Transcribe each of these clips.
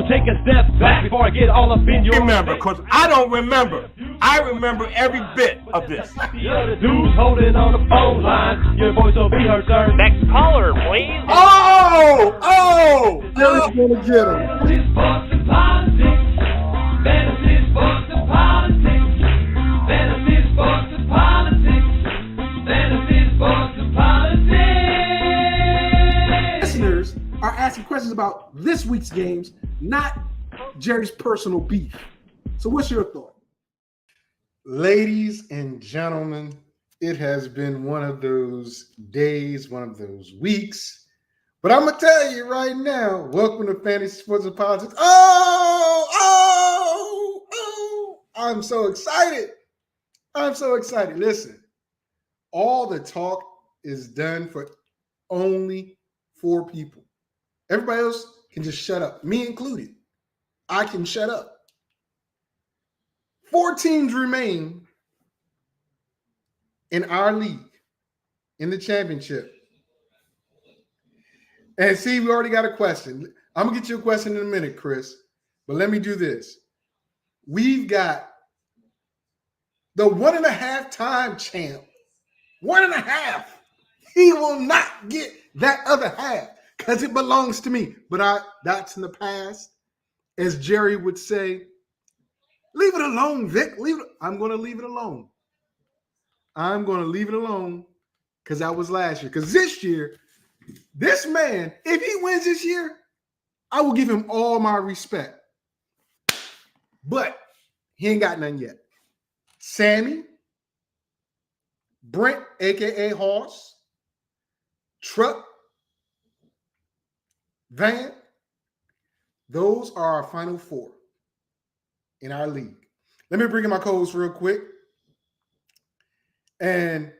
take a step back before I get all up in your remember, because I don't remember. I remember every bit of this. The dudes holding on the phone line. Your voice will be heard, sir. Next caller, please. Oh! Jerry's gonna get him. Fantasy, sports, and politics. Fantasy, sports, and politics. Fantasy, sports, and politics. Fantasy, sports, and politics. Listeners are asking questions about this week's games, not Jerry's personal beef. So what's your thought? Ladies and gentlemen, it has been one of those days, one of those weeks. But I'm going to tell you right now, welcome to Fantasy Sports and Politics. I'm so excited. Listen, all the talk is done for only 4 people. Everybody else can just shut up, me included. I can shut up. 4 teams remain in our league, in the championship. And see, we already got a question. I'm going to get you a question in a minute, Chris. But let me do this. We've got the 1.5-time champ. 1.5. He will not get that other half because it belongs to me. But that's in the past. As Jerry would say, leave it alone, Vic. I'm going to leave it alone. I'm going to leave it alone because that was last year. Because this year, this man, if he wins this year, I will give him all my respect. But he ain't got none yet. Sammy, Brent, a.k.a. Hoss, Truck, Van, those are our final 4 in our league. Let me bring in my co-host real quick. And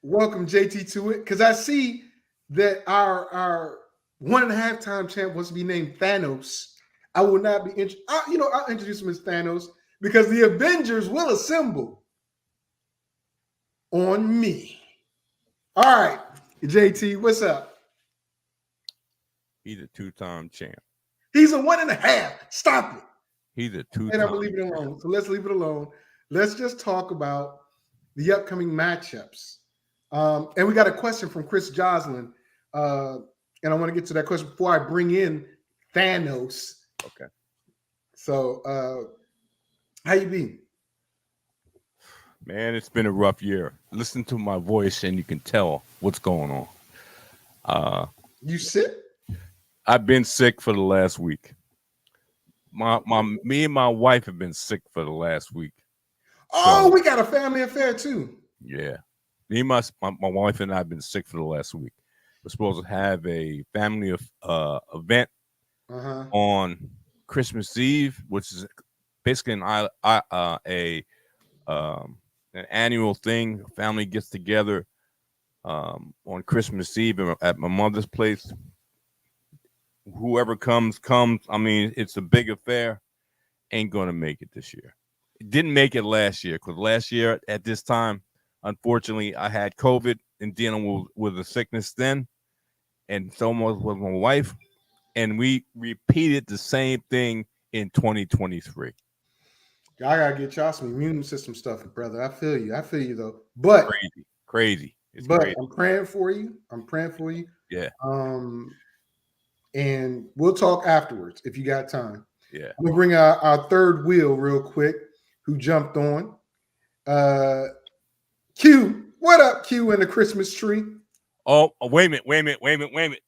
welcome JT to it, because I see that our 1.5-time champ wants to be named Thanos. I will not be I'll introduce him as Thanos because the Avengers will assemble on me. All right, JT, what's up? He's a 2-time champ. He's a 1.5. Stop it. He's a 2-time. And I'm gonna leave it alone. So let's leave it alone. Let's just talk about the upcoming matchups. And we got a question from Chris Joslin. And I want to get to that question before I bring in Thanos. Okay. So how you been? Man, it's been a rough year. Listen to my voice and you can tell what's going on. You sick? I've been sick for the last week. Me and my wife have been sick for the last week. Oh, we got a family affair too. Yeah. Me and my wife and I have been sick for the last week. We're supposed to have a family event on Christmas Eve, which is basically an annual thing. Family gets together on Christmas Eve at my mother's place. Whoever comes. I mean, it's a big affair. Ain't going to make it this year. It didn't make it last year because last year at this time, unfortunately, I had COVID and dealing with the sickness then. And so was my wife. And we repeated the same thing in 2023. I got to get y'all some immune system stuff, brother. I feel you though. But crazy. It's but crazy. I'm praying for you. Yeah. And we'll talk afterwards if you got time. Yeah. I'm gonna bring our third wheel real quick, who jumped on. Q, what up, Q, in the Christmas tree? Oh, wait a minute.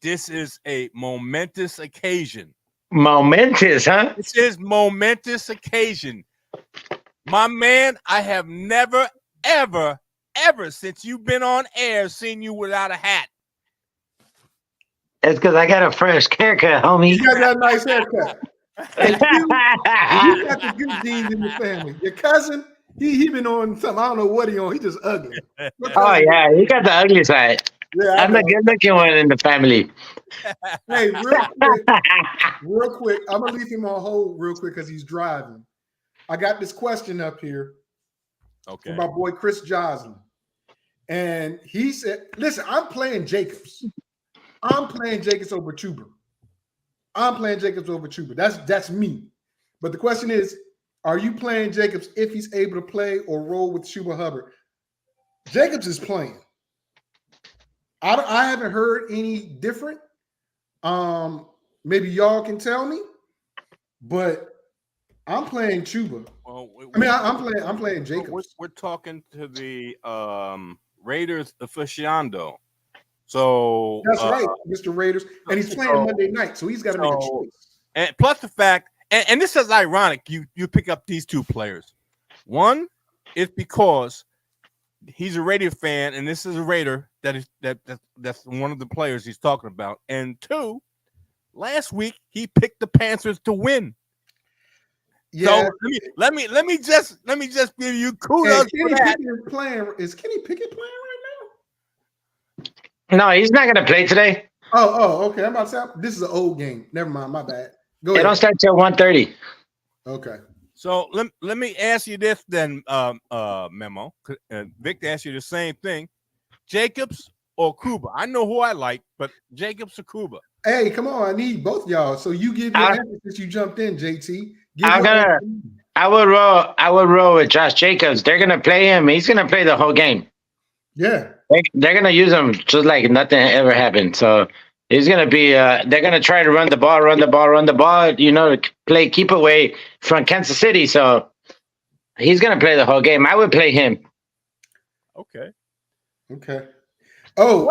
This is a momentous occasion. Momentous, huh? This is momentous occasion. My man, I have never, ever, since you've been on air, seen you without a hat. It's because I got a fresh haircut, homie. You got that nice haircut. And you got the good genes in the family. Your cousin, he been on something. I don't know what he on. He just ugly. Oh, yeah. You got the ugly side. Yeah, I'm the good-looking one in the family. Hey, real quick. I'm going to leave him on hold real quick because he's driving. I got this question up here from my boy Chris Joslin. And he said, listen, I'm playing Jacobs over Tuber. I'm playing Jacobs over Chuba. That's me. But the question is, are you playing Jacobs if he's able to play or roll with Chuba Hubbard? Jacobs is playing. I haven't heard any different. Maybe y'all can tell me, but I'm playing Chuba. Well, I'm playing Jacobs. We're talking to the Raiders aficionado. So That's right, Mr. Raiders, and he's playing Monday night, so he's got to make a choice. And plus the fact, and this is ironic, you pick up these two players. One is because he's a Raider fan, and this is a Raider that's one of the players he's talking about. And two, last week he picked the Panthers to win. Yeah. So let me just give you kudos. Is Kenny Pickett playing right No, he's not gonna play today. now? Oh, okay. I'm about to say this is an old game. Never mind, my bad. Go They ahead. don't start till 1:30. Okay. So let me ask you this then, Memo. Victor asked you the same thing. Jacobs or Kuba? I know who I like, but Jacobs or Kuba? Hey, come on. I need both y'all. So you give your answer since you jumped in, JT. I would roll with Josh Jacobs. They're gonna play him. He's gonna play the whole game. Yeah. They're gonna use him just like nothing ever happened. So he's gonna be. They're gonna try to run the ball. You know, to keep away from Kansas City. So he's gonna play the whole game. I would play him. Okay. Oh,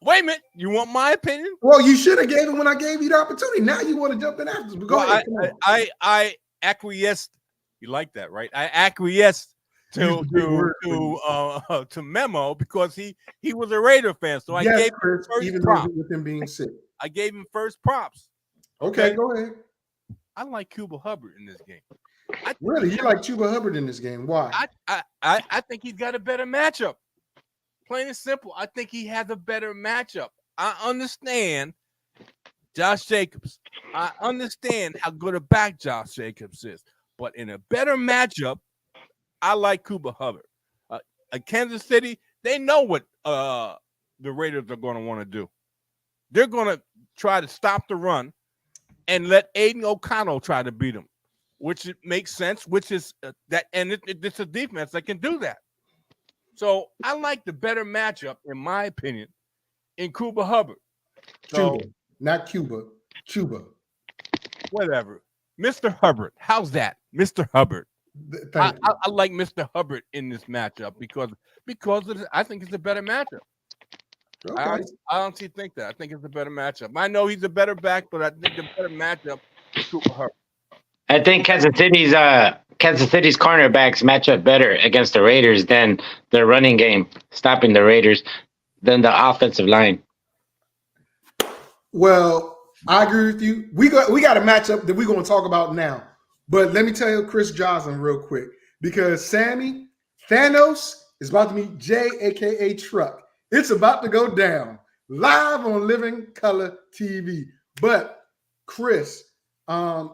wait a minute. You want my opinion? well, you should have gave it when I gave you the opportunity. Now you want to jump in after. But go ahead. Come on. I acquiesced. You like that, right? I acquiesced to Memo because he was a Raider fan. So I gave him Chris, first even props. with him being sick. I gave him first props. Okay, go ahead. I like Cuba Hubbard in this game. Really, you like Chuba Hubbard in this game? Why? I think he's got a better matchup. Plain and simple. I think he has a better matchup. I understand Josh Jacobs. I understand how good a back Josh Jacobs is. But in a better matchup, I like Cuba Hubbard. Kansas City, they know what the Raiders are going to want to do. They're going to try to stop the run and let Aiden O'Connell try to beat them, which makes sense, which is that, and it's a defense that can do that. So I like the better matchup, in my opinion, in Cuba Hubbard. So, Chuba, not Cuba. Chuba. Whatever. Mr. Hubbard. How's that? Mr. Hubbard. I like Mr. Hubbard in this matchup because I think it's a better matchup. Okay. I honestly think that. I think it's a better matchup. I know he's a better back, but I think the better matchup is Cuba Hubbard. I think Kansas City's cornerbacks match up better against the Raiders than the running game, stopping the Raiders, than the offensive line. Well, I agree with you. We got a matchup that we're going to talk about now. But let me tell you Chris Joslin real quick, because Sammy, Thanos is about to meet Jay, a.k.a. Truck. It's about to go down live on Living Color TV. But Chris, I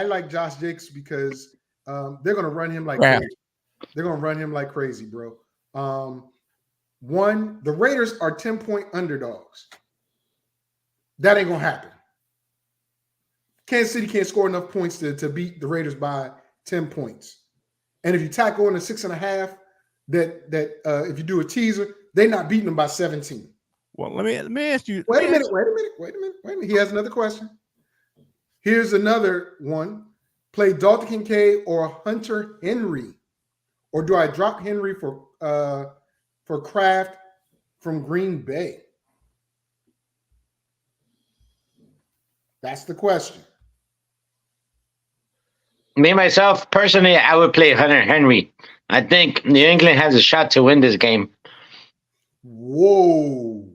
like Josh Jacobs because they're going to run him like crazy. They're going to run him like crazy, bro. The Raiders are 10-point underdogs. That ain't going to happen. Kansas City can't score enough points to beat the Raiders by 10 points. And if you tackle on a 6.5, that if you do a teaser, they're not beating them by 17. Well, let me ask you. Wait a minute. He has another question. Here's another one. Play Dalton Kincaid or Hunter Henry, or do I drop Henry for Kraft from Green Bay? That's the question. Me, myself, personally, I would play Hunter Henry. I think New England has a shot to win this game. Whoa.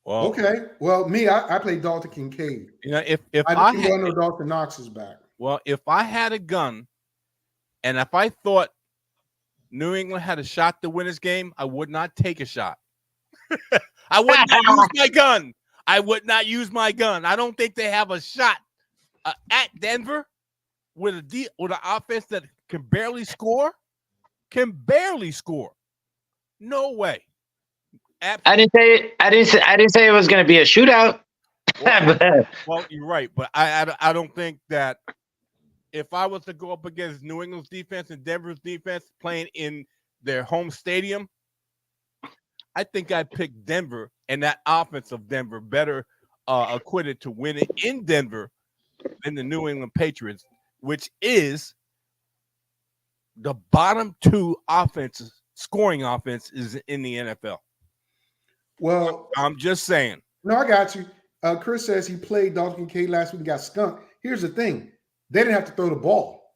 Well, okay. Well, me, I play Dalton Kincaid. You know, if I didn't know Dalton Knox is back. Well, if I had a gun, and if I thought New England had a shot to win this game, I would not take a shot. I would not use my gun. I would not use my gun. I don't think they have a shot at Denver with an offense that can barely score. No way. Absolutely. I didn't say it was going to be a shootout. Well, you're right, but I don't think that if I was to go up against New England's defense and Denver's defense playing in their home stadium, I think I'd pick Denver and that offense of Denver better acquitted to win it in Denver than the New England Patriots, which is the bottom two scoring offense is in the NFL. Well, I'm just saying. No, I got you. Chris says he played Dalton Kincaid last week and got skunked. Here's the thing. They didn't have to throw the ball.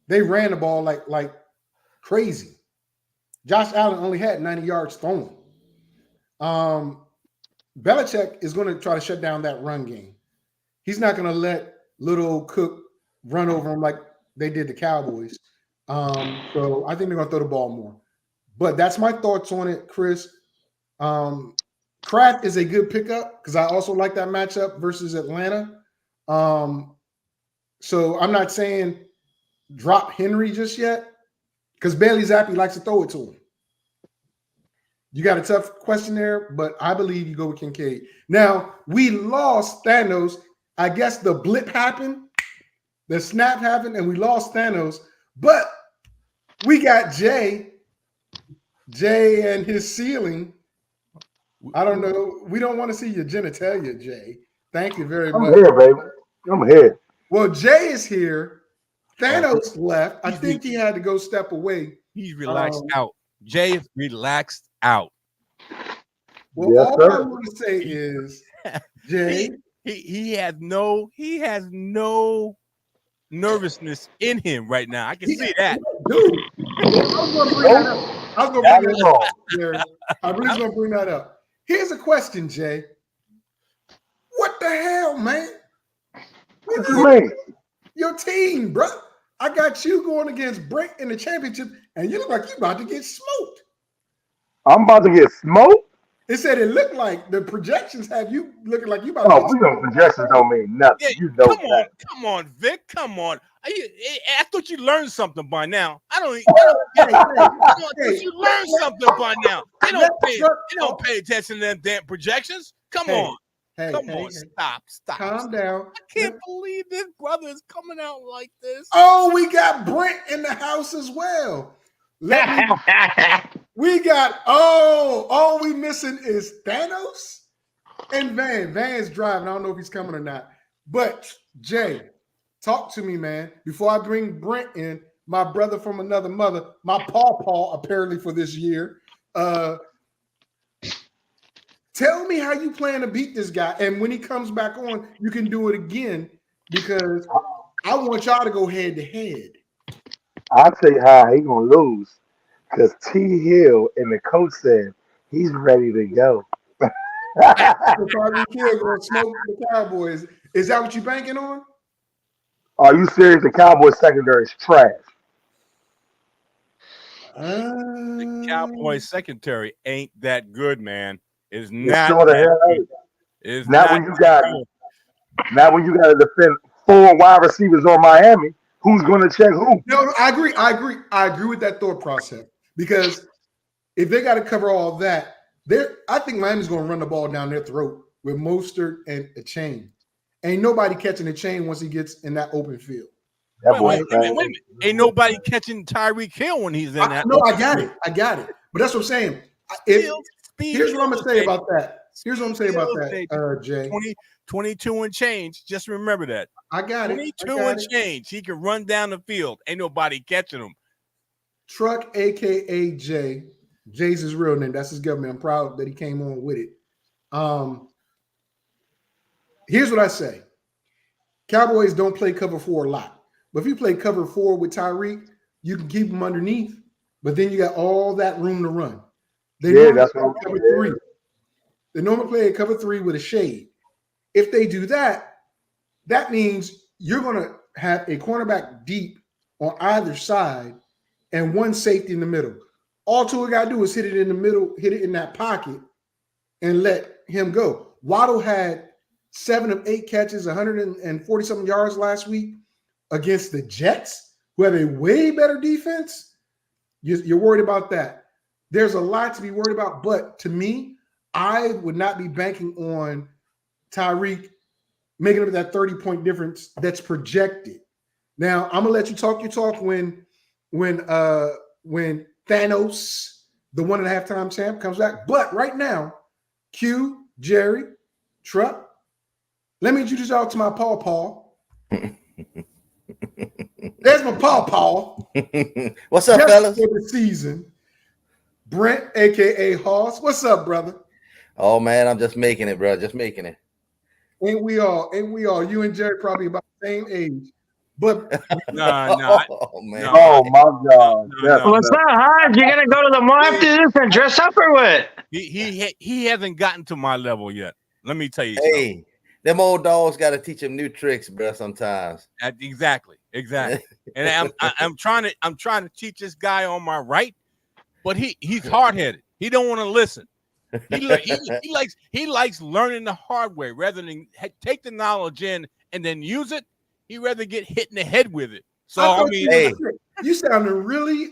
They ran the ball like crazy. Josh Allen only had 90 yards thrown. Belichick is going to try to shut down that run game. He's not going to let little Cook run over him like they did the Cowboys. So I think they're going to throw the ball more. But that's my thoughts on it, Chris. Kraft is a good pickup because I also like that matchup versus Atlanta. So I'm not saying drop Henry just yet because Bailey Zappi likes to throw it to him. You got a tough question there, but I believe you go with Kincaid. Now, we lost Thanos. I guess the blip happened, the snap happened, and we lost Thanos. But we got Jay and his ceiling. I don't know. We don't want to see your genitalia, Jay. Thank you very much. I'm here, baby. I'm here. Well, Jay is here. Thanos left. I think he had to go step away. He's relaxed out. Jay is relaxed out. Well, Yes, all sir. I want to say is, Jay, He has no nervousness in him right now. I can see that. dude. I was going to bring that up. I was going to bring that up. Jared. I really was going to bring that up. Here's a question, Jay. What the hell, man? What you mean? Your team, bro. I got you going against Brent in the championship, and you look like you about to get smoked. I'm about to get smoked? It said it looked like the projections have you looking like you about to Oh, get we know projections don't mean nothing. Yeah, You know that. come on, Vic. Come on. I thought you learned something by now. I don't you learned something by now. They don't pay attention to them damn projections. Come on. Come on. Stop. Calm down. I can't believe this brother is coming out like this. Oh, we got Brent in the house as well. We got all we missing is Thanos and Van. Van's driving. I don't know if he's coming or not. But Jay, talk to me, man. Before I bring Brent in, my brother from another mother, my paw apparently for this year. Tell me how you plan to beat this guy. And when he comes back on, you can do it again because I want y'all to go head to head. I'll tell you how he gonna lose. Because T. Hill and the coach said he's ready to go. Tyreek Hill gonna smoke the Cowboys. Is that what you banking on? Are you serious? The Cowboys secondary is trash. The Cowboys secondary ain't that good, man. It's It's not. sure the hell ain't. It's Not not when you got good. Now when you got to defend 4 wide receivers on Miami, who's going to check who? No, I agree with that thought process because if they got to cover all that, I think Miami's going to run the ball down their throat with Mostert and a chain. Ain't nobody catching the chain once he gets in that open field. Wait a minute. Ain't nobody catching Tyreek Hill when he's in that. No, I got it. But that's what I'm saying. Here's what I'm going to say about that. Jay. 22 and change. Just remember that. I got it. 22 and change. He can run down the field. Ain't nobody catching him. Truck, a.k.a. Jay. Jay's his real name. That's his government. I'm proud that he came on with it. Here's what I say. Cowboys don't play cover 4 a lot. But if you play cover 4 with Tyreek, you can keep him underneath. But then you got all that room to run. That's what I'm cover 3. They normally play a cover 3 with a shade. If they do that, that means you're going to have a cornerback deep on either side and one safety in the middle. All Tua got to do is hit it in the middle, hit it in that pocket, and let him go. Waddle had 7 of 8 catches, 140-something yards last week against the Jets, who have a way better defense. You're worried about that. There's a lot to be worried about, but to me, I would not be banking on Tyreek making up that 30-point difference that's projected. Now, I'm gonna let you talk your talk when Thanos, the 1.5 time champ, comes back. But right now, Q, Jerry, Truck, let me introduce y'all to my Paw. There's my Paw. What's up, Just fellas? for the season. Brent, aka Hoss. What's up, brother? Oh man, I'm just making it, bro. Just making it. Ain't we all? You and Jerry probably about the same age. But Oh man. No. Oh my God. No. What's up, Hodge? You gonna go to the mall after this and dress up or what? He hasn't gotten to my level yet. Let me tell you something. Hey, them old dogs got to teach them new tricks, bro. Sometimes. Exactly. And I'm trying to teach this guy on my right, but he's hard headed. He don't want to listen. He likes learning the hard way rather than take the knowledge in and then use it. He'd rather get hit in the head with it. So I mean, hey, you sounded really.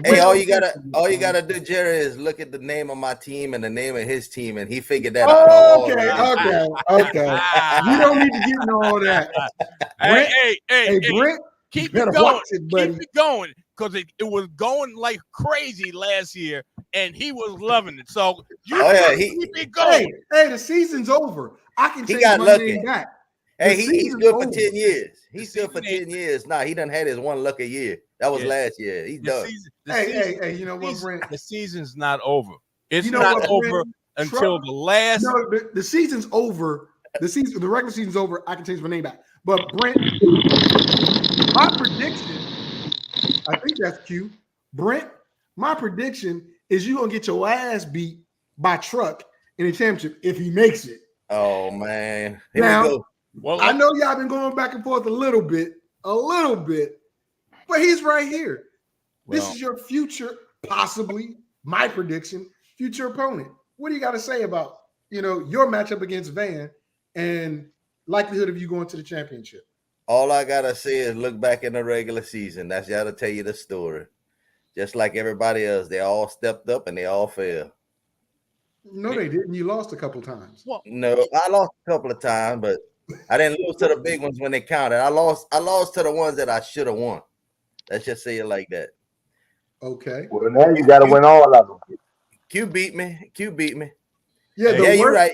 hey, all you gotta do, Jerry, is look at the name of my team and the name of his team, and he figured that out. Okay. You don't need to get into all that. Brent, hey, Brent, keep better it going. watch it, buddy. Keep it going, because it was going like crazy last year, and he was loving it. So keep it going. Hey, the season's over. I can He take got my lucky. name back. Hey, The he's season's good for over. 10 years. He's The good for season 10 years. Nah, he done had his one lucky year. That was last year. He's done. Hey, you know what, Brent? The season's not over. It's You know not what, over Brent? until the last. No, the season's over. The regular season's over. I can change my name back. But Brent, my prediction, I think that's Q. Brent, my prediction is you gonna get your ass beat by Truck in the championship if he makes it. Oh man. Here Now, we go. Well, I know y'all been going back and forth a little bit, but he's right here. This is your future, possibly my prediction, future opponent. What do you got to say about your matchup against Van and likelihood of you going to the championship? All I gotta say is look back in the regular season. That's y'all to tell you the story. Just like everybody else, they all stepped up and they all failed. No, they didn't. You lost a couple times. No, I lost a couple of times, but I didn't lose to the big ones when they counted. I lost to the ones that I should have won. Let's just say it like that. Okay. Well, now you got to win all of them. Q beat me. Yeah, you're right.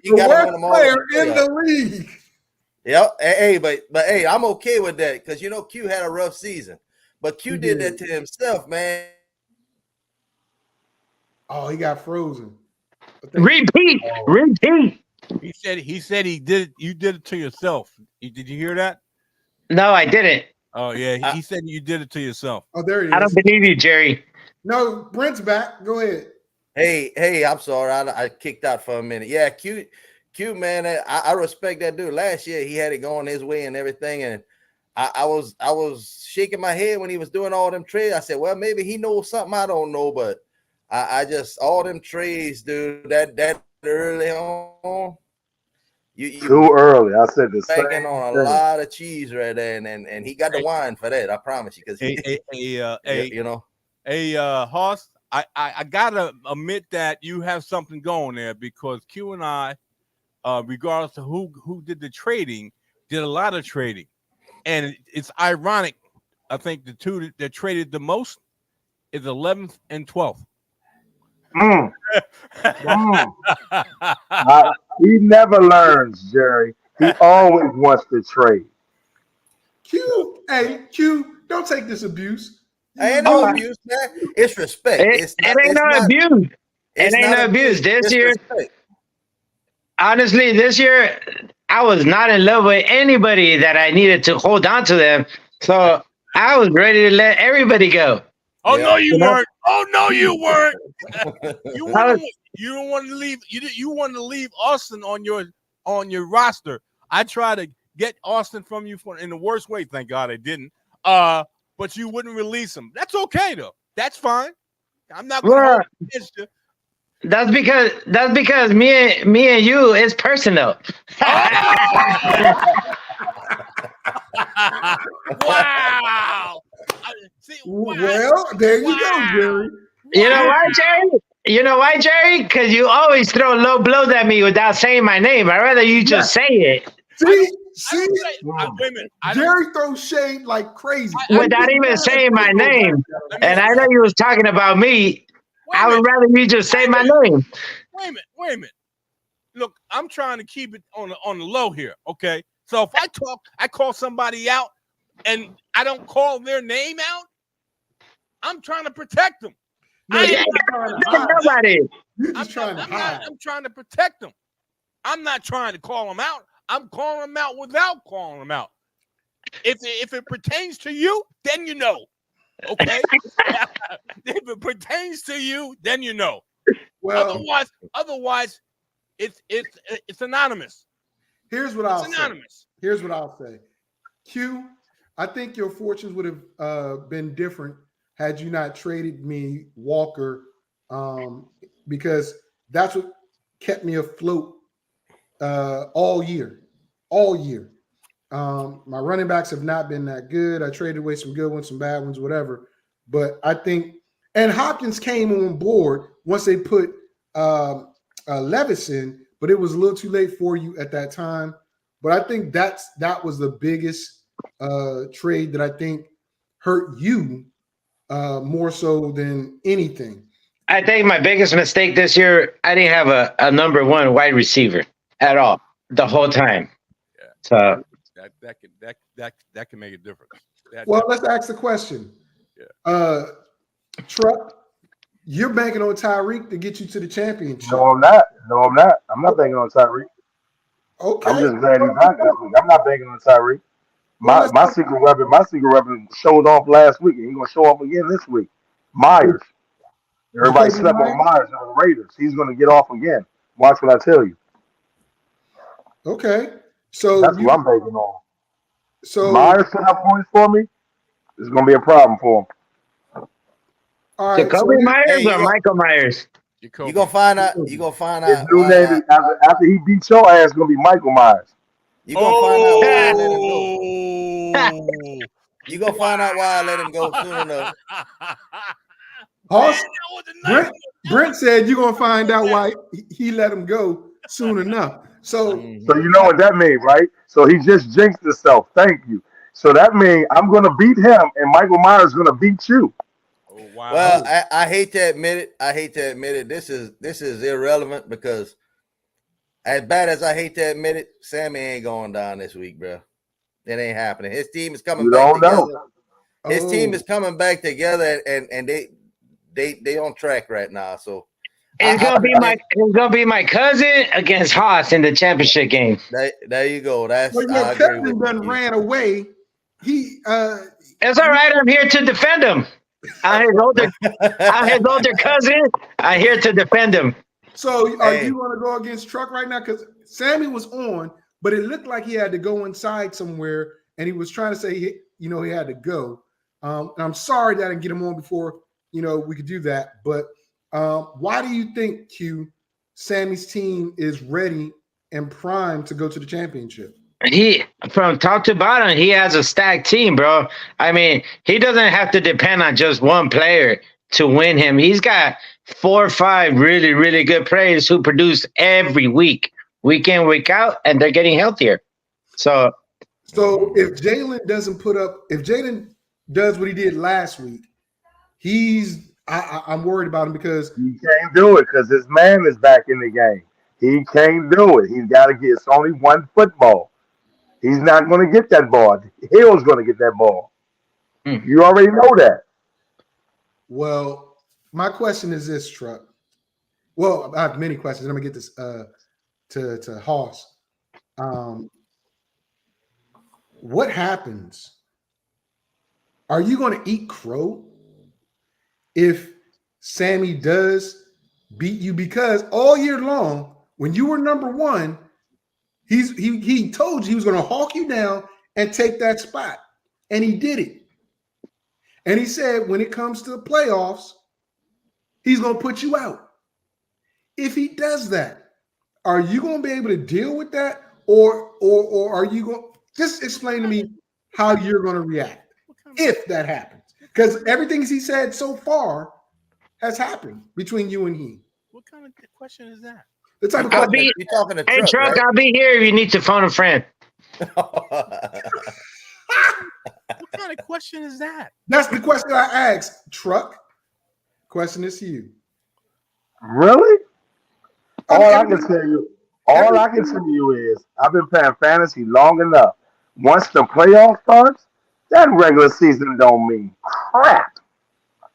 You gotta win them all. Player in the league. Yep. Hey, but hey, I'm okay with that because Q had a rough season, but Q did that to himself, man. Oh, he got frozen. Repeat. he said he did it. You did it to yourself. Did you hear that? No, I didn't. Oh yeah, he said you did it to yourself. Oh, there he is. I don't believe you, Jerry. No, Brent's back. Go ahead. Hey, I'm sorry. I kicked out for a minute. Yeah, Q, man, I respect that dude. Last year he had it going his way and everything, and I was shaking my head when he was doing all them trades. I said, well, maybe he knows something I don't know, but I just all them trades, dude. That early on, you Too early. I said the same backing on a thing. lot of cheese right there, and he got the wine for that. I promise you, because Hoss, I gotta admit that you have something going there because Q and I, regardless of who did the trading, did a lot of trading, and it's ironic. I think the two that traded the most is 11th and 12th. He never learns, Jerry. He always wants to trade. Q, don't take this abuse. Ain't no abuse, man. It's respect. It ain't no abuse. It ain't no abuse. This year, honestly, I was not in love with anybody that I needed to hold on to them. So I was ready to let everybody go. Oh no, you weren't. Oh no, you weren't. You don't want to leave. You want to leave Austin on your roster. I tried to get Austin from you in the worst way. Thank God I didn't. But you wouldn't release him. That's okay though. That's fine. I'm not going to hold against you. That's because me and you is personal. Wow. Well, there you go, Jerry. You know what, Jerry? You know why, Jerry? Because you always throw low blows at me without saying my name. I'd rather you just say it See, Wait a minute. Jerry throws shade like crazy. without even saying my name. And I know you was talking about me. Wait a I would minute. rather you just say my name. Wait a minute. Look, I'm trying to keep it on the low here, okay? So if I call somebody out and I don't call their name out, I'm trying to protect them. No, I you're ain't not trying to hide. Nobody. You're just trying to hide. I'm trying to protect them. I'm not trying to call them out. I'm calling them out without calling them out. If it pertains to you, then you know. Okay? If it pertains to you, then you know. Well, Otherwise, it's anonymous. here's what I'll It's say. anonymous. Here's what I'll say. Q, I think your fortunes would have been different had you not traded me Walker, because that's what kept me afloat all year. All year. My running backs have not been that good. I traded away some good ones, some bad ones, whatever. But I think, and Hopkins came on board once they put Levis in, but it was a little too late for you at that time. But I think that was the biggest trade that I think hurt you more so than anything. I think my biggest mistake this year, I didn't have a number one wide receiver at all the whole time. Yeah. So that can make a difference. Well, let's ask the question. Yeah. Truck, you're banking on Tyreek to get you to the championship. No, I'm not. I'm not banking on Tyreek. Okay. I'm just glad he's back this week. I'm not banking on Tyreek. My secret weapon showed off last week, and he's gonna show off again this week. Myers. Everybody slept on Myers on the Raiders. He's gonna get off again. Watch what I tell you. Okay. So That's what I'm banking on. So Myers put up points for me. It's gonna be a problem for him. all right. Jacoby Myers Hey, or Michael Myers? You gonna find out. You gonna find His out. new Why name is after he beats your ass, gonna be Michael Myers. you gonna find out why I let him go. You gonna find out why I let him go soon enough. Hoss, Brent said you're gonna find out why he let him go soon enough. So you know what that means, right? So he just jinxed himself. Thank you. So that means I'm gonna beat him, and Michael Myers is gonna beat you. Oh, wow. Well, I hate to admit it. This is irrelevant because, as bad as I hate to admit it, Sammy ain't going down this week, bro. It ain't happening. His team is coming back together. His team is coming back together, and they on track right now. So It's gonna be my cousin against Haas in the championship game. there you go. That's your I agree cousin with done you. ran away. He It's all right. I'm here to defend him. I'm his older cousin. I'm here to defend him. So are you going to go against Truck right now? Because Sammy was on, but it looked like he had to go inside somewhere, and he was trying to say he had to go. And I'm sorry that I didn't get him on before we could do that. But why do you think Sammy's team is ready and primed to go to the championship? He, from top to bottom, he has a stacked team, bro. I mean, he doesn't have to depend on just one player to win him. He's got 4 or 5 really, really good players who produce every week in, week out, and they're getting healthier. So if Jalen does what he did last week, I'm worried about him because he can't do it because his man is back in the game. He can't do it. He's got to get. It's only one football. He's not going to get that ball. Hill's going to get that ball. You already know that. Well, my question is this, Truck. Well, I have many questions. I'm going to get this to Hoss. What happens? Are you going to eat crow if Sammy does beat you? Because all year long, when you were number one, he told you he was going to hawk you down and take that spot, and he did it. And he said when it comes to the playoffs, he's going to put you out. If he does that, are you going to be able to deal with that, or are you going? Just explain to me how you're going to react if that happens. Because everything he said so far, has happened between you and he? What kind of question is that? The type of I'll question. be. You talking to Hey, Truck, Truck, right? I'll be here if you need to phone a friend. What kind of question is that? That's the question I asked. Truck. Question is to you. Really? I mean, All I can tell you is I've been playing fantasy long enough. Once the playoff starts, that regular season don't mean crap.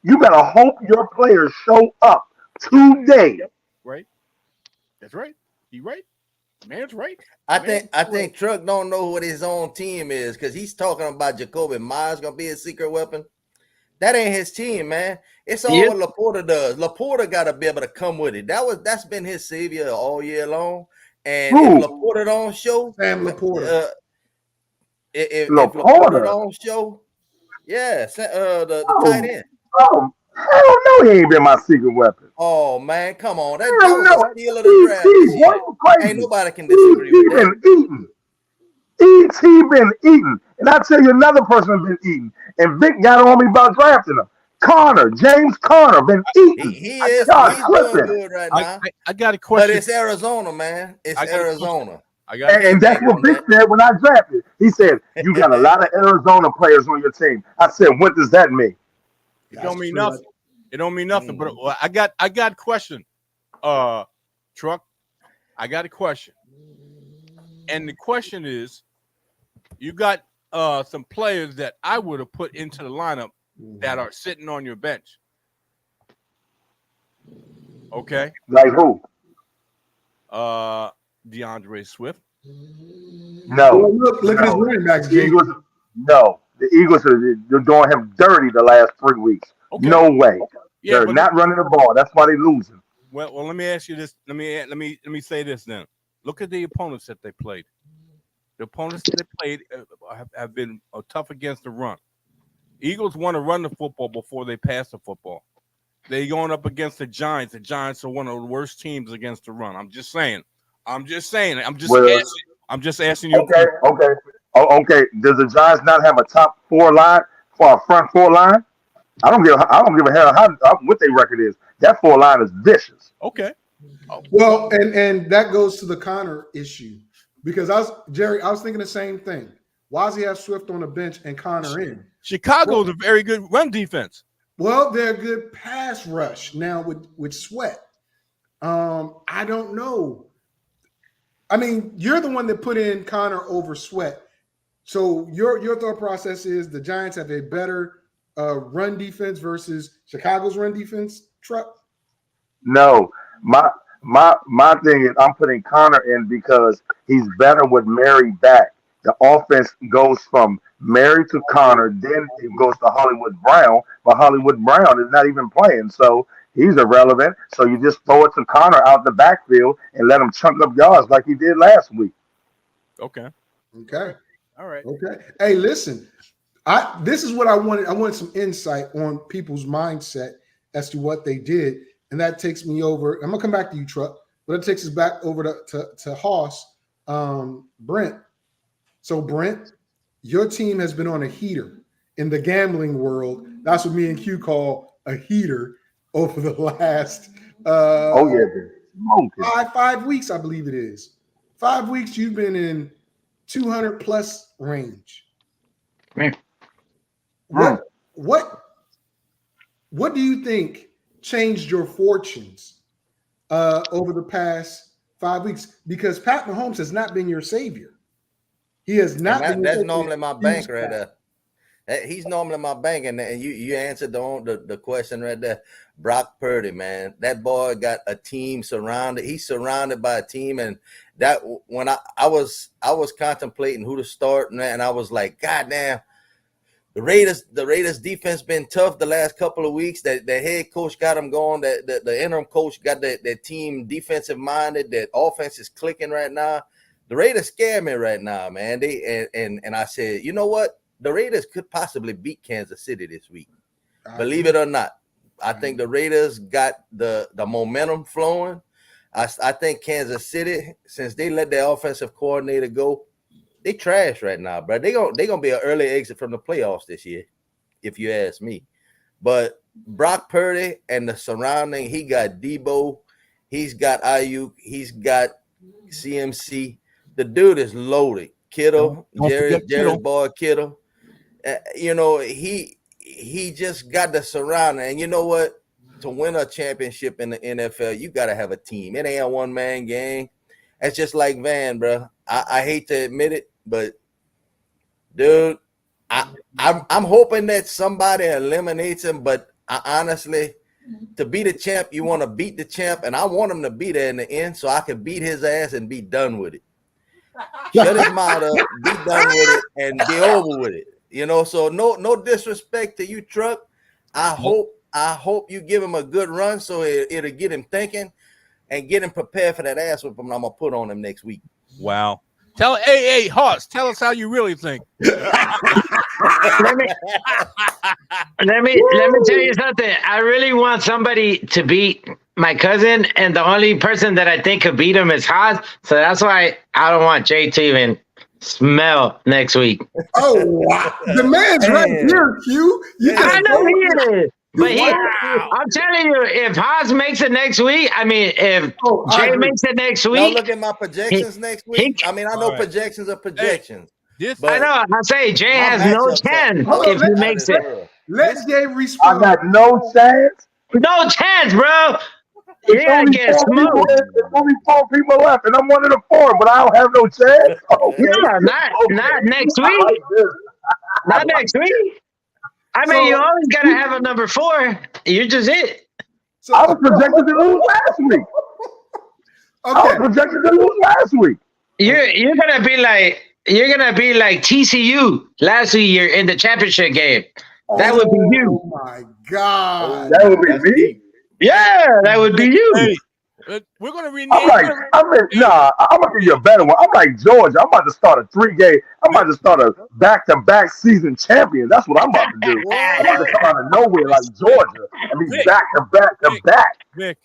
You better hope your players show up today. Right? That's right. He right. Man's right. I think Truck don't know what his own team is because he's talking about Jacoby Myers gonna be a secret weapon. That ain't his team, man. It's all Yep. what Laporta does. Laporta got to be able to come with it. That's been his savior all year long. And Who? if Laporta don't show, Sam Laporta. if Laporta. Laporta don't show, yeah, the tight end. Oh, hell no, he ain't been my secret weapon. Oh man, come on, that Hell was no. a steal of the draft this boy, year. you crazy. Ain't nobody can disagree with He that. been eating. E.T. been eating. And I tell you another person been eating. And Vic got on me about drafting him. James Conner, been eating. He's Y'all doing tripping. good right now. I got a But question. it's Arizona, man. It's I got a Arizona. I got And that's what Vic said when I drafted. He said, you got a lot of Arizona players on your team. I said, what does that mean? It don't mean true. nothing. It don't mean nothing. But I got a question. Truck, I got a question. And the question is, you got some players that I would have put into the lineup that are sitting on your bench. Okay. Like who? DeAndre Swift. No. Well, look at his running backs, The Jake. Eagles, no. The Eagles are doing him dirty the last 3 weeks. Okay. No way. Yeah, They're but not running the ball. That's why they're losing. well, let me ask you this. Let me say this then. Look at the opponents that they played. The opponents that they played have been tough against the run. Eagles want to run the football before they pass the football. They're going up against the Giants. The Giants are one of the worst teams against the run. I'm just saying. I'm just asking you. Okay. Oh, okay. Does the Giants not have a top 4 line for a front 4 line? I don't give a hell what their record is. That 4 line is vicious. Okay. Well, and that goes to the Connor issue because I was thinking the same thing. Why does he have Swift on the bench and Connor in? Chicago's a very good run defense. Well, they're a good pass rush now with Sweat. I don't know. I mean, you're the one that put in Connor over Sweat. So your thought process is the Giants have a better run defense versus Chicago's run defense, Truck? No. My thing is I'm putting Connor in because he's better with Mary back. The offense goes from Mary to Connor, then it goes to Hollywood Brown, but Hollywood Brown is not even playing, so he's irrelevant. So you just throw it to Connor out the backfield and let him chunk up yards like he did last week. Okay. Okay. All right. Okay. Hey, listen. This is what I wanted. I wanted some insight on people's mindset as to what they did. And that takes me over. I'm gonna come back to you, Truck, but it takes us back over to Hoss, Brent. So, Brent, your team has been on a heater in the gambling world. That's what me and Q call a heater over the last Oh yeah, 5 weeks, I believe it is. 5 weeks you've been in 200 plus range. What do you think changed your fortunes over the past 5 weeks? Because Pat Mahomes has not been your savior. He has not been. That's normally my bank right there. He's normally my bank, and you answered the question right there. Brock Purdy, man, that boy got a team surrounded. He's surrounded by a team, and that when I was contemplating who to start, and I was like, God damn, the Raiders defense been tough the last couple of weeks. That the head coach got them going. The interim coach got that team defensive minded. That offense is clicking right now. The Raiders scare me right now, man. And I said, you know what? The Raiders could possibly beat Kansas City this week. Believe it or not. I think the Raiders got the momentum flowing. I think Kansas City, since they let their offensive coordinator go, they trash right now, bro. They're gonna be an early exit from the playoffs this year, if you ask me. But Brock Purdy and the surrounding. He got Debo, he's got Ayuk, he's got CMC. The dude is loaded. Kittle, Don't forget Jerry's Kittle. boy Kittle. He just got the surrounding. And you know what? To win a championship in the NFL, you got to have a team. It ain't a one-man game. It's just like Van, bro. I hate to admit it, but dude, I'm hoping that somebody eliminates him. But honestly, to be the champ, you want to beat the champ, and I want him to be there in the end so I can beat his ass and be done with it. Shut his mouth up, be done with it, and be over with it. So no disrespect to you, Truck. I hope you give him a good run so it'll get him thinking and get him prepared for that ass whipping I'm gonna put on him next week. Wow. Hey, Hoss, tell us how you really think. let me tell you something. I really want somebody to beat my cousin, and the only person that I think could beat him is Haas. So that's why I don't want Jay to even smell next week. Oh, wow. The man's right here, Q. I know he is. But I'm telling you, if Haas makes it next week, I mean, if Jay makes it next week. Now look at my projections next week. I know projections are projections. I know. I say Jay has no chance if he makes it. Let Jay respond. I got no chance. No chance, bro. You're gonna get smoked. There's only 4 people left, and I'm one of the 4, but I don't have no chance. Okay. Yeah, not next week. Not next week. I mean, you always gotta have a number 4. You're just it. So, I was projected to lose last week. Okay. I was projected to lose last week. You're gonna be like TCU last year in the championship game. That would be you. Oh my God. That would be me. Yeah, that would be you. Hey, we're gonna rename. I'm gonna give you a better one. I'm like Georgia. I'm about to start a 3-game. I'm about to start a back-to-back season champion. That's what I'm about to do. I'm about to come out of nowhere like Georgia and be back-to-back. Vic.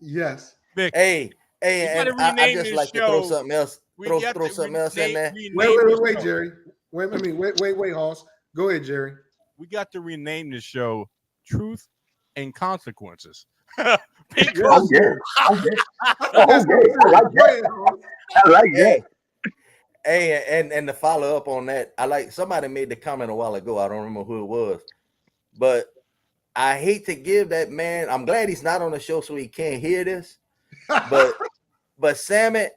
Yes. Vic. Hey, and I just like to throw something else. Throw something else in there. Wait, Jerry. Wait, Hoss. Go ahead, Jerry. We got to rename the show Truth and Consequences. I like that. Hey, and to follow up on that, somebody made the comment a while ago. I don't remember who it was, but I hate to give that man. I'm glad he's not on the show so he can't hear this. But Sammy,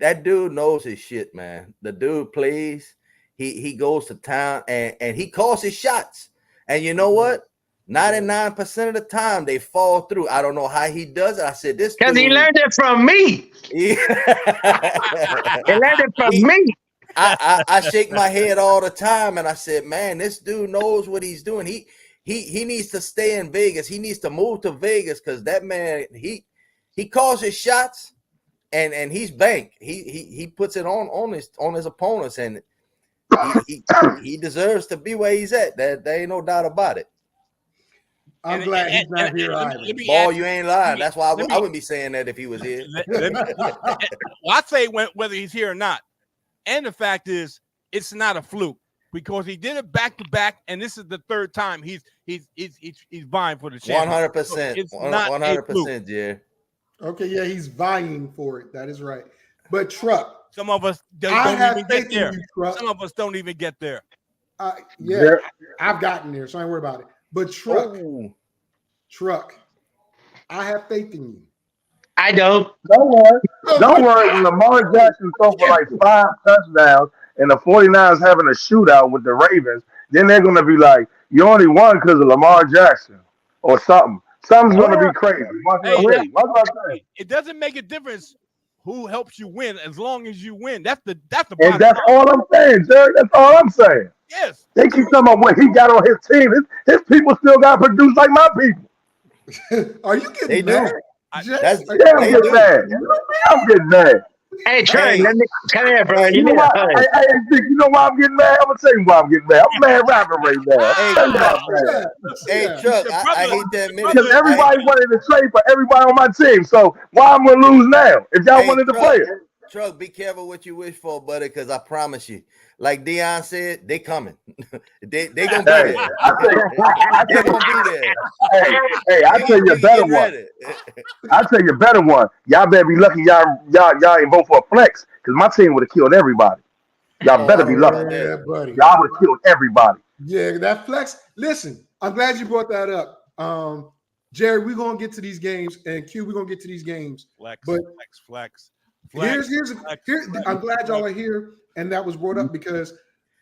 that dude knows his shit, man. The dude plays. He goes to town and he calls his shots. And you know what? 99% of the time they fall through. I don't know how he does it. I said this because he learned it from me. He learned it from me. I shake my head all the time, and I said, man, this dude knows what he's doing. He needs to stay in Vegas. He needs to move to Vegas because that man he calls his shots, and he's banked. He puts it on his opponents, and he deserves to be where he's at. There ain't no doubt about it. I'm glad he's not here either. Ball, you ain't lying. That's why I wouldn't be saying that if he was here. Well, I say whether he's here or not. And the fact is, it's not a fluke because he did it back to back, and this is the 3rd time he's vying for the championship. 100%. It's not 100%, Jerry. Okay, yeah, he's vying for it. That is right. But Truck, some of us don't even get there. Some of us don't even get there. I've gotten there, so I ain't worried about it. But Truck, I have faith in you. I don't. Don't worry. When Lamar Jackson throw for like 5 touchdowns and the 49ers having a shootout with the Ravens, then they're gonna be like, you only won because of Lamar Jackson or something. Something's gonna be crazy. It doesn't make a difference who helps you win as long as you win. That's the and that's all I'm saying, Jerry. That's all I'm saying. Yes. They keep talking about what he got on his team. His people still got to produce like my people. Are you getting mad? I'm getting mad. I'm getting mad. Hey, Trey, let me come here, bro. You know why I'm getting mad? I'm gonna tell you why I'm getting mad. I'm mad rapping right now. Hey, Chuck, I hate that minute. Because everybody wanted to trade for everybody on my team. So why I'm gonna lose now if y'all wanted to play it? Truck, be careful what you wish for, buddy, because I promise you, like Dion said, they coming. they gonna be Hey, there. I They gonna be there. hey, I tell you a You better get one. ready. I tell you a better one. Y'all better be lucky. Y'all ain't vote for a flex because my team would have killed everybody. Y'all Oh, I better be don't know lucky. about that. Yeah, buddy. Y'all would have killed everybody. Yeah, that flex. Listen, I'm glad you brought that up. Jerry, we're gonna get to these games, and Q, we're gonna get to these games. Flex, But flex. I'm glad y'all are here, and that was brought up because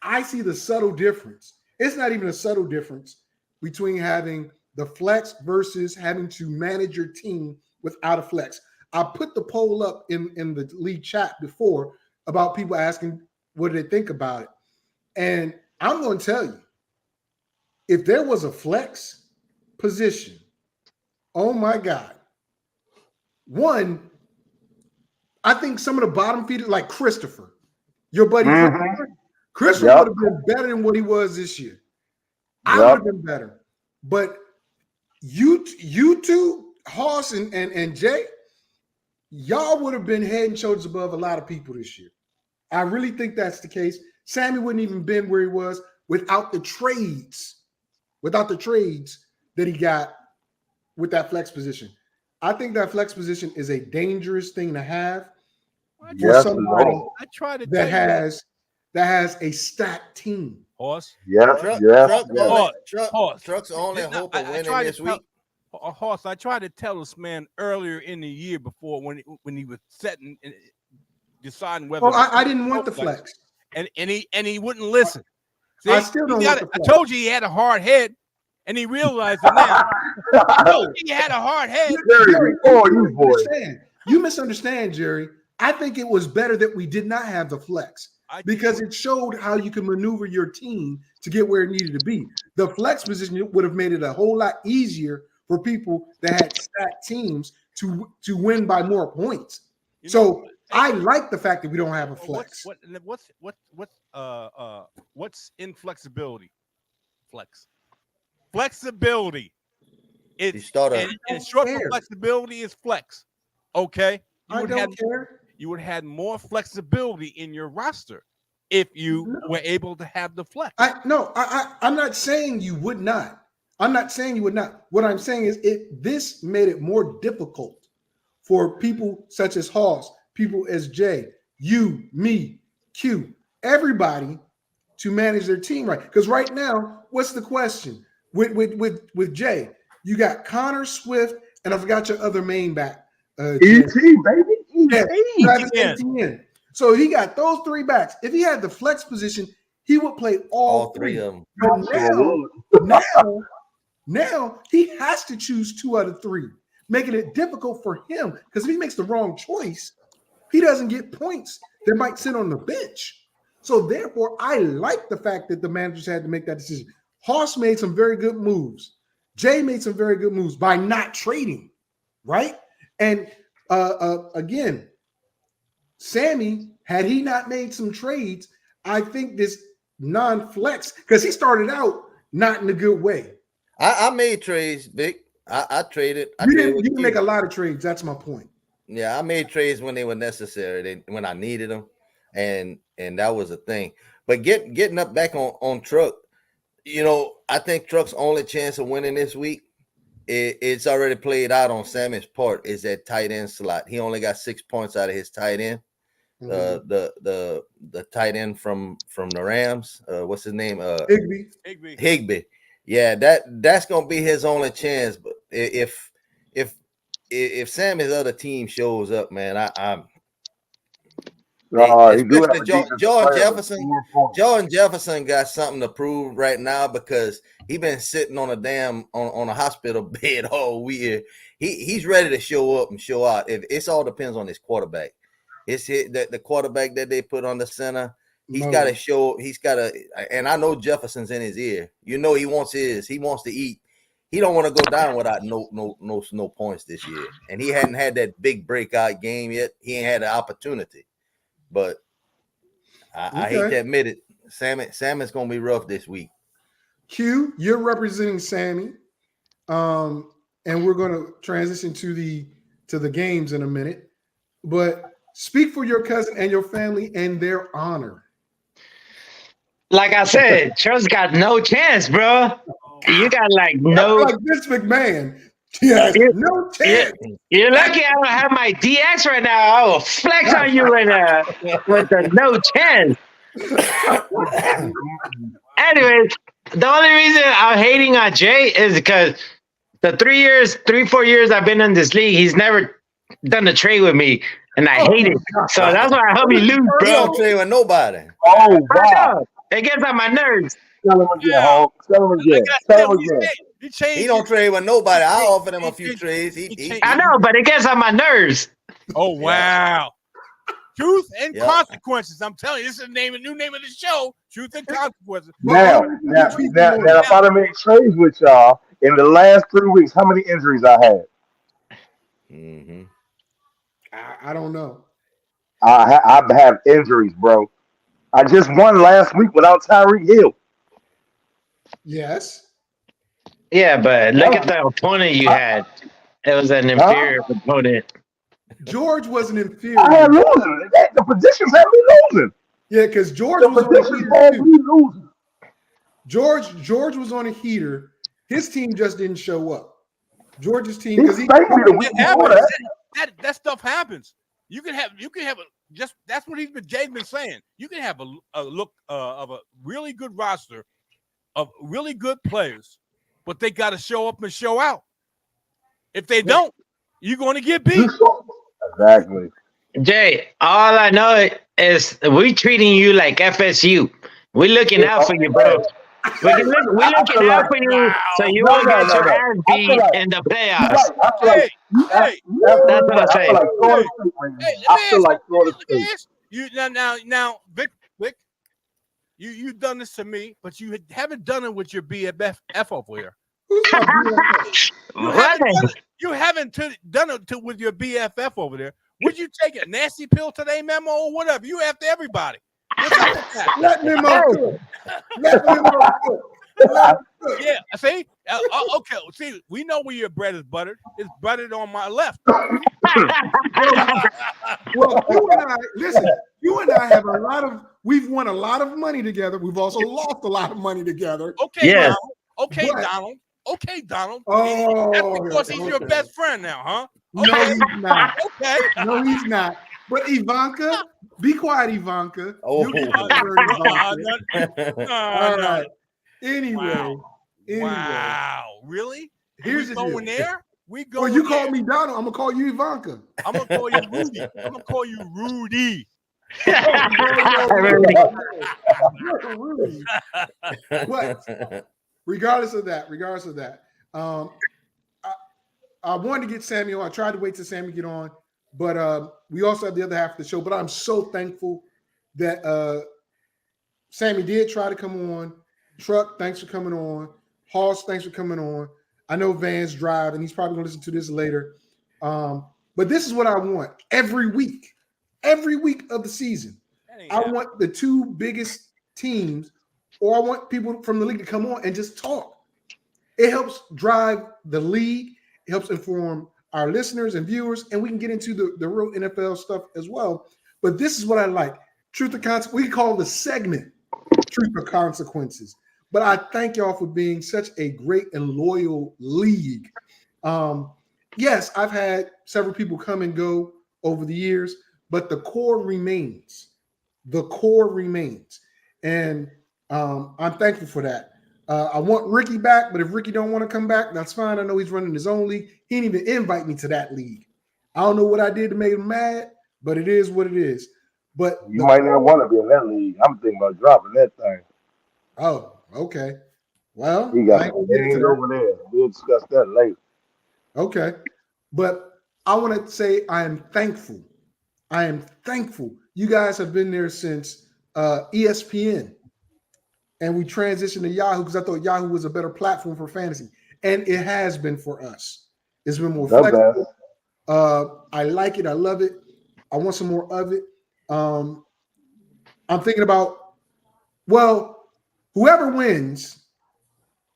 I see the subtle difference. It's not even a subtle difference between having the flex versus having to manage your team without a flex. I put the poll up in the league chat before about people asking what do they think about it. And I'm going to tell you, if there was a flex position, oh my God. One, I think some of the bottom feeders, like Christopher, your buddy Christopher Yep. would have been better than what he was this year. I would Yep. have been better. But you two, Hoss and Jay, y'all would have been head and shoulders above a lot of people this year. I really think that's the case. Sammy wouldn't even been where he was without the trades that he got with that flex position. I think that flex position is a dangerous thing to have for Yes, somebody Lord. I try to that tell you has a stacked team. Horse. Yes, Truck, yes, truck, yes. only, Horse. truck's only Now, hope of I winning tried to this tell- week. Horse, I tried to tell this man earlier in the year before when he was setting and deciding whether. Oh, I didn't want the flex. and he wouldn't listen. See, I still don't want the I flex. told you he had a hard head, and he realized it now. No, he had a hard head. Jerry, you boy. You misunderstand, Jerry. I think it was better that we did not have the flex because it showed how you can maneuver your team to get where it needed to be. The flex position would have made it a whole lot easier for people that had stacked teams to win by more points. So I like the fact that we don't have a flex. What's inflexibility? Flexibility. It's and short for flexibility is flex. Okay. You would have had more flexibility in your roster if you were able to have the flex. I'm not saying you would not. I'm not saying you would not. What I'm saying is this made it more difficult for people such as Hoss, people as Jay, you, me, Q, everybody to manage their team right. Because right now, what's the question? With Jay, you got Connor Swift, and I forgot your other main back. ET, baby. Travis Etienne. So he got those three backs. If he had the flex position, he would play all three of them. But now he has to choose 2 out of 3, making it difficult for him because if he makes the wrong choice, he doesn't get points that might sit on the bench. So therefore, I like the fact that the managers had to make that decision. Hoss made some very good moves. Jay made some very good moves by not trading, right? And again, Sammy, had he not made some trades, I think this non-flex, because he started out not in a good way. I made trades, Vic. I traded. You didn't make a lot of trades. That's my point. Yeah, I made trades when they were necessary, when I needed them, and that was a thing. But getting up back on Truck, I think Truck's only chance of winning this week, it's already played out on Sammy's part, is that tight end slot. He only got 6 points out of his tight end. The tight end from the Rams. What's his name? Higbee. Yeah, that's gonna be his only chance. But if Sammy's other team shows up, man, Jordan Jefferson got something to prove right now because he been sitting on a hospital bed all week. He's ready to show up and show out. If it all depends on his quarterback. It's the quarterback that they put on the center. He's got to show. And I know Jefferson's in his ear. He wants to eat. He don't want to go down without no points this year. And he hadn't had that big breakout game yet. He ain't had the opportunity. But I hate to admit it, Sammy's gonna be rough this week. Q, you're representing Sammy, and we're gonna transition to the games in a minute. But Speak for your cousin and your family and their honor. Like I said, Trust got no chance, bro. You got like no. Like Vince McMahon. Yes, You- no you- chance. You're lucky I don't have my DX right now. I will flex on you with the no chance. Anyways, the only reason I'm hating on Jay is because the 4 years I've been in this league, he's never done a trade with me, and I hate it. So that's why I hope he lose, You bro. don't trade with nobody. Oh, I wow. know. It gets on my nerves. Tell him again, Yeah. Hulk. Tell him Like again. I Tell him said, again. he changed. He don't trade with nobody. I offered him a few trades. He I know, but it gets on my nerves. Oh wow! Truth and Yeah. consequences. I'm telling you, this is the new name of the show. Truth and consequences. Now, if I done made trades with y'all in the last 3 weeks, how many injuries I had? Mm-hmm. I don't know. I have injuries, bro. I just won last week without Tyreek Hill. Yes. Yeah, but look at the opponent you had. It was an inferior opponent. George wasn't inferior. I had losing. The positions had me losing. Yeah, because George The was on a positions had heater me too. losing. George was on a heater. His team just didn't show up. George's team, He because he spanked me the week It before happens. that. That stuff happens. You can have just that's what Jay's been saying. You can have a look of a really good roster of really good players, but they got to show up and show out. If they don't, you're going to get beat. Exactly. Jay, all I know is we treating you like FSU. We looking out for you, bro. We looking out for you so you won't get your ass beat in the playoffs. That's what I'm saying. I feel like Florida State. You now, Vic, you've done this to me, but you haven't done it with your BFF over here. You haven't done it with your BFF over there. Would you take a nasty pill today, Memo, or whatever? You after everybody. Let Memo cook. Let Memo cook. Yeah, see? Okay, see, we know where your bread is buttered. It's buttered on my left. Well, you and I have we've won a lot of money together. We've also lost a lot of money together. Okay, yes. Donald. Okay, Donald. Oh, that's because he's your best friend now, huh? Okay. No, he's not. Okay. No, he's not. But Ivanka, be quiet, Ivanka. Oh. You get the turn, Ivanka. All No. right. Anyway. Wow. Really? Here's the going deal. there? We go. Well, you call me Donald. I'm gonna call you Ivanka. I'm gonna call you Rudy. I'm gonna call you Rudy. But regardless of that, I wanted to get Sammy on. I tried to wait till Sammy get on, but we also have the other half of the show. But I'm so thankful that Sammy did try to come on. Truck, thanks for coming on. Hoss, thanks for coming on. I know Van's drive, and he's probably gonna listen to this later. But this is what I want every week of the season. I want the two biggest teams, or I want people from the league to come on and just talk. It helps drive the league. It helps inform our listeners and viewers, and we can get into the real NFL stuff as well. But this is what I like. Truth or Consequences. We call the segment Truth or Consequences. But I thank y'all for being such a great and loyal league. Yes, I've had several people come and go over the years, but the core remains. And I'm thankful for that. I want Ricky back, but if Ricky don't want to come back, that's fine. I know he's running his own league. He didn't even invite me to that league. I don't know what I did to make him mad, but it is what it is. But you might not want to be in that league. I'm thinking about dropping that thing. Oh, okay. Well, he got over there. We'll discuss that later. Okay. But I want to say I am thankful. You guys have been there since ESPN. And we transitioned to Yahoo because I thought Yahoo was a better platform for fantasy. And it has been for us. It's been more flexible. I like it. I love it. I want some more of it. I'm thinking about, well, whoever wins,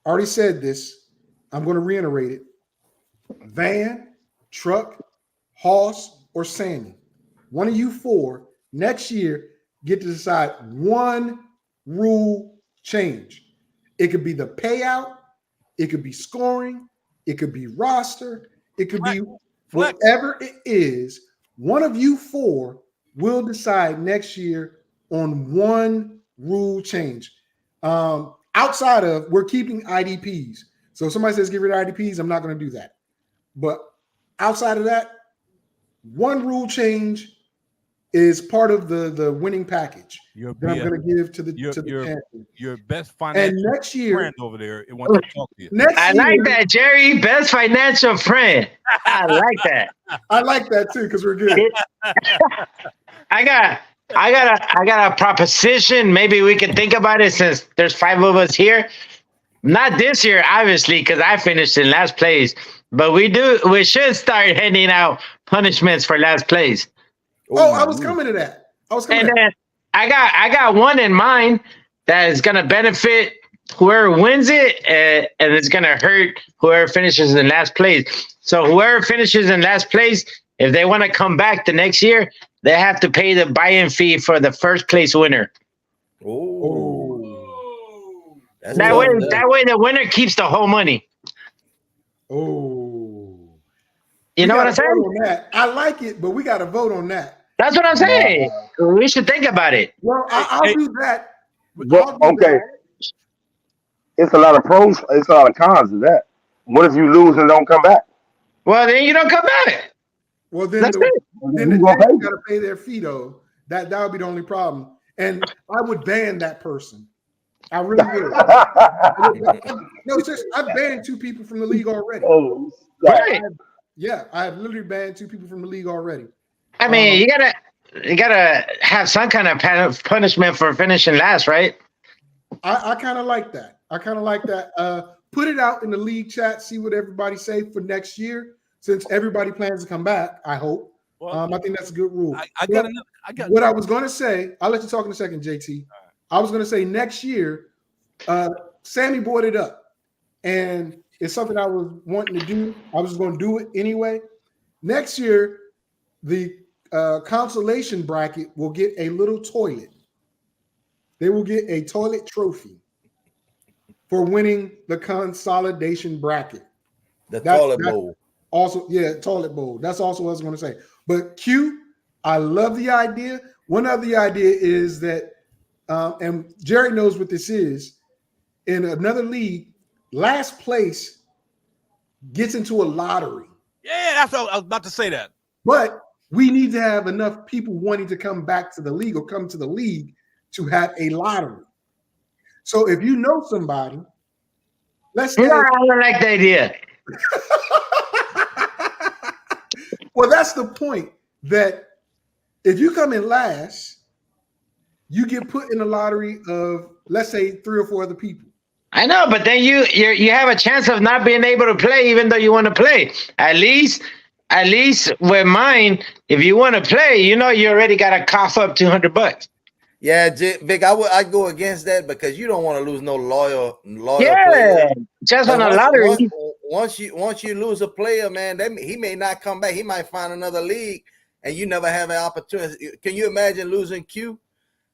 I already said this. I'm going to reiterate it. Van, Truck, Hoss, or Sammy. one of you four next year get to decide one rule change. It could be the payout, it could be scoring, it could be roster, it could be whatever it is. One of you four will decide next year on one rule change. Outside of, we're keeping IDPs. So if somebody says get rid of IDPs, I'm not going to do that. But outside of that, one rule change is part of the winning package that I'm going to give to the champion. Your best financial and next year, friend over there wants to talk to you. I like that, Jerry. Best financial friend. I like that. I like that too because we're good. I got a proposition. Maybe we can think about it since there's 5 of us here. Not this year, obviously, because I finished in last place. But we should start handing out punishments for last place. Oh, I was coming to that. And then I got one in mind that is gonna benefit whoever wins it, and it's gonna hurt whoever finishes in last place. So whoever finishes in last place, if they want to come back the next year, they have to pay the buy-in fee for the first place winner. That way the winner keeps the whole money. Oh, you know what I'm saying? I like it, but we got to vote on that. That's what I'm saying. We should think about it. Well, I'll do that. Okay. It's a lot of pros. It's a lot of cons to that. What if you lose and don't come back? Well, then you don't come back. Well, then the got to pay their fee though. That would be the only problem. And I would ban that person. I really would. No, seriously, I've banned 2 people from the league already. Oh, right. I have literally banned 2 people from the league already. I mean, you gotta have some kind of punishment for finishing last, right? I kind of like that. Put it out in the league chat. See what everybody say for next year. Since everybody plans to come back, I hope. Well, I think that's a good rule. What I was going to say, I'll let you talk in a second, JT. I was going to say next year, Sammy brought it up, and it's something I was wanting to do. I was going to do it anyway. Next year, the consolation bracket will get a little toilet. They will get a toilet trophy for winning the consolidation bracket. Toilet bowl. Also, toilet bowl. That's also what I was going to say. But Q, I love the idea. One other idea is that, and Jerry knows what this is, in another league, last place gets into a lottery. Yeah, that's what I was about to say that. But we need to have enough people wanting to come back to the league or come to the league to have a lottery. So if you know somebody, let's say, I don't like the idea. Well, that's the point, that if you come in last, you get put in a lottery of, let's say, 3 or 4 other people. I know, but then you have a chance of not being able to play even though you want to play. At least with mine, if you want to play, you already got to cough up $200. Yeah, Vic, I go against that because you don't want to lose no loyal players. Just on a lottery. Once you lose a player, man, he may not come back. He might find another league, and you never have an opportunity. Can you imagine losing Q?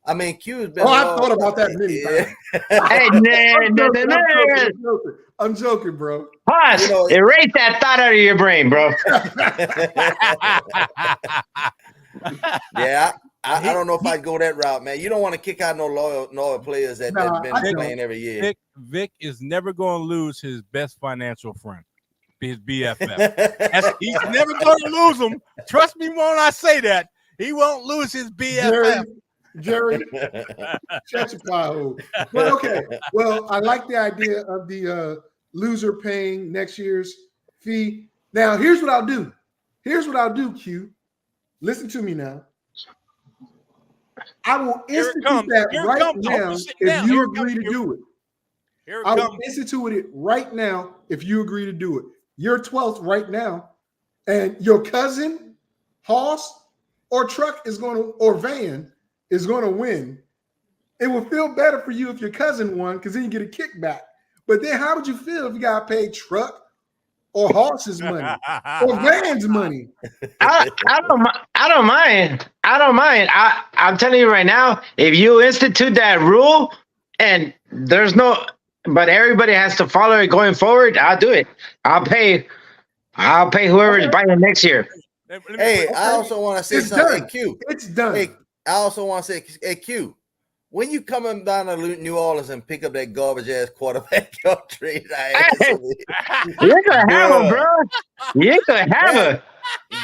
I mean, Q's been. I've thought about that many times. I'm joking, bro. Pause. Erase that thought out of your brain, bro. Yeah. I don't know if I'd go that route, man. You don't want to kick out no loyal players that have been playing every year. Vic is never going to lose his best financial friend, his BFF. He's never going to lose him. Trust me when I say that. He won't lose his BFF. Jerry, shut your pie hole. But okay, well, I like the idea of the loser paying next year's fee. Now, here's what I'll do. Q. Listen to me now. I will institute that right now if you agree to do it. I will institute it right now if you agree to do it. You're 12th right now, and your cousin, Hoss, or Truck is going to, or Van is going to win. It will feel better for you if your cousin won because then you get a kickback. But then how would you feel if you got to pay Truck or Hoss's money or Van's money. I don't mind. I don't mind. I'm telling you right now, if you institute that rule and there's no, but everybody has to follow it going forward, I'll do it. I'll pay whoever is buying it next year. Hey, I also want to say It's something. done. Hey, Q. It's done. Hey, I also want to say, hey, Q, when you coming down to New Orleans and pick up that garbage ass quarterback y'all trade, You're gonna have him, bro. You're gonna have him.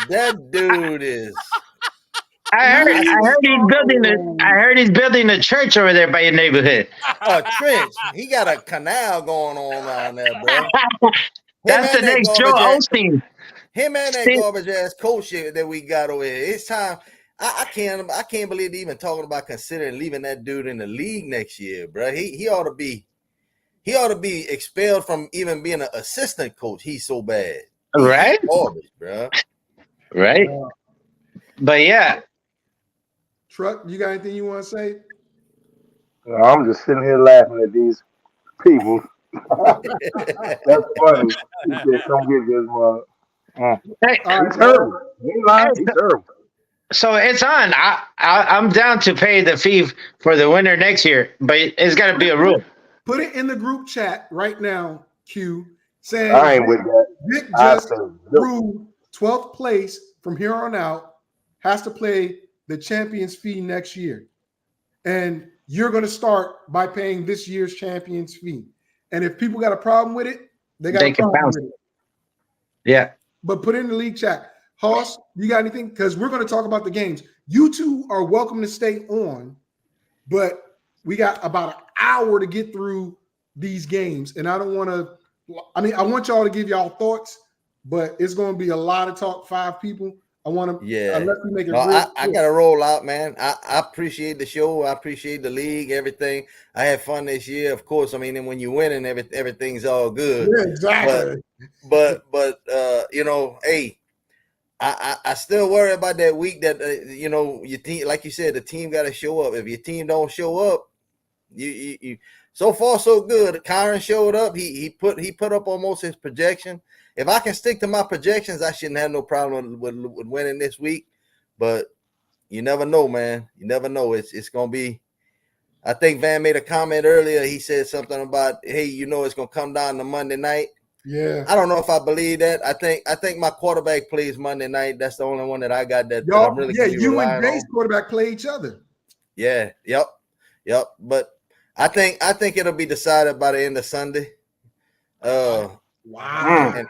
That dude is. I heard he's building a church over there by your neighborhood. A trench. He got a canal going on down there, bro. That's the next Joe Osteen. Him and that garbage ass coach that we got over here. It's time. I can't believe they even talking about considering leaving that dude in the league next year, bro. He ought to be expelled from even being an assistant coach. He's so bad. Right? Garbage, bro. Right. But yeah. Truck, you got anything you want to say? I'm just sitting here laughing at these people. That's funny. He said, "Come get this mother." Hey, He's terrible. He's terrible. So it's on. I'm down to pay the fee for the winner next year, but it's got to be a rule. Put it in the group chat right now, Q, saying I ain't with that. Vic just ruled 12th place from here on out has to play the champions fee next year. And you're going to start by paying this year's champions fee. And if people got a problem with it, they got a problem with it. Yeah. But put it in the league chat. Hoss, you got anything? Because we're going to talk about the games. You two are welcome to stay on, but we got about an hour to get through these games. And I don't want to, I want y'all to give y'all thoughts, but it's going to be a lot of talk, 5 people. I want to, unless we make it I got to roll out, man. I appreciate the show. I appreciate the league, everything. I had fun this year, of course. I mean, and when you win and everything's all good. Yeah, exactly. But hey, I still worry about that week that your team, like you said, the team got to show up. If your team don't show up, you so far so good. Kyron showed up. He put up almost his projection. If I can stick to my projections, I shouldn't have no problem with winning this week. But you never know, man. You never know. It's gonna be. I think Van made a comment earlier. He said something about, hey, it's gonna come down to Monday night. Yeah. I don't know if I believe that. I think my quarterback plays Monday night. That's the only one that I got that I'm really you and Jay's quarterback play each other. Yeah. Yep. But I think it'll be decided by the end of Sunday. Wow. Wow.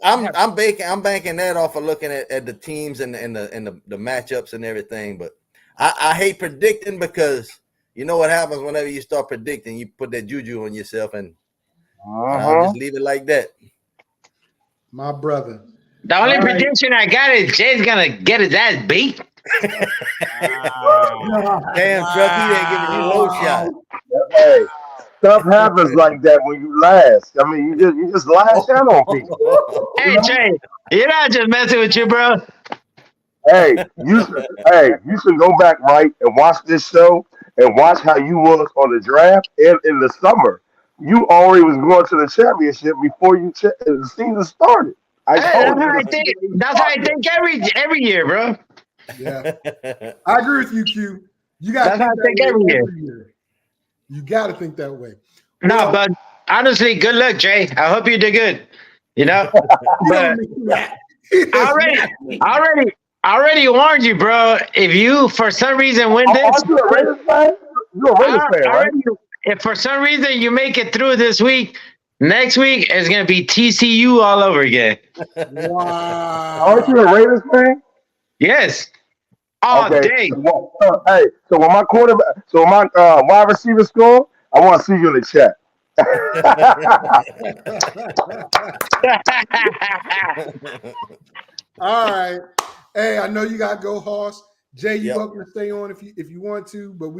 I'm banking that off of looking at the teams and the matchups and everything. But I hate predicting because you know what happens whenever you start predicting, you put that juju on yourself, and I'll just leave it like that. My brother. The only prediction I got is Jay's gonna get his ass beat. Damn, Truck, he ain't giving you no shot. Hey, stuff happens like that when you last. I mean, you just lash out on people. Hey, Jay, you're not just messing with you, bro. You should go back and watch this show and watch how you was on the draft and in the summer. You already was going to the championship before the season started. That's how I think every year, bro. Yeah, I agree with you, Q. You got to think every year. You got to think that way. No, but honestly, good luck, Jay. I hope you do good. But I already warned you, bro. If you for some reason win this, aren't you a Raiders fan? You're a Raiders fan, right? If for some reason you make it through this week, next week is gonna be TCU all over again. Wow. Aren't you a Raiders fan? Yes. All day. So when my wide receiver score, I want to see you in the chat. All right. Hey, I know you got to go, Hoss. Jay, you're welcome to stay on if you want to, but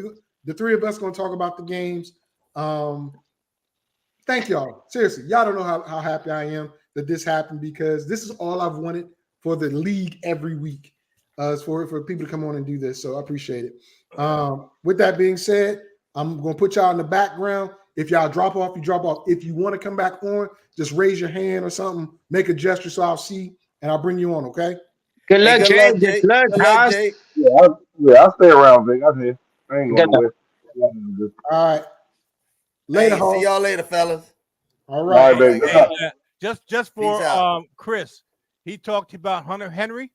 the three of us going to talk about the games. Thank y'all. Seriously, y'all don't know how happy I am that this happened, because this is all I've wanted for the league every week. For people to come on and do this, so I appreciate it. With that being said, I'm going to put y'all in the background. If y'all drop off, you drop off. If you want to come back on, just raise your hand or something, make a gesture so I'll see, and I'll bring you on, okay? Good Hey, luck, good Jay. luck, Jay. Good luck, Good luck, Haas. Jay. I'll stay around, Vic. I'm here. I ain't Good going luck. nowhere. All right. Later, Hey, Hall. see y'all later, fellas. All All right. right, baby. Good luck. Just for Peace out. Chris, he talked about Hunter Henry.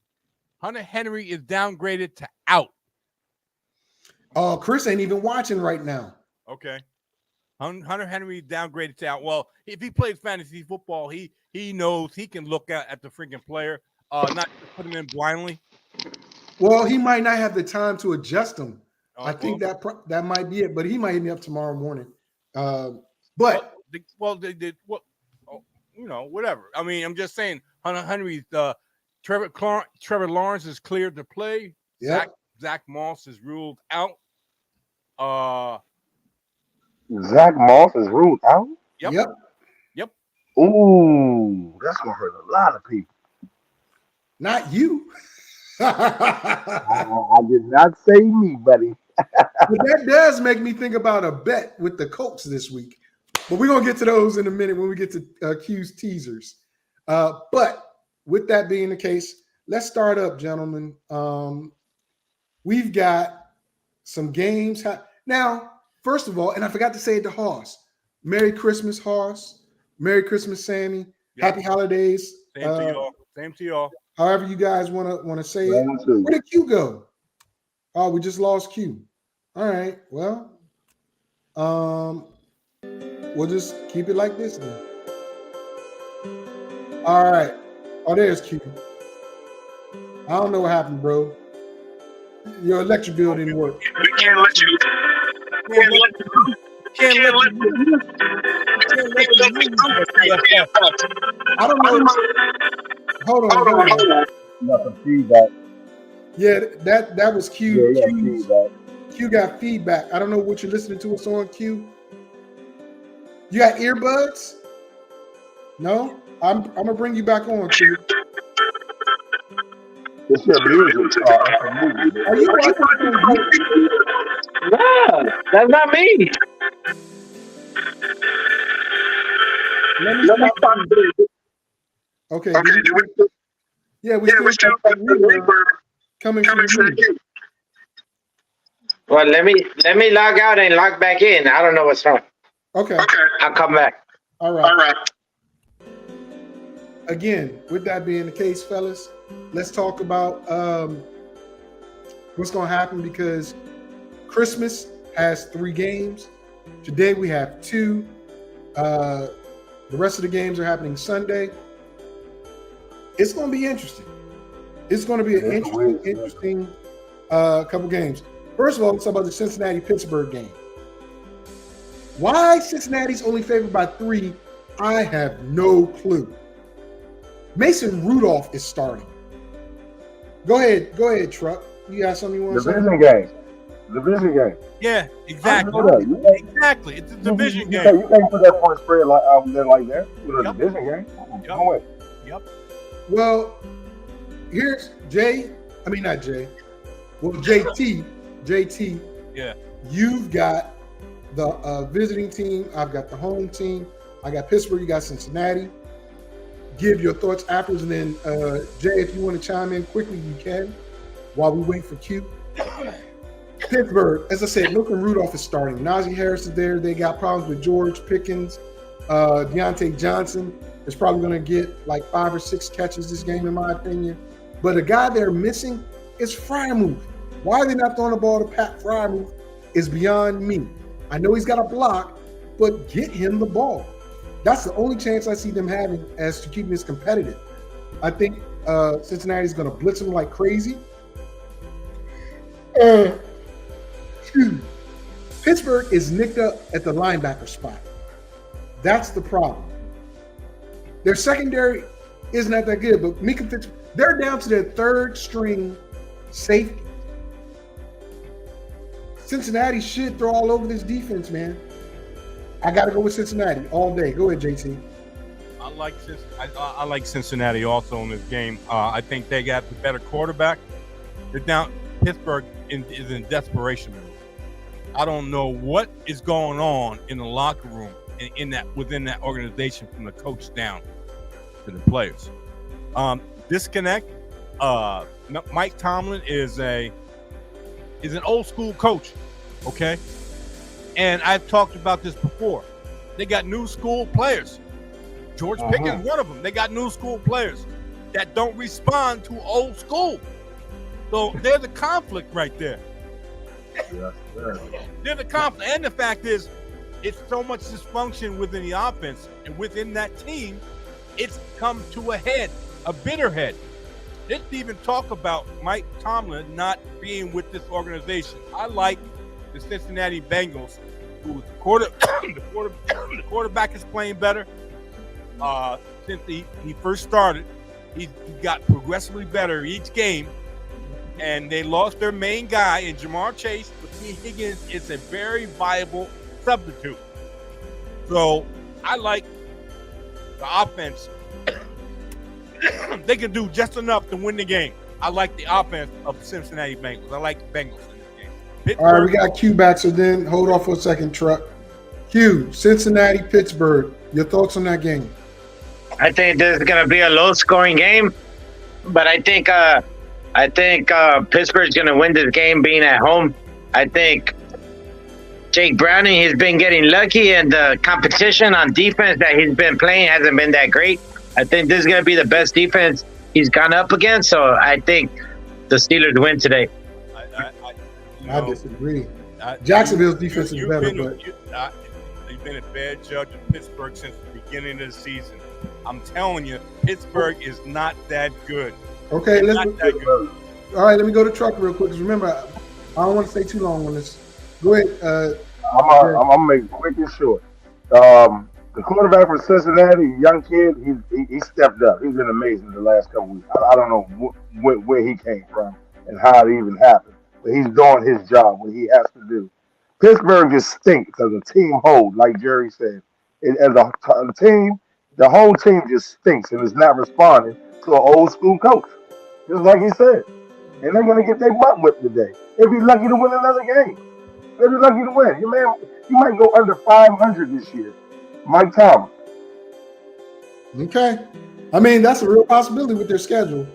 Hunter Henry is downgraded to out. Chris ain't even watching right now. Okay. Hunter Henry downgraded to out. Well, if he plays fantasy football, he knows he can look at the freaking player, not just put him in blindly. Well, he might not have the time to adjust them. Oh, I think that might be it, but he might hit me up tomorrow morning. But whatever. I mean, I'm just saying, Hunter Henry's Trevor Lawrence is cleared to play. Yep. Zach Moss is ruled out. Zach Moss is ruled out? Yep. Ooh, that's going to hurt a lot of people. not you. I did not say me, buddy. But that does make me think about a bet with the Colts this week. But we're going to get to those in a minute when we get to Q's teasers. But with that being the case, let's start up, gentlemen. We've got some games. Now, first of all, and I forgot to say it to Hoss. Merry Christmas, Hoss. Merry Christmas, Sammy. Yep. Happy holidays. Same to y'all. However you guys want to say it. Where did Q go? Oh, we just lost Q. All right. Well, we'll just keep it like this then. All right. Oh, there's Q. I don't know what happened, bro. Your electric bill didn't work. We can't let you. I don't know. Hold on. You got some feedback. Yeah, that was Q. Yeah, feedback. Q got feedback. I don't know what you're listening to us on, Q. You got earbuds? No? I'm gonna bring you back on, Q. It's your music. Are you watching? No, that's not me. Let me stop. Okay. Yeah, we still got reverb coming from you. Well, let me log out and log back in. I don't know what's wrong. Okay. I'll come back. All right. Again, with that being the case, fellas, let's talk about what's going to happen because Christmas has 3 games. Today we have 2. The rest of the games are happening Sunday. It's going to be interesting. It's going to be an interesting couple games. First of all, let's talk about the Cincinnati-Pittsburgh game. Why Cincinnati's only favored by 3, I have no clue. Mason Rudolph is starting. Go ahead, Truck. You got something you want to say? Division game. Yeah, exactly. Exactly. It's a division game. You can't put that point spread like that with a division game. No way. Yep. Well, here's not Jay. Well, JT. Yeah. You've got the visiting team. I've got the home team. I got Pittsburgh. You got Cincinnati. Give your thoughts afterwards, and then Jay, if you want to chime in quickly, you can. While we wait for Q. Pittsburgh, as I said, Milton Rudolph is starting. Najee Harris is there. They got problems with George Pickens. Deontay Johnson is probably going to get like 5 or 6 catches this game, in my opinion. But a guy they're missing is Freiermuth. Why are they not throwing the ball to Pat Freiermuth is beyond me. I know he's got a block, but get him the ball. That's the only chance I see them having as to keeping this competitive. I think Cincinnati's going to blitz them like crazy. Pittsburgh is nicked up at the linebacker spot. That's the problem. Their secondary isn't that good, but Mika Fitzpatrick, they're down to their 3rd string safety. Cincinnati should throw all over this defense, man. I got to go with Cincinnati all day. Go ahead, JT. I like Cincinnati also in this game. I think they got the better quarterback. They're down. Pittsburgh is in desperation mode. I don't know what is going on in the locker room and within that organization from the coach down to the players. Disconnect. Mike Tomlin is an old school coach, okay? And I've talked about this before. They got new school players. George Pickens, one of them. They got new school players that don't respond to old school. So there's a conflict right there. Yes, sir. There's a conflict. And the fact is, it's so much dysfunction within the offense and within that team, it's come to a head, a bitter head. Let's even talk about Mike Tomlin not being with this organization. I like the Cincinnati Bengals, who the quarterback is playing better. Since he first started, he got progressively better each game. And they lost their main guy in Jamar Chase, but T. Higgins is a very viable substitute. So I like the offense. They can do just enough to win the game. I like the offense of the Cincinnati Bengals. I like the Bengals in this game. Pittsburgh, All right, we got Q back, so then hold off for a second, Truck. Q, Cincinnati, Pittsburgh. Your thoughts on that game? I think this is going to be a low-scoring game, but I think Pittsburgh's going to win this game being at home. I think Jake Browning has been getting lucky, and the competition on defense that he's been playing hasn't been that great. I think this is going to be the best defense he's gone up against, so I think the Steelers win today. I disagree. Jacksonville's defense is better, but you've been a bad judge of Pittsburgh since the beginning of the season. I'm telling you, Pittsburgh is not that good. okay, all right, let me go to Truck real quick. 'Cause remember, I don't want to stay too long on this. Go ahead. I'm gonna make it quick and short. The quarterback from Cincinnati, young kid, he stepped up. He's been amazing the last couple weeks. I don't know where he came from and how it even happened, but he's doing his job, what he has to do. Pittsburgh just stinks because the team hold, like Jerry said. As a team, the whole team just stinks and is not responding to an old school coach. Just like he said. And they're going to get their butt whipped today. They'll be lucky to win another game. They'll be lucky to win. You might go under 500 this year. Mike Tomlin. Okay. I mean, that's a real possibility with their schedule.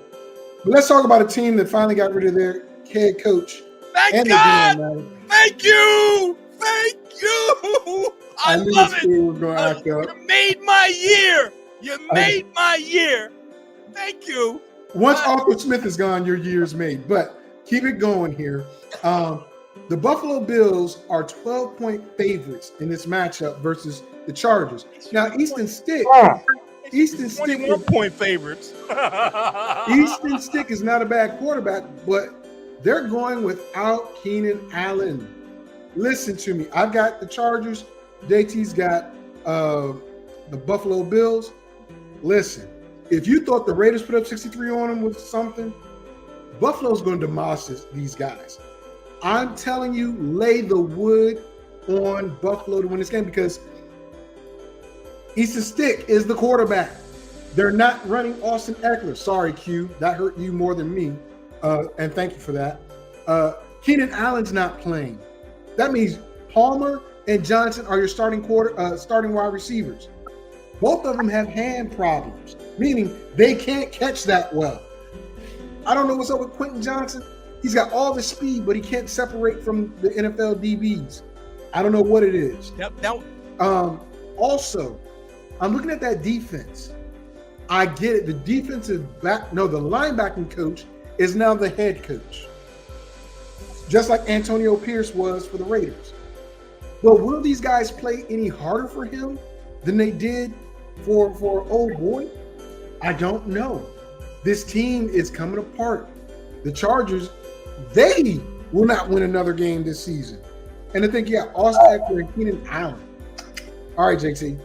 But let's talk about a team that finally got rid of their head coach. Thank God! Thank you! Thank you! I knew love this team was it! going to act up. You made my year! You made my year! Thank you! Once Arthur Smith is gone, your year's made. But keep it going here. The Buffalo Bills are 12-point favorites in this matchup versus the Chargers. Now, Easton Stick 21-point favorites. Easton Stick is not a bad quarterback, but they're going without Keenan Allen. Listen to me. I've got the Chargers. JT's got the Buffalo Bills. Listen, if you thought the Raiders put up 63 on them with something, Buffalo's going to demolish these guys. I'm telling you, lay the wood on Buffalo to win this game because Easton Stick is the quarterback. They're not running Austin Eckler. Sorry, Q. That hurt you more than me. And thank you for that. Keenan Allen's not playing. That means Palmer and Johnson are your starting wide receivers. Both of them have hand problems, meaning they can't catch that well. I don't know what's up with Quentin Johnson. He's got all the speed, but he can't separate from the NFL DBs. I don't know what it is. Also, I'm looking at that defense. I get it. The linebacking coach is now the head coach, just like Antonio Pierce was for the Raiders. But will these guys play any harder for him than they did for old boy? I don't know. This team is coming apart. The Chargers, they will not win another game this season. And I think, Austin Eckler and Keenan Allen. All right, JT.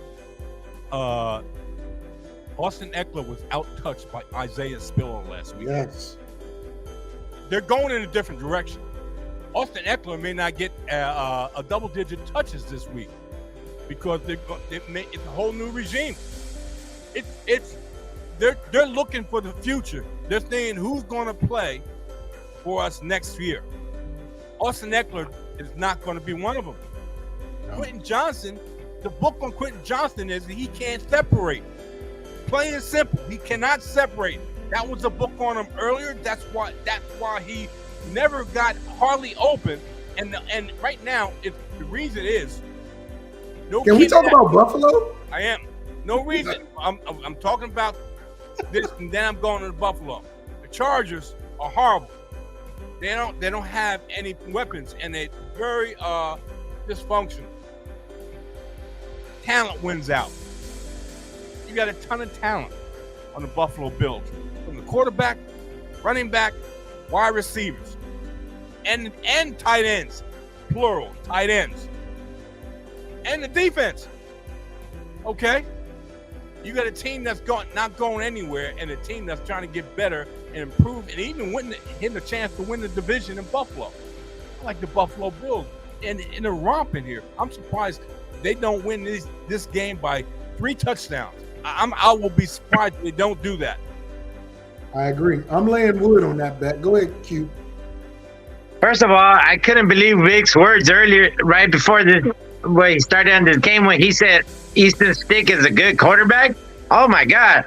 Austin Eckler was out-touched by Isaiah Spiller last week. Yes. They're going in a different direction. Austin Eckler may not get a double-digit touches this week because it's a whole new regime. They're looking for the future. They're saying who's going to play for us next year. Austin Eckler is not going to be one of them. Quentin Johnson, the book on Quentin Johnson is that he can't separate. Plain and simple, he cannot separate. That was a book on him earlier. That's why he never got hardly open. And right now, the reason is no. Can we talk about Buffalo? I am. No reason. I'm talking about this, and then I'm going to Buffalo. The Chargers are horrible. They don't have any weapons, and they're very dysfunctional. Talent wins out. You got a ton of talent on the Buffalo Bills, from the quarterback, running back, wide receivers, and tight ends, plural tight ends, and the defense. Okay, you got a team that's not going anywhere, and a team that's trying to get better and improve, and even hitting a chance to win the division in Buffalo. I like the Buffalo Bills, and they're romping here. I'm surprised they don't win this game by 3 touchdowns. I will be surprised if they don't do that. I agree. I'm laying wood on that bet. Go ahead, Q. First of all, I couldn't believe Vic's words earlier, right before when he started on this game, when he said Easton Stick is a good quarterback. Oh my God.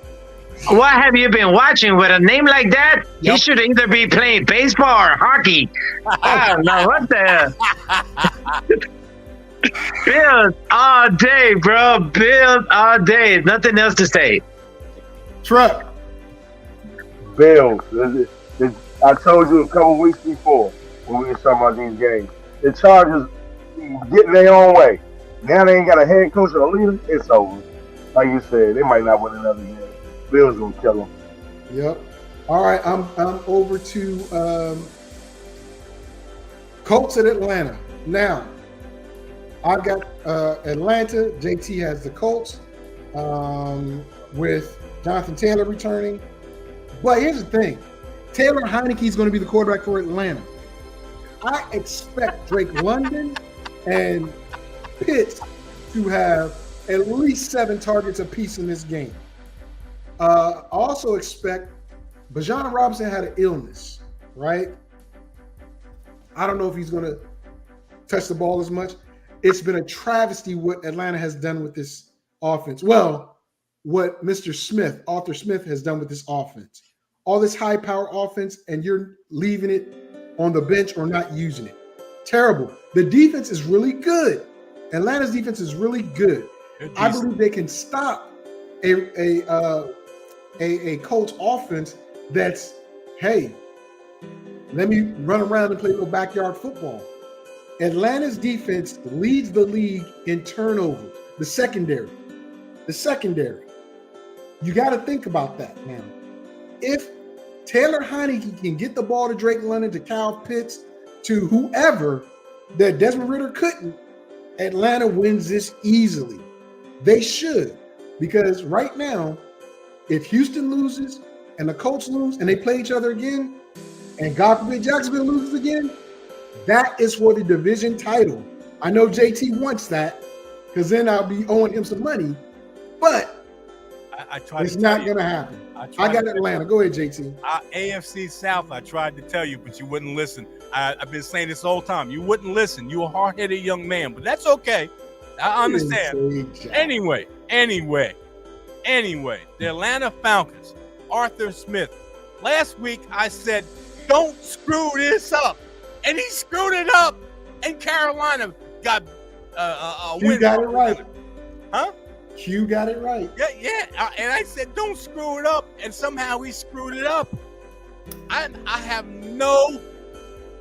What have you been watching with a name like that? Yep. He should either be playing baseball or hockey. I don't know what the Bills all day, bro. Bills all day. Nothing else to say. Truck. Bills. I told you a couple weeks before when we were talking about these games. The Chargers getting their own way. Now they ain't got a head coach or a leader. It's over. Like you said, they might not win another game. Bills gonna kill them. Yep. All right, I'm over to Colts at Atlanta. Now, I've got Atlanta. JT has the Colts with Jonathan Taylor returning. But here's the thing. Taylor Heineke is going to be the quarterback for Atlanta. I expect Drake London and Pitts to have at least 7 targets apiece in this game. I also expect Bijan Robinson had an illness, right? I don't know if he's going to touch the ball as much. It's been a travesty what Atlanta has done with this offense. Well, what Mr. Smith, Arthur Smith, has done with this offense. All this high-power offense, and you're leaving it on the bench or not using it. Terrible. The defense is really good. Atlanta's defense is really good. I believe they can stop a Colts offense that's, hey, let me run around and play a little backyard football. Atlanta's defense leads the league in turnovers. The secondary. You got to think about that now. If Taylor Heineke can get the ball to Drake London, to Kyle Pitts, to whoever that Desmond Ridder couldn't, Atlanta wins this easily. They should, because right now, if Houston loses and the Colts lose and they play each other again, and God forbid Jacksonville loses again, that is for the division title. I know JT wants that, because then I'll be owing him some money, but it's not going to happen. I got Atlanta. Go ahead, JT. AFC South, I tried to tell you, but you wouldn't listen. I've been saying this all the time. You wouldn't listen. You're a hard-headed young man, but that's okay. I understand. Anyway, the Atlanta Falcons, Arthur Smith. Last week, I said, don't screw this up. And he screwed it up. And Carolina got a win. You got it right. Huh? Q got it right. Yeah. And I said, don't screw it up. And somehow he screwed it up. I have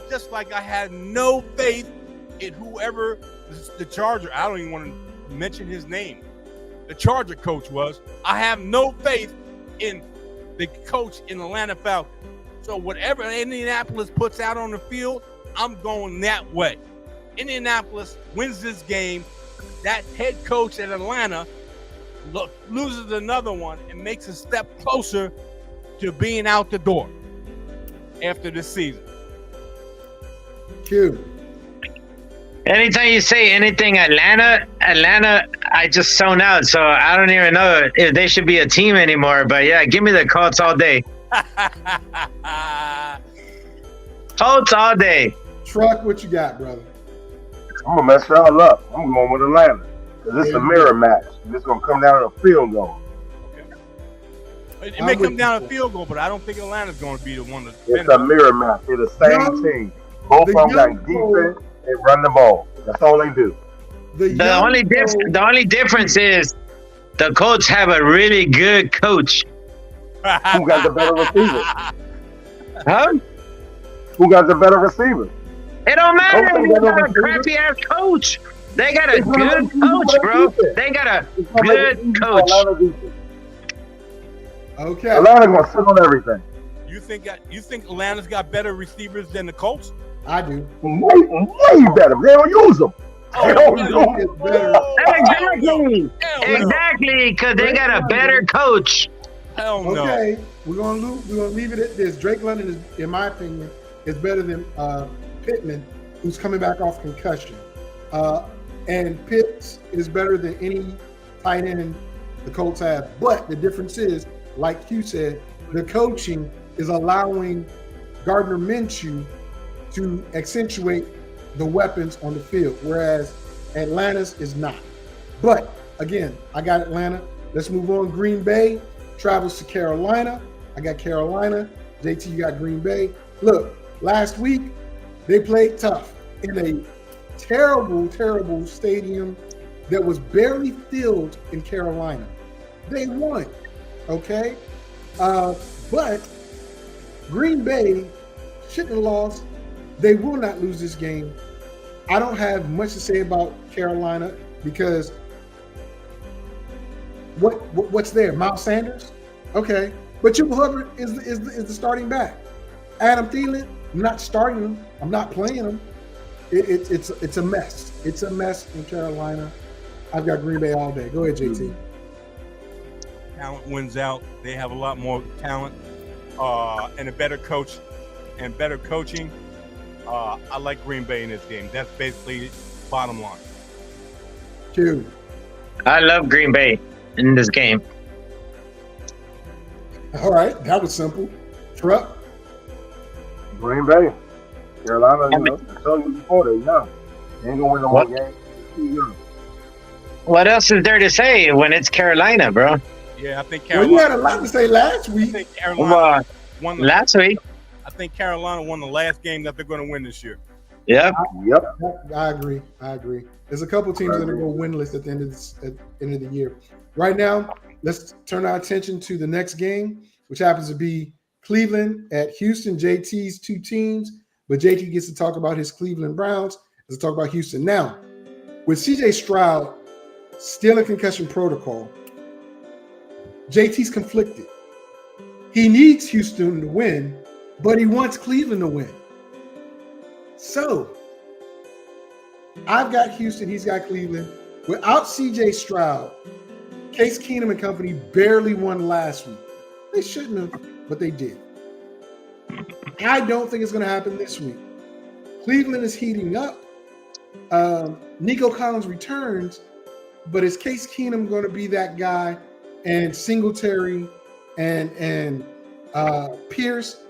just like I had no faith in whoever the Charger, I don't even want to mention his name, the Charger coach was. I have no faith in the coach in Atlanta Falcons. So whatever Indianapolis puts out on the field, I'm going that way. Indianapolis wins this game. That head coach at Atlanta loses another one and makes a step closer to being out the door after this season. Q. Anytime you say anything Atlanta, I just zone out. So I don't even know if they should be a team anymore. But yeah, give me the Colts all day. Colts all day. Truck, what you got, brother? I'm gonna mess y'all up. I'm going with Atlanta because it's a mirror match. And it's gonna come down to a field goal. It may come down to a field goal, but I don't think Atlanta's going to be the one to. It's a mirror match. They're the same team. Both of them got defense and run the ball. That's all they do. The only difference is the Colts have a really good coach. Who got the better receiver? Huh? Who got the better receiver? It don't matter. They got a crappy ass coach. They got a good coach, bro. They got a good coach. Okay. Atlanta gonna sit on everything. You think Atlanta's got better receivers than the Colts? I do. Way better. They don't use them. They don't use them. Exactly, because they got a better coach. Hell no. Okay, we're gonna leave it at this. Drake London is, in my opinion, is better than Pittman, who's coming back off concussion. And Pitts is better than any tight end the Colts have. But the difference is, like you said, the coaching is allowing Gardner Minshew to accentuate the weapons on the field, whereas Atlanta's is not. But again, I got Atlanta. Let's move on. Green Bay travels to Carolina. I got Carolina. JT, you got Green Bay. Look, last week they played tough in a terrible, terrible stadium that was barely filled in Carolina. They won, okay? But Green Bay shouldn't have lost. They will not lose this game. I don't have much to say about Carolina because what's there? Miles Sanders? Okay. But Chuba Hubbard is the starting back. Adam Thielen, I'm not starting him. I'm not playing him. It's a mess. It's a mess in Carolina. I've got Green Bay all day. Go ahead, JT. Talent wins out. They have a lot more talent and a better coach and better coaching. I like Green Bay in this game. That's basically bottom line. Q. I love Green Bay in this game. All right, that was simple. Truck. Green Bay. Carolina, I told you before, they're young. They ain't gonna win the whole game. They're too young. What else is there to say when it's Carolina, bro? Yeah, I think Carolina. Well, you had a lot to say last week. I think Carolina won last week. I think Carolina won the last game that they're going to win this year. Yep. I agree. There's a couple teams that are going winless at the end of the year. Right now, let's turn our attention to the next game, which happens to be Cleveland at Houston. JT's two teams, but JT gets to talk about his Cleveland Browns. Let's talk about Houston now. With CJ Stroud still in concussion protocol, JT's conflicted. He needs Houston to win, but he wants Cleveland to win. So I've got Houston, he's got Cleveland. Without CJ Stroud, Case Keenum and company barely won last week. They shouldn't have, but they did. I don't think it's going to happen this week. Cleveland is heating up. Nico Collins returns, but is Case Keenum going to be that guy? And Singletary and Pierce,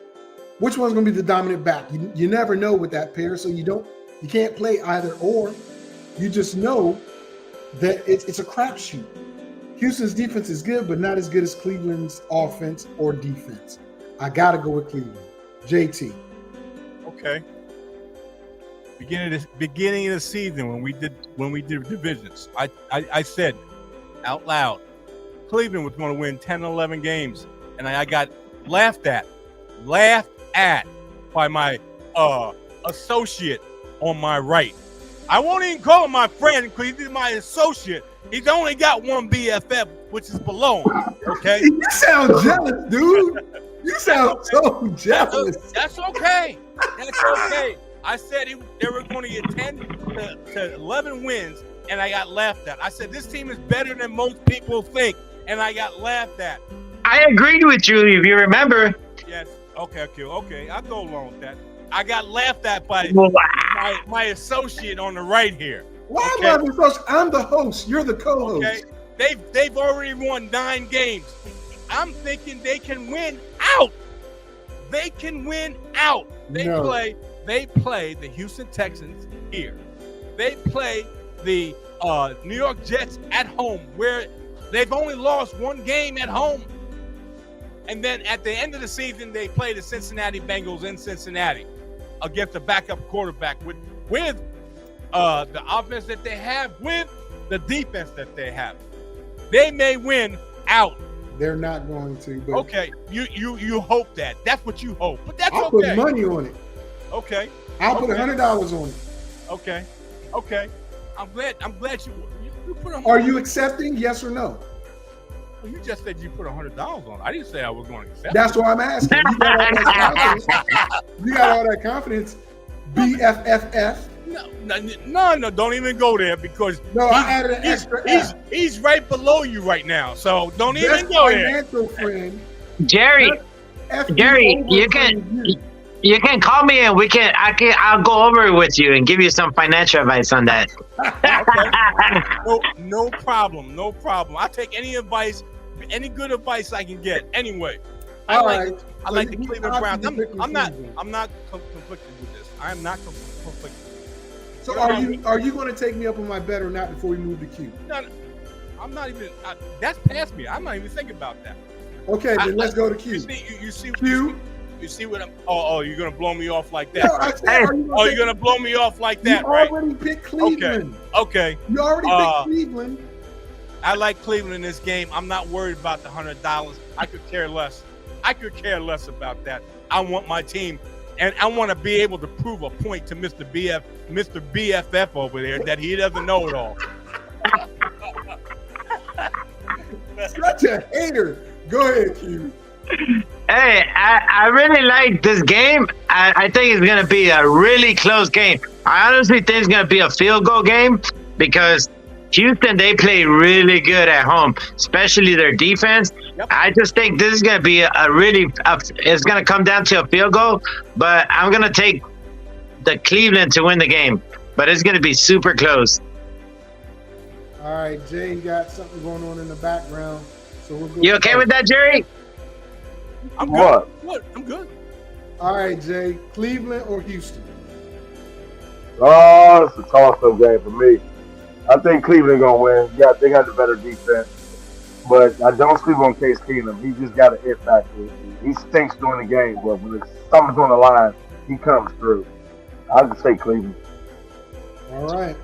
which one's going to be the dominant back? You never know with that pair, so you can't play either or. You just know that it's a crapshoot. Houston's defense is good, but not as good as Cleveland's offense or defense. I got to go with Cleveland. JT. Okay. Beginning of the season when we did divisions, I said out loud Cleveland was going to win 10, 11 games, and I got laughed at by my associate on my right. I won't even call him my friend because he's my associate. He's only got one BFF, which is below him. Okay. You sound jealous, dude. You sound so jealous. That's okay. That's okay. I said they were going to get 10 to 11 wins, and I got laughed at. I said this team is better than most people think, and I got laughed at. I agreed with you, if you remember. Yes. Okay. I'll go along with that. I got laughed at by my associate on the right here. Why am I the associate? I'm the host. You're the co-host. Okay. They've already won 9 games. I'm thinking they can win out. They can win out. They play they play the Houston Texans here. They play the New York Jets at home, where they've only lost one game at home. And then at the end of the season, they play the Cincinnati Bengals in Cincinnati against a backup quarterback with the offense that they have, with the defense that they have. They may win out. They're not going to. But Okay, you hope that. That's what you hope. But that's I'll okay. put money on it. Okay. I'll put Okay. $100 on it. Okay. I'm glad you put Are you accepting? Yes or no? You just said you put $100 on it. I didn't say I was going to accept. That's why I'm asking. You got all that confidence. You got all that confidence. BFFF. No, don't even go there, because No, I added an extra F. he's right below you right now. So don't Best even go there. financial friend. Jerry, FB Jerry, over you from can you can call me and I'll go over it with you and give you some financial advice on that. No problem. I'll take any advice, any good advice I can get. Anyway, I All like right. I So like the you Cleveland Browns. obviously pick I'm not Cleveland. conflicted with this. I am not conflicted. So are you going to take me up on my bet or not before we move to Q? No, I'm not even. That's past me. I'm not even thinking about that. Okay, then let's go to Q. You see Q. You see what I'm? Oh, you're gonna blow me off like that? No, I said, are you Oh, you're gonna blow me off like that, you right? already picked Cleveland. Okay. You already picked Cleveland. I like Cleveland in this game. I'm not worried about the $100. I could care less. About that. I want my team, and I want to be able to prove a point to Mr. BFF over there that he doesn't know it all. Such a hater. Go ahead, Q. Hey, I really like this game. I think it's going to be a really close game. I honestly think it's going to be a field goal game because Houston, they play really good at home, especially their defense. Yep. I just think this is going to be it's going to come down to a field goal, but I'm going to take the Cleveland to win the game. But it's going to be super close. All right, Jay got something going on in the background. So we'll go. You okay with that, Jerry? I'm What? good. I'm good. All right, Jay. Cleveland or Houston? Oh, it's a toss-up game for me. I think Cleveland gonna win. Yeah, they got the better defense, but I don't sleep on Case Keenum. He just got an it factor. He stinks during the game, but when something's on the line, he comes through. I'll just say Cleveland. All right.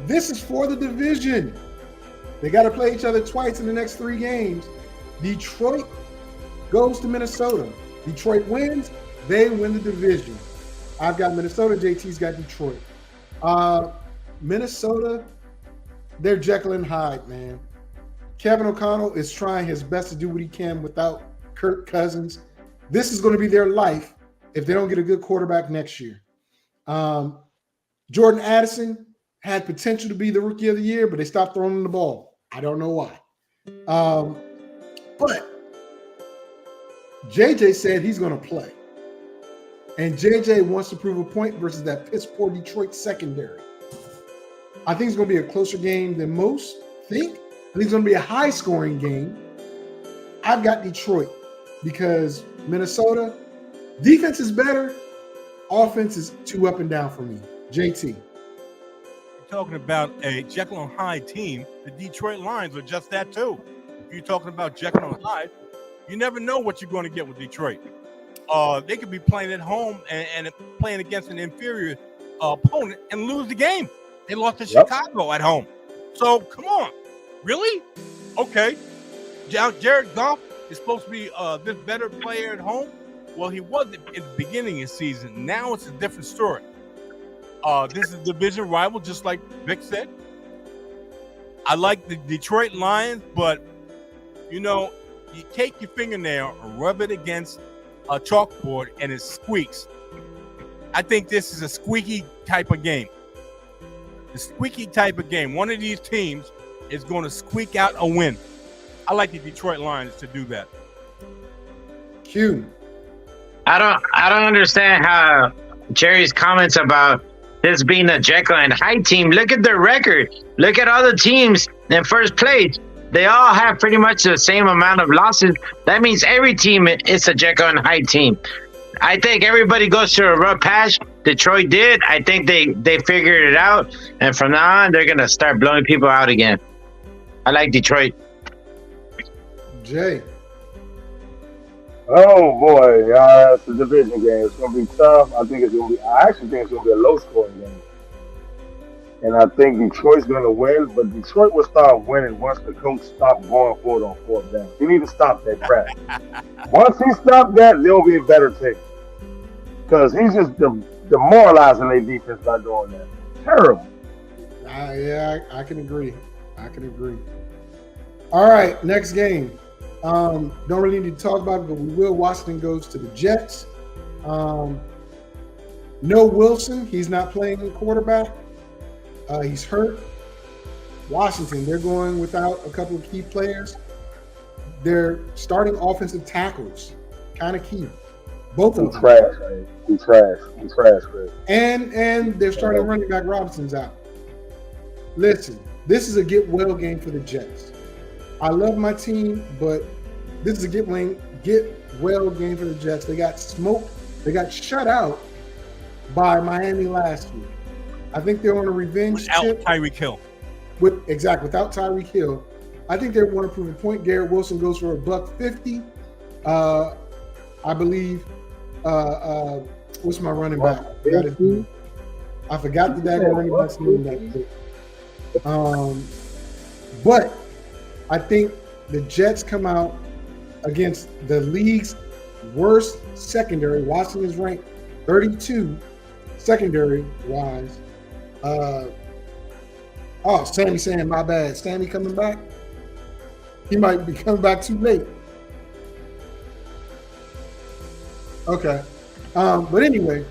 This is for the division. They got to play each other twice in the next 3 games. Detroit goes to Minnesota. Detroit wins. They win the division. I've got Minnesota. JT's got Detroit. Minnesota, they're Jekyll and Hyde, man. Kevin O'Connell is trying his best to do what he can without Kirk Cousins. This is going to be their life if they don't get a good quarterback next year. Jordan Addison had potential to be the rookie of the year, but they stopped throwing him the ball. I don't know why. But JJ said he's going to play. And JJ wants to prove a point versus that piss poor Detroit secondary. I think it's going to be a closer game than most think. I think it's going to be a high-scoring game. I've got Detroit because Minnesota, defense is better. Offense is too up and down for me. JT. You're talking about a Jekyll and Hyde team. The Detroit Lions are just that too. If you're talking about Jekyll and Hyde, you never know what you're going to get with Detroit. They could be playing at home and playing against an inferior opponent and lose the game. They lost to Chicago at home. So come on, really? Okay. Jared Goff is supposed to be this better player at home. Well, he wasn't in the beginning of the season. Now it's a different story. This is a division rival, just like Vic said. I like the Detroit Lions, but you take your fingernail and rub it against a chalkboard and it squeaks. I think this is a squeaky type of game. The squeaky type of game. One of these teams is going to squeak out a win. I like the Detroit Lions to do that. Q. I don't understand how Jerry's comments about this being a Jekyll and Hyde team. Look at their record. Look at all the teams in first place. They all have pretty much the same amount of losses. That means every team is a Jekyll and Hyde team. I think everybody goes through a rough patch, Detroit did. I think they figured it out, and from now on, they're gonna start blowing people out again. I like Detroit. Jay. Oh boy, it's a division game. It's gonna be tough. I actually think it's gonna be a low scoring game. And I think Detroit's gonna win, but Detroit will start winning once the coach stops going for it on fourth down. He need to stop that crap. Once he stops that, they'll be a better team. Because he's just demoralizing their defense by doing that. Terrible. Yeah, I can agree. All right, next game. Don't really need to talk about it, but we will. Washington goes to the Jets. No Wilson. He's not playing quarterback. He's hurt. Washington, they're going without a couple of key players. They're starting offensive tackles, kind of key. Both of them. He trash, Chris. And they're starting running back Robinson's out. Listen, this is a get well game for the Jets. I love my team, but this is a get well game for the Jets. They got smoked. They got shut out by Miami last week. I think they're on a revenge tip. Without Tyreek Hill. Without Tyreek Hill. I think they want to prove a point. Garrett Wilson goes for $150. I believe. What's my running back? I forgot the daggone running back's name. But I think the Jets come out against the league's worst secondary. Washington is ranked 32 secondary wise. Sammy saying my bad. Sammy coming back. He might be coming back too late. Okay. But anyway,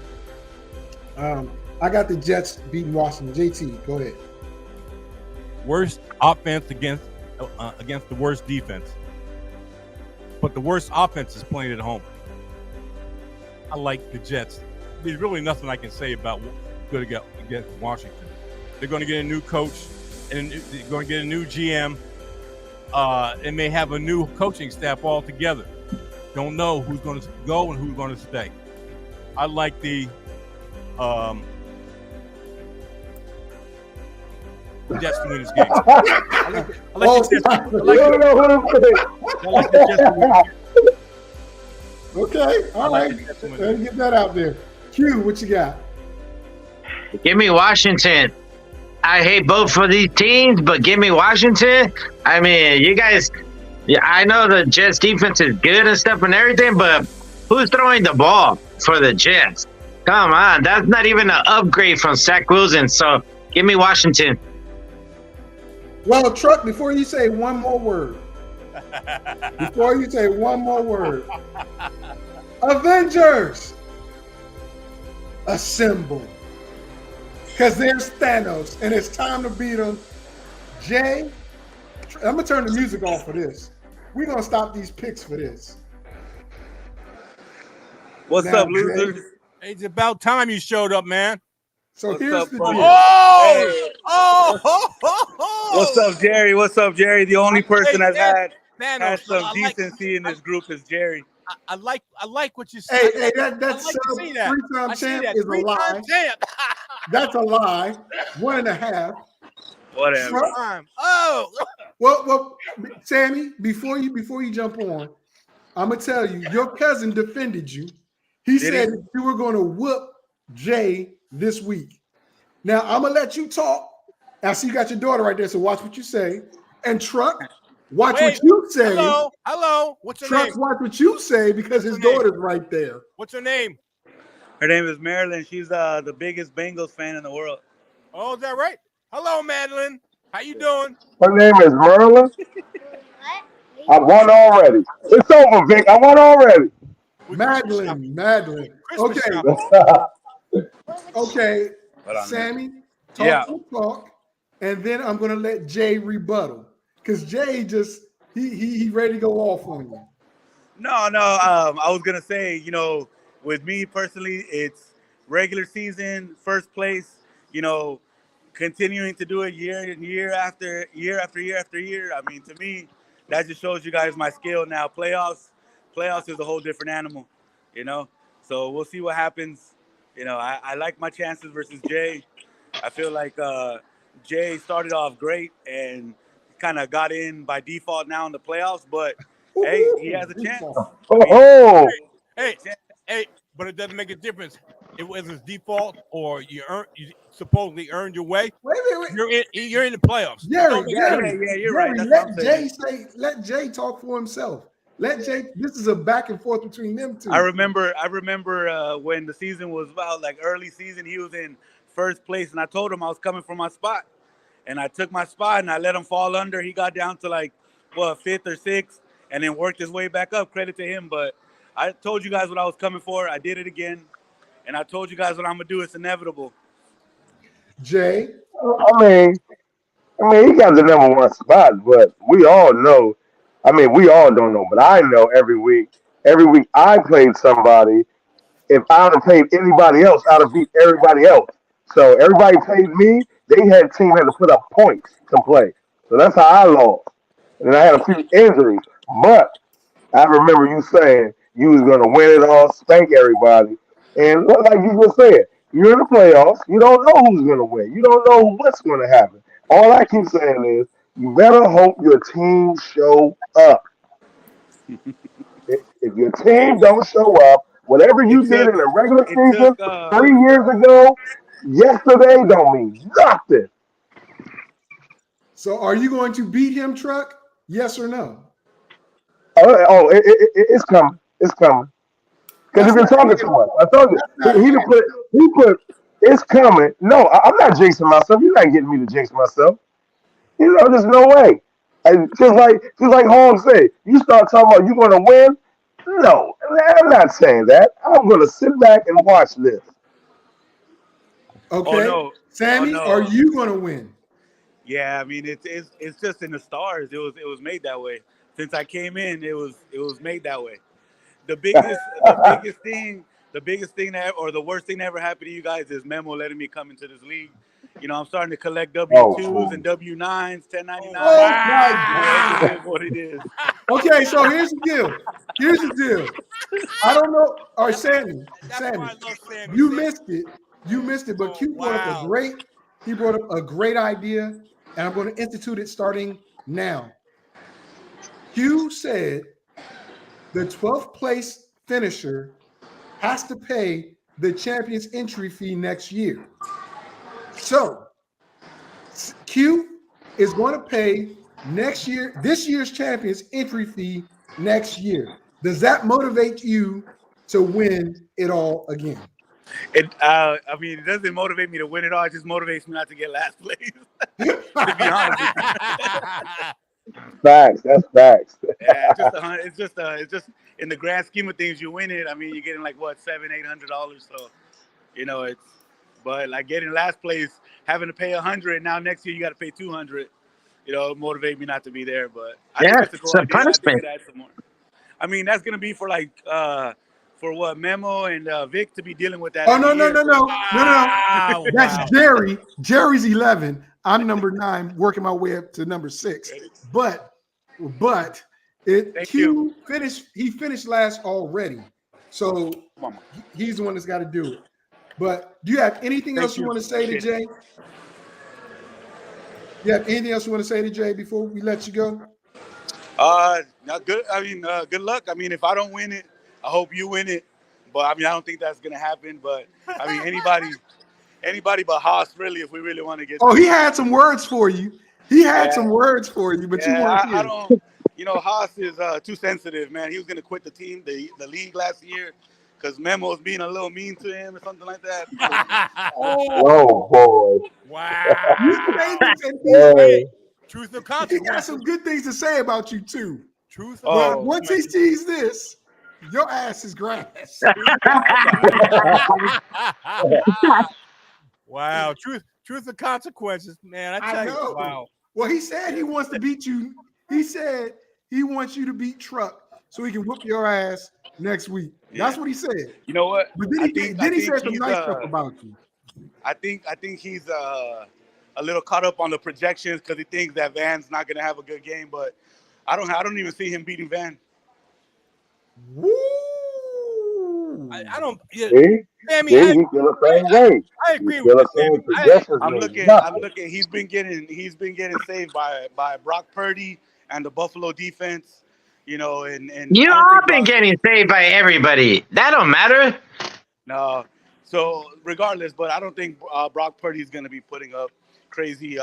I got the Jets beating Washington. JT, go ahead. Worst offense against the worst defense. But the worst offense is playing at home. I like the Jets. There's really nothing I can say about good against Washington. They're going to get a new coach, and they're going to get a new GM, and they have a new coaching staff altogether. Don't know who's going to go and who's going to stay. I like the Jets to win this game. I like the Jets to win. Okay, all right. Let's get that out there. Q, what you got? Give me Washington. I hate both of these teams, but give me Washington. I mean, you guys, I know the Jets defense is good and stuff and everything, but who's throwing the ball for the Jets? Come on, that's not even an upgrade from Zach Wilson. So give me Washington. Well, Truck, before you say one more word, Avengers, assemble. Because there's Thanos, and it's time to beat him. Jay, I'm going to turn the music off for this. We're going to stop these picks for this. What's up, losers? It's about time you showed up, man. So here's the deal. What's up, Jerry? What's up, Jerry? The only person that's had some decency in this group is Jerry. I like what you said. Hey, that's three-time champ is a lie. That's a lie. 1.5. Whatever. Well, Sammy, before you jump on, I'm gonna tell you, your cousin defended you. He said that you were going to whoop Jay this week. Now I'm gonna let you talk. I see you got your daughter right there, so watch what you say. And Truck, watch what you say. Hello. What's your Truck, name? watch what you say because his daughter's right there. What's her name? Her name is Marilyn. She's the biggest Bengals fan in the world. Oh, is that right? Hello, Madeline. How you doing? Her name is Merlin. I won already. It's over, Vic. I won already. Madeline. Okay. Sammy, talk, and then I'm gonna let Jay rebuttal because Jay he ready to go off on you. No. I was gonna say, with me personally, it's regular season, first place. Continuing to do it year after year. I mean, to me, that just shows you guys my skill. Now, playoffs is a whole different animal. So we'll see what happens You know, I like my chances versus Jay. I feel like Jay started off great and kind of got in by default now in the playoffs. But hey, he has a chance. I mean, Oh, Hey, hey, but it doesn't make a difference. It was his default or you supposedly earned your way. Wait. You're in the playoffs. It Jerry, don't make a yeah, difference. yeah, you're right. Jerry, That's what I'm saying. let Jay talk for himself. Let Jay. This is a back and forth between them two. I remember when the season was about like early season, he was in first place, and I told him I was coming for my spot, and I took my spot and I let him fall under. He got down to like fifth or sixth, and then worked his way back up. Credit to him, but I told you guys what I was coming for. I did it again, and I told you guys what I'm gonna do. It's inevitable. Jay, I mean, he got the number one spot, but we all know. I mean, we all don't know, but I know every week I played somebody. If I would have played anybody else, I'd have beat everybody else. So everybody played me. Team had to put up points to play. So that's how I lost. And I had a few injuries, but I remember you saying you was gonna win it all, spank everybody, and like you just said, you're in the playoffs. You don't know who's gonna win. You don't know what's gonna happen. All I keep saying is you better hope your team show up. If your Hey, team don't show up, whatever it you did took in the regular it season took 3 years ago, yesterday don't mean nothing. so are you going to beat him, Truck? Yes or no? It's coming. It's coming. Because That's you've been not talking too much. I told that's you. not He put it's coming. No, I'm not jinxing myself. You're not getting me to jinx myself. You know, there's no way. And just like Hog said, you start talking about you gonna win. No, I'm not saying that. I'm gonna sit back and watch this. oh okay. no, oh Sammy, are no, you going to win? yeah. I mean, it's just in the stars. It was made that way. Since I came in, it was made that way. The biggest thing that or the worst thing that ever happened to you guys is Memo letting me come into this league. You know, I'm starting to collect Oh, W-2s and cool. W-9s, Oh, 1099s. Oh my You know, it just wow. God. is what it is. Okay, so here's the deal. Here's the deal. I don't know. All right, That's, Sammy, that's why Sammy, I love Sammy. you Sammy. missed it. You missed it, but Oh, Q brought up a wow. great, he brought up a great idea, and I'm going to institute it starting now. Q said the 12th place finisher has to pay the champion's entry fee next year. So Q is going to pay this year's champion's entry fee next year. Does that motivate you to win it all again? I mean, it doesn't motivate me to win it all. It just motivates me not to get last place. To be honest with you. Facts. That's facts. Yeah, it's just it's just in the grand scheme of things, you win it. I mean, you're getting like what $700-800. So it's but like getting last place, having to pay $100. Now next year you got to pay $200. Motivate me not to be there. But I think Yeah, it's a it's cool a idea. I think punishment. it adds some more. I mean, that's gonna be for like for what Memo and Vic to be dealing with that Oh every no, no, year. no, So no, no, no. Wow. That's Wow. Jerry. Jerry's 11. I'm number 9, working my way up to number 6. But thank you. Q finished. He finished last already, so Mama. he's the one that's got to do it. But do you have anything else Thank you you. want to say to Appreciate it. Jay? You have anything else you want to say to Jay before we let you go? Not good. I mean, good luck. I mean, if I don't win it, I hope you win it. But I mean, I don't think that's gonna happen. But I mean, anybody but Haas, really, if we really want to get Oh, to he it. had some words for you. He had some Yeah, words for you, but you yeah. weren't I here. don't. Haas is too sensitive, man. He was gonna quit the team, the league last year, because Memo was being a little mean to him or something like that. So, Oh boy. You say Wow. this, and Hey, Hey. truth or he got some consequences. good things to say about you too. Truth or But oh, once he consequences. sees this, your ass is grass. Wow. Truth or consequences, man. I I tell you. know. Wow. Well, he said he wants to beat you. He said he wants you to beat Truck so he can whoop your ass next week. yeah. That's what he said. You know what? But then I he think did, I then he think said some he's nice stuff about you. I think he's a little caught up on the projections because he thinks that Van's not gonna have a good game. But I don't even see him beating Van. Woo! I don't. Yeah, See? Sammy, See, he feel the same way. I He agree feel with the you, same Sammy. projections I'm mean looking. I'm nothing. looking. He's been getting saved by Brock Purdy and the Buffalo defense. You know, and You I don't all think been Brock. getting saved by everybody. That don't matter. No. So regardless, but I don't think Brock Purdy is going to be putting up crazy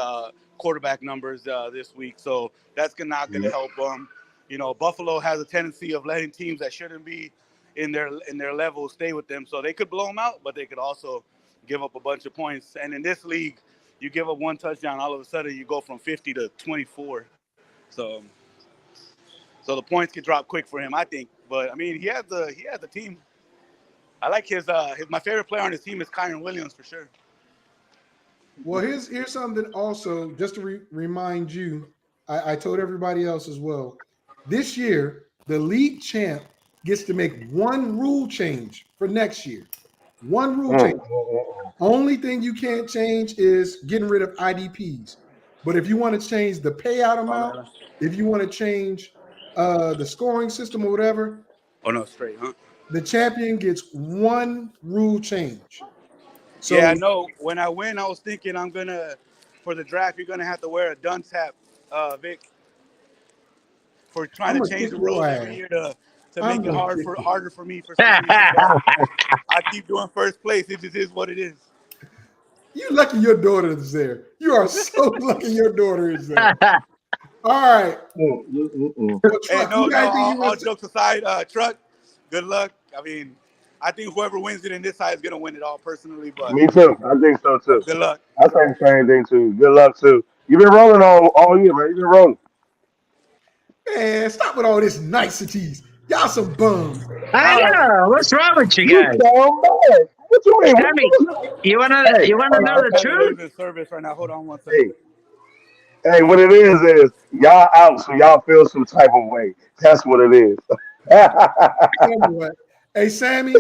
quarterback numbers this week. So that's not going to help them. You know, Buffalo has a tendency of letting teams that shouldn't be in their level stay with them. So they could blow them out, but they could also give up a bunch of points. And in this league, you give up one touchdown, all of a sudden you go from 50 to 24. So the points could drop quick for him, I think. But I mean, he has the team. I like his my favorite player on his team is Kyron Williams for sure. Well, here's something also just to remind you. I told everybody else as well. This year, the league champ gets to make one rule change for next year. One rule change. Only thing you can't change is getting rid of IDPs. But if you want to change the payout amount, if you want to change the scoring system or whatever, Oh no, straight, huh? the champion gets one rule change. So Yeah, I know. When I win, I was thinking for the draft, you're gonna have to wear a dunce hat, Vic, for trying I'm to gonna change kick the your rules ass. every year to I'm make it gonna kick you. harder for me for some reason. But I keep doing first place. It just is what it is. You lucky your daughter is there. You are so lucky your daughter is there. All right. Well, Hey, Truck, no, you got anything you all want to say? jokes aside, Truck, good luck. I mean, I think whoever wins it in this side is gonna win it all personally, but Me too. I think so too. good luck. I think the same thing too. Good luck too. You've been rolling all year, man. You've been rolling. Man, stop with all this niceties. Y'all some bums. I All right. know. What's wrong with you You guys? sound bad. What you mean? Sammy, Hey, you wanna know I'm the kind of truth? losing service right now. Hold on one second. hey, hey, what it is y'all out, so y'all feel some type of way. That's what it is. Anyway, hey, Sammy,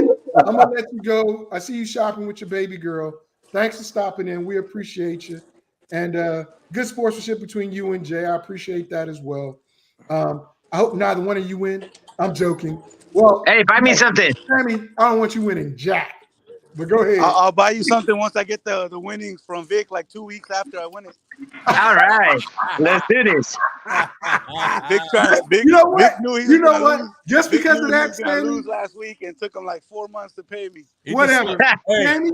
I'm going to let you go. I see you shopping with your baby girl. Thanks for stopping in. We appreciate you. And good sportsmanship between you and Jay. I appreciate that as well. I hope neither one of you win. I'm joking. Well, Hey, buy me something. Sammy, I don't want you winning jack. But go ahead. I'll buy you something once I get the winnings from Vic, like 2 weeks after I win it. All right. Let's do this. Vic You know what? knew he was You know gonna what? lose. Just Vic because knew of he that, was gonna Sammy, lose last week and took him like 4 months to pay me. whatever. Hey, Sammy,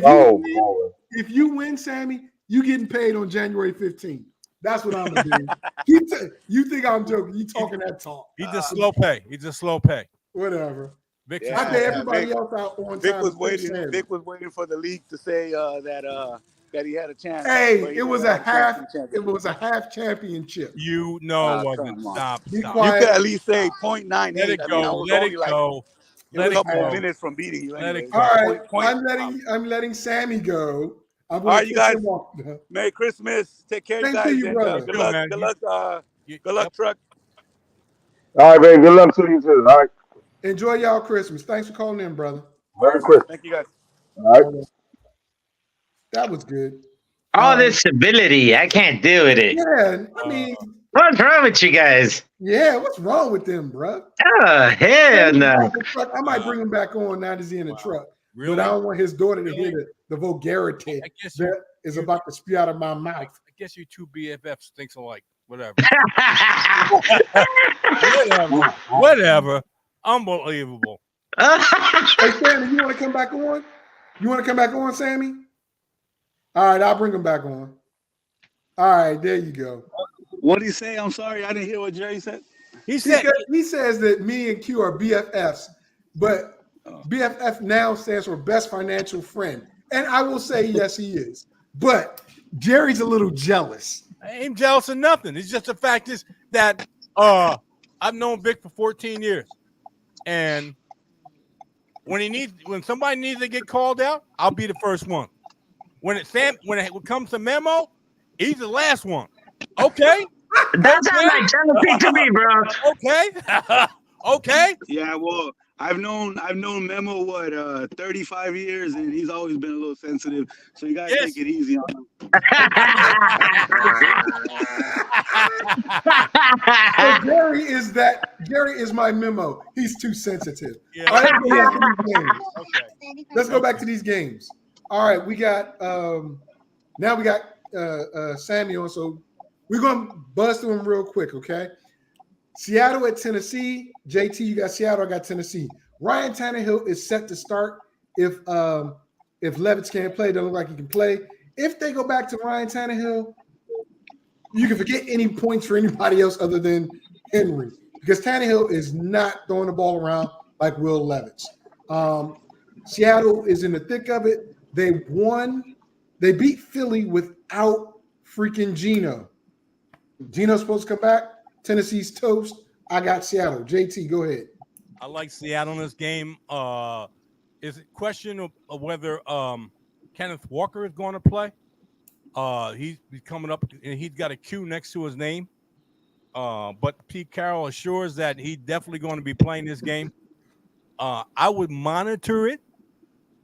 Oh boy. if you win, Sammy, you getting paid on January 15th. That's what I'm gonna do. You think I'm joking? You talking that talk? he just slow pay. He just slow pay. Whatever. Vic's Yeah. I a pay slow everybody Vic- else out on Vic time. was except waiting. Sammy. Vic was waiting for the league to say that he had a chance. Hey, but he it was never a had a chance half. in the championship. It was a half championship. You know it wasn't. Come on. Stop. Be Stop. You quiet. could at least say 0.98. Let it I go. mean, I was Let only it like go. Let a it couple go. minutes from beating you. Let it Anyway. go. All right, Point. I'm letting Sammy go. I'm All gonna right, you kick guys. him off. Merry Christmas. Take care, you Same to guys, you, and brother. good Yo, luck. man, Good you- luck. you- Good luck, yep. Truck. All right, baby. Good luck to you too. All right. Enjoy y'all Christmas. Thanks for calling in, brother. Merry Christmas. Thank you, guys. All right. That was good. All this ability, I can't do with it. Yeah, I mean, What's wrong with you guys? yeah. What's wrong with them, bro? Oh, hell no. I might bring him back on now that he's in the truck. Really? But I don't want his daughter to Really? hear the vulgarity I guess that is about to spew out of my mouth. I guess you two BFFs thinks alike. Whatever. Whatever. Unbelievable. Hey, Sammy, you want to come back on? You want to come back on, Sammy? All right, I'll bring him back on. All right, there you go. What did he say? I'm sorry, I didn't hear what Jerry said. He said He says that me and Q are BFFs, but BFF now stands for best financial friend. And I will say, yes, he is. But Jerry's a little jealous. I ain't jealous of nothing. It's just the fact is that I've known Vic for 14 years. And when somebody needs to get called out, I'll be the first one. When it comes to Memo, he's the last one. Okay? That sounds like jealousy to me, bro. Okay. Okay. Yeah, well, I've known Memo 35 years, and he's always been a little sensitive. So you gotta take it easy on him. So Jerry is that Gary is my memo. He's too sensitive. Yeah. All right, let's go back to these games. Okay. Let's go back to these games. All right, we got now we got Sammy on, so we're gonna buzz through them real quick, okay? Seattle at Tennessee. JT, you got Seattle, I got Tennessee. Ryan Tannehill is set to start if Levis can't play, doesn't look like he can play. If they go back to Ryan Tannehill, you can forget any points for anybody else other than Henry, because Tannehill is not throwing the ball around like Will Levis. Seattle is in the thick of it. They beat Philly without freaking Geno. Geno's supposed to come back. Tennessee's toast. I got Seattle. JT, go ahead. I like Seattle in this game. Is it question of whether Kenneth Walker is going to play? He's coming up and he's got a Q next to his name. But Pete Carroll assures that he's definitely going to be playing this game. I would monitor it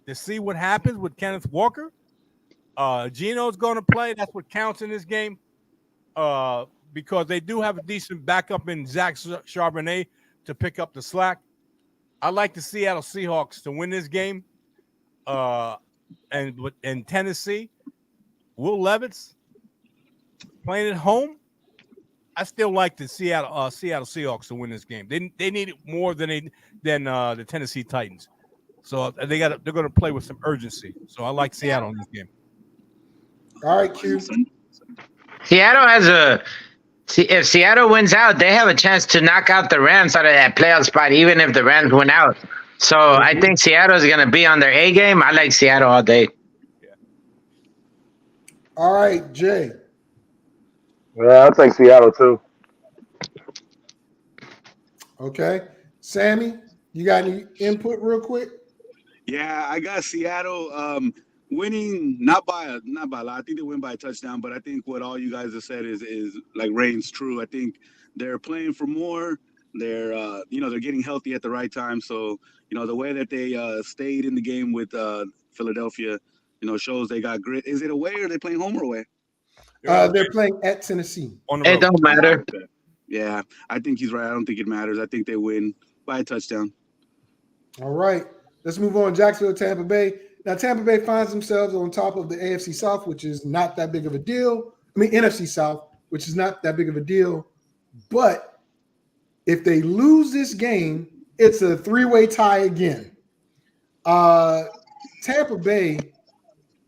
to see what happens with Kenneth Walker. Geno's going to play. That's what counts in this game. Because they do have a decent backup in Zach Charbonnet to pick up the slack. I like the Seattle Seahawks to win this game. And Tennessee, Will Levis playing at home. I still like the Seattle Seahawks to win this game. They need it more than the Tennessee Titans. So they're going to play with some urgency. So I like Seattle in this game. All right, Q. Seattle has if Seattle wins out, they have a chance to knock out the Rams out of that playoff spot, even if the Rams win out. So I think Seattle is going to be on their A game. I like Seattle all day. All right, Jay. Yeah, I'll take Seattle too. Okay. Sammy, you got any input real quick? Yeah, I got Seattle winning not by a lot. I think they win by a touchdown, but I think what all you guys have said is like reigns true. I think they're playing for more. They're they're getting healthy at the right time. So the way that they stayed in the game with Philadelphia, shows they got grit. Is it away or are they playing home or away? They're playing at Tennessee. It don't matter. Yeah, I think he's right. I don't think it matters. I think they win by a touchdown. All right. Let's move on. Jacksonville, Tampa Bay. Now, Tampa Bay finds themselves on top of the AFC South, which is not that big of a deal. I mean, NFC South, which is not that big of a deal. But if they lose this game, it's a three-way tie again. Tampa Bay,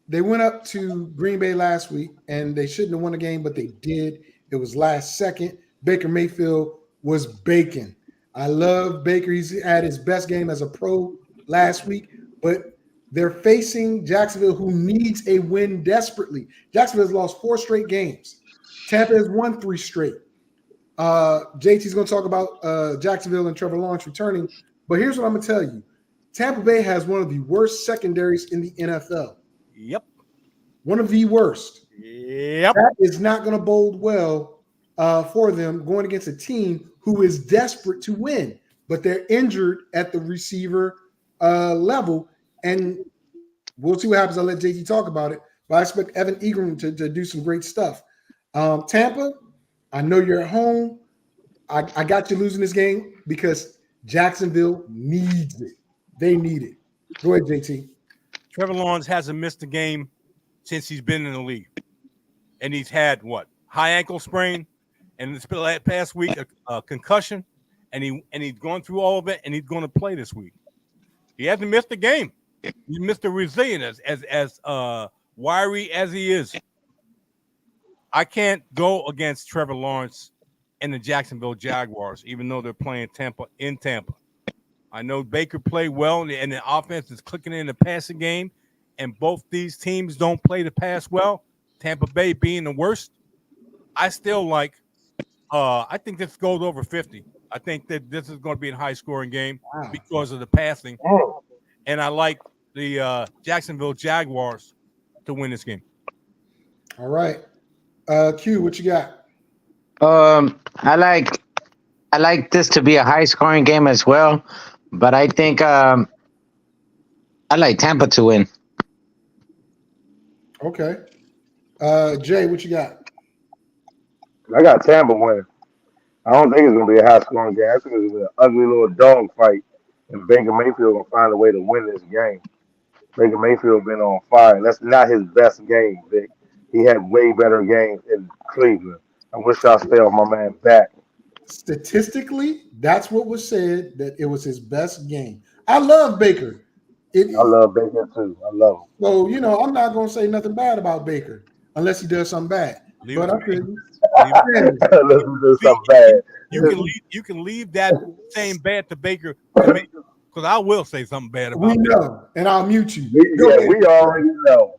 they went up to Green Bay last week, and they shouldn't have won the game, but they did. It was last second. Baker Mayfield was baking. I love Baker. He's had his best game as a pro last week, but they're facing Jacksonville, who needs a win desperately. Jacksonville has lost 4 straight games. Tampa has won 3 straight. JT's going to talk about Jacksonville and Trevor Lawrence returning, but here's what I'm going to tell you. Tampa Bay has one of the worst secondaries in the NFL. Yep. One of the worst. Yep. That is not going to bode well for them going against a team who is desperate to win, but they're injured at the receiver level, and we'll see what happens. I'll let JT talk about it, but I expect Evan Ingram to do some great stuff. Tampa, I know you're at home. I got you losing this game because Jacksonville needs it. They need it. Go ahead, JT. Trevor Lawrence hasn't missed a game since he's been in the league. And he's had high ankle sprain, and this past week a concussion, and he's gone through all of it, and he's going to play this week. He hasn't missed a game. He's Mr. Resilient as wiry as he is. I can't go against Trevor Lawrence and the Jacksonville Jaguars, even though they're playing in Tampa. I know Baker played well, and the offense is clicking in the passing game, and both these teams don't play the pass well. Tampa Bay being the worst. I still like I think this goes over 50. I think that this is going to be a high-scoring game because of the passing. And I like the Jacksonville Jaguars to win this game. All right. Q, what you got? I like this to be a high-scoring game as well, but I think I like Tampa to win. Okay. Jay, what you got? I got Tampa winning. I don't think it's gonna be a high scoring game. I think it's gonna be an ugly little dog fight, and Baker Mayfield gonna find a way to win this game. Baker Mayfield been on fire. That's not his best game, Vic. He had way better games in Cleveland. I wish y'all stay on my man back. Statistically, that's what was said, that it was his best game. I love Baker. I love Baker too. I love him. So, I'm not going to say nothing bad about Baker unless he does something bad. Leave But it I to me. couldn't. Unless he does See, something bad. You can leave that saying bad to Baker because I will say something bad about We him. know, and I'll mute you. We already know.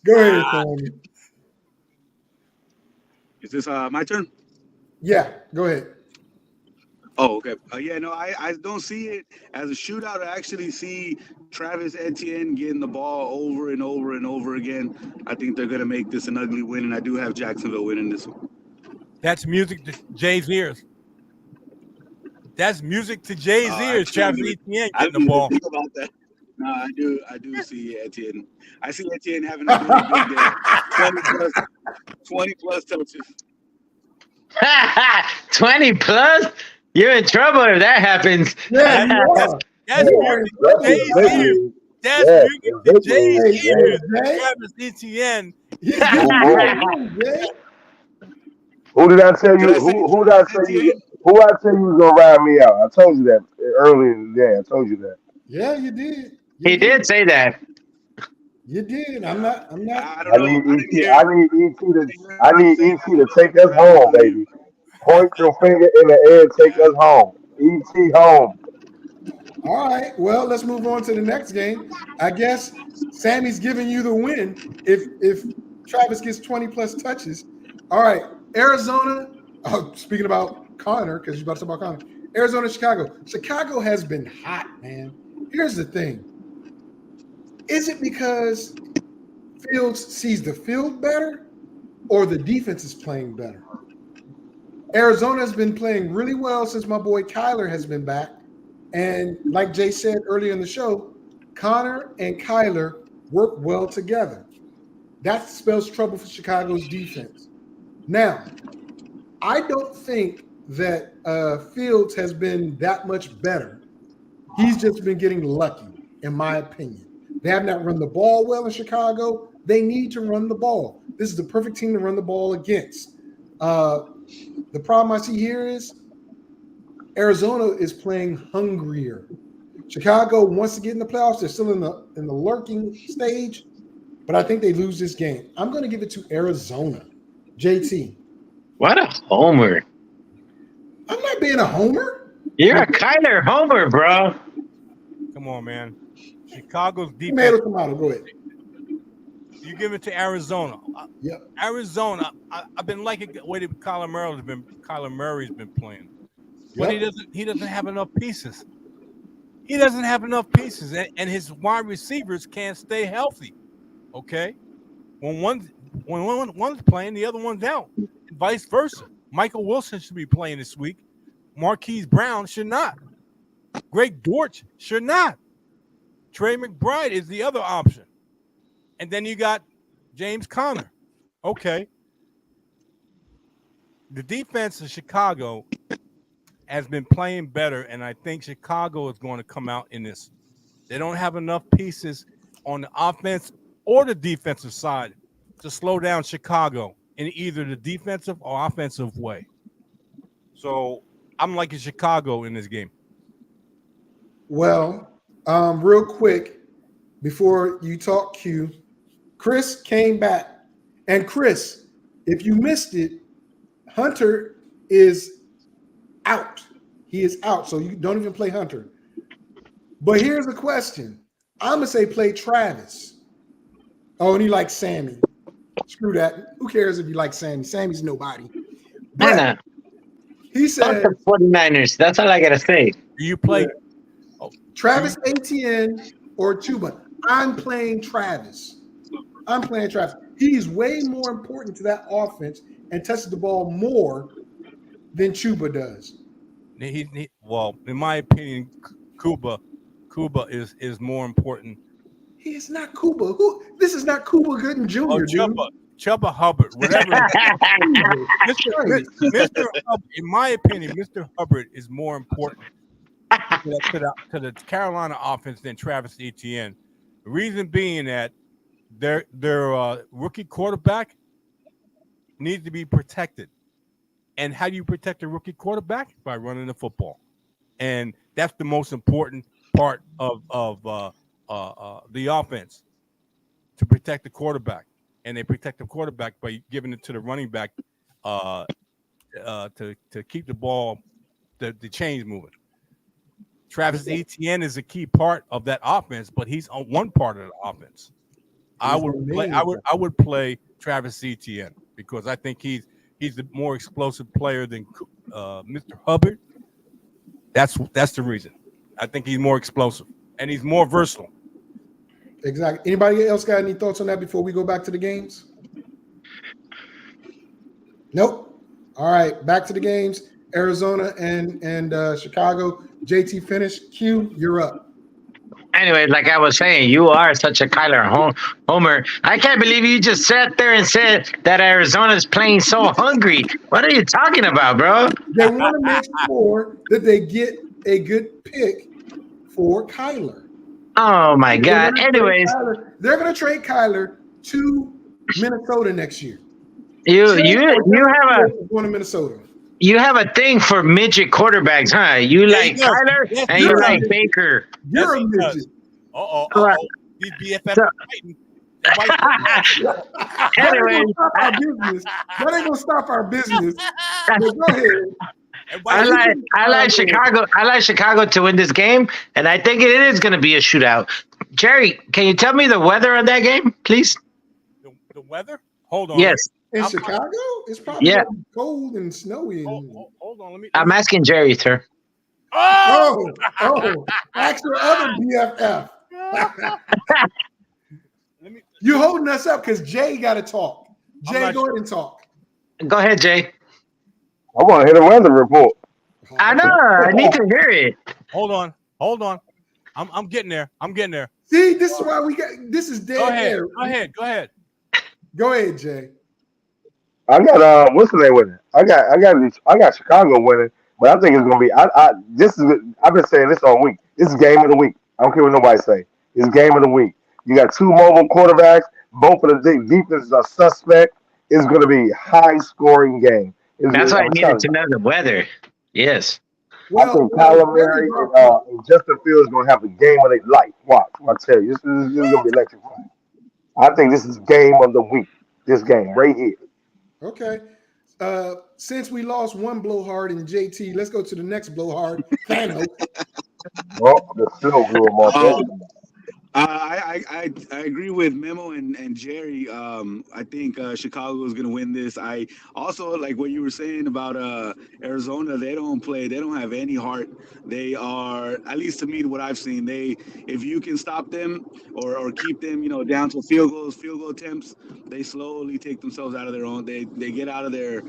Go ahead, Sammy. Is this my turn? Yeah, go ahead. Oh, okay. Yeah, no, I don't see it as a shootout. I actually see Travis Etienne getting the ball over and over and over again. I think they're going to make this an ugly win, and I do have Jacksonville winning this one. That's music to Jay's ears. That's music to Jay's ears. Travis Etienne I getting the didn't ball. even think about that. No, I do see Etienne. I see Etienne having a really big day. 20 plus touches. 20 plus? You're in trouble if that happens. Yeah, That's music to Jay's ears. That's music to Jay's ears. Travis Etienne. Who did I tell you? Who did I tell you? Who I tell you was gonna ride me out? I told you that earlier in the day. I told you that. Yeah, you did. He did say that. You did. I'm not. I need ET to take us home, baby. Point your finger in the air, take us home. ET home. All right. Well, let's move on to the next game. I guess Sammy's giving you the win if Travis gets 20 plus touches. All right. Arizona. Oh, speaking about Connor, because you're about to talk about Connor. Arizona, Chicago. Chicago has been hot, man. Here's the thing. Is it because Fields sees the field better or the defense is playing better? Arizona has been playing really well since my boy Kyler has been back. And like Jay said earlier in the show, Connor and Kyler work well together. That spells trouble for Chicago's defense. Now, I don't think that Fields has been that much better. He's just been getting lucky, in my opinion. They have not run the ball well in Chicago. They need to run the ball. This is the perfect team to run the ball against. The problem I see here is Arizona is playing hungrier. Chicago wants to get in the playoffs. They're still in the lurking stage, but I think they lose this game. I'm going to give it to Arizona. JT. What a homer. I'm not being a homer. You're a Kyler homer, bro. Come on, man. Chicago's defense. Tomato, go ahead. You give it to Arizona. Yep. Arizona. I've been liking the way that Kyler Murray's been playing, but he doesn't have enough pieces. He doesn't have enough pieces, and his wide receivers can't stay healthy. Okay, when one's playing, the other one's out, and vice versa. Michael Wilson should be playing this week. Marquise Brown should not. Greg Dortch should not. Trey McBride is the other option. And then you got James Conner. Okay. The defense of Chicago has been playing better, and I think Chicago is going to come out in this. They don't have enough pieces on the offense or the defensive side to slow down Chicago in either the defensive or offensive way. So I'm liking Chicago in this game. Well, real quick, before you talk, Q, Chris came back. And Chris, if you missed it, Hunter is out. He is out, so you don't even play Hunter. But here's the question. I'm going to say play Travis. Oh, and he likes Sammy. Screw that. Who cares if you like Sammy? Sammy's nobody. But he said the 49ers. That's all I got to say. You play Travis Etienne or Chuba. I'm playing Travis. He's way more important to that offense and touches the ball more than Chuba does. Well, in my opinion, Cuba is more important. He is not Cuba. This is not Cuba Gooden Jr. Oh, dude. Chubba Hubbard, whatever. Mr. Hubbard, in my opinion, Mr. Hubbard is more important to the Carolina offense than Travis Etienne. The reason being that their rookie quarterback needs to be protected. And how do you protect a rookie quarterback? By running the football. And that's the most important part of the offense, to protect the quarterback. And they protect the quarterback by giving it to the running back to keep the ball, the chains moving. Travis Etienne is a key part of that offense, but he's on one part of the offense. I would play Travis Etienne because I think he's the more explosive player than Mr. Hubbard. That's the reason. I think he's more explosive and he's more versatile. Exactly. Anybody else got any thoughts on that before we go back to the games? Nope. All right, back to the games. Arizona and Chicago. JT finished. Q, you're up. Anyway, like I was saying, you are such a Kyler homer. I can't believe you just sat there and said that Arizona's playing so hungry. What are you talking about, bro? They want to make sure that they get a good pick for Kyler. Oh my God. Anyways, they're going to trade Kyler to Minnesota next year. You have a going to Minnesota. You have a thing for midget quarterbacks, huh? You like Kyler and you like Baker. You're a midget. These BFF Anyway, that ain't gonna stop our business. Go ahead. I like Chicago. I like Chicago to win this game, and I think it is going to be a shootout. Jerry, can you tell me the weather of that game, please? The weather? Hold on. Yes. In Chicago, it's probably cold and snowy. Hold on, I'm asking Jerry, sir. Oh! Ask your other BFF. You holding us up because Jay got to talk. Jay, go ahead and talk. Go ahead, Jay. I want to hear the weather report. I know. I need to hear it. Hold on. I'm getting there. See, this is why we got. This is dead air. Go ahead. Go ahead, Jay. I got what's the name winning? I got Chicago winning, but I think it's gonna be. I've been saying this all week. This is game of the week. I don't care what nobody say. It's game of the week. You got two mobile quarterbacks. Both of the defenses are suspect. It's gonna be a high scoring game. That's why I needed to know the weather. Yes. I think Kyler Murray and Justin Fields gonna have a game of their life. Watch, I tell you, this is gonna be electrifying. I think this is game of the week. This game right here. Okay. Since we lost one blowhard in JT, let's go to the next blowhard, Thanos. Well, the still blew him I agree with Memo and Jerry. I think Chicago is going to win this. I also like what you were saying about Arizona. They don't have any heart. They are, at least to me, what I've seen. If you can stop them or keep them, down to field goal attempts, they slowly take themselves out of their own. They get out of their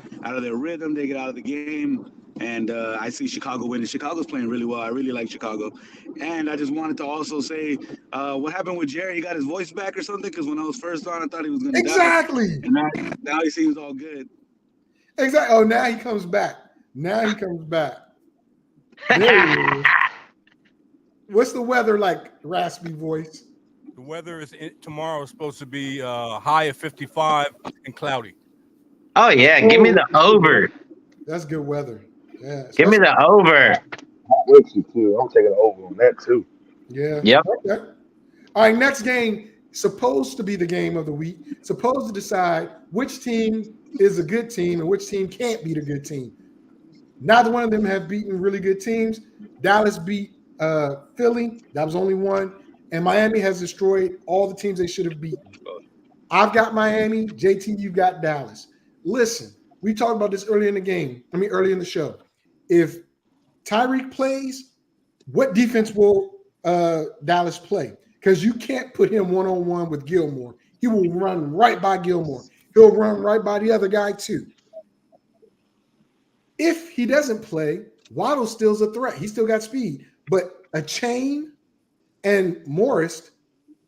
rhythm. They get out of the game. And I see Chicago winning. Chicago's playing really well. I really like Chicago. And I just wanted to also say, what happened with Jerry? He got his voice back or something? Because when I was first on, I thought he was going to die. Exactly. Now he seems all good. Exactly. Oh, now he comes back. There he is. What's the weather like, raspy voice? The weather tomorrow is supposed to be high of 55 and cloudy. Oh, yeah. Give me the over. That's good weather. Yeah. Give me the over. I'm with you too. I'm taking the over on that too. Yeah. Yep. Okay. All right. Next game, supposed to be the game of the week. Supposed to decide which team is a good team and which team can't beat a good team. Neither one of them have beaten really good teams. Dallas beat Philly. That was only one. And Miami has destroyed all the teams they should have beaten. I've got Miami. JT, you've got Dallas. Listen, we talked about this early in the show. If Tyreek plays, what defense will Dallas play? Because you can't put him one-on-one with Gilmore. He will run right by Gilmore. He'll run right by the other guy too. If he doesn't play, Waddle still's a threat. He still got speed. But a Chain and Morris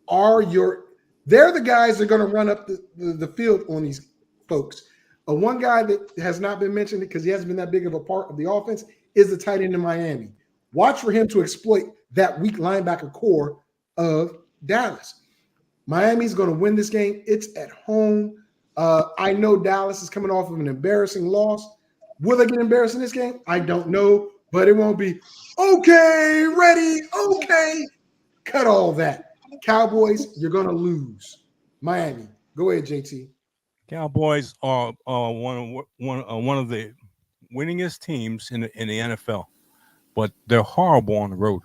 are your They're the guys that are going to run up the field on these folks. One guy that has not been mentioned because he hasn't been that big of a part of the offense is the tight end in Miami. Watch for him to exploit that weak linebacker core of Dallas. Miami's going to win this game. It's at home. I know Dallas is coming off of an embarrassing loss. Will they get embarrassed in this game? I don't know, but it won't be, okay, ready, okay. Cut all that. Cowboys, you're going to lose. Miami. Go ahead, JT. Cowboys are one of the winningest teams in the NFL, but they're horrible on the road.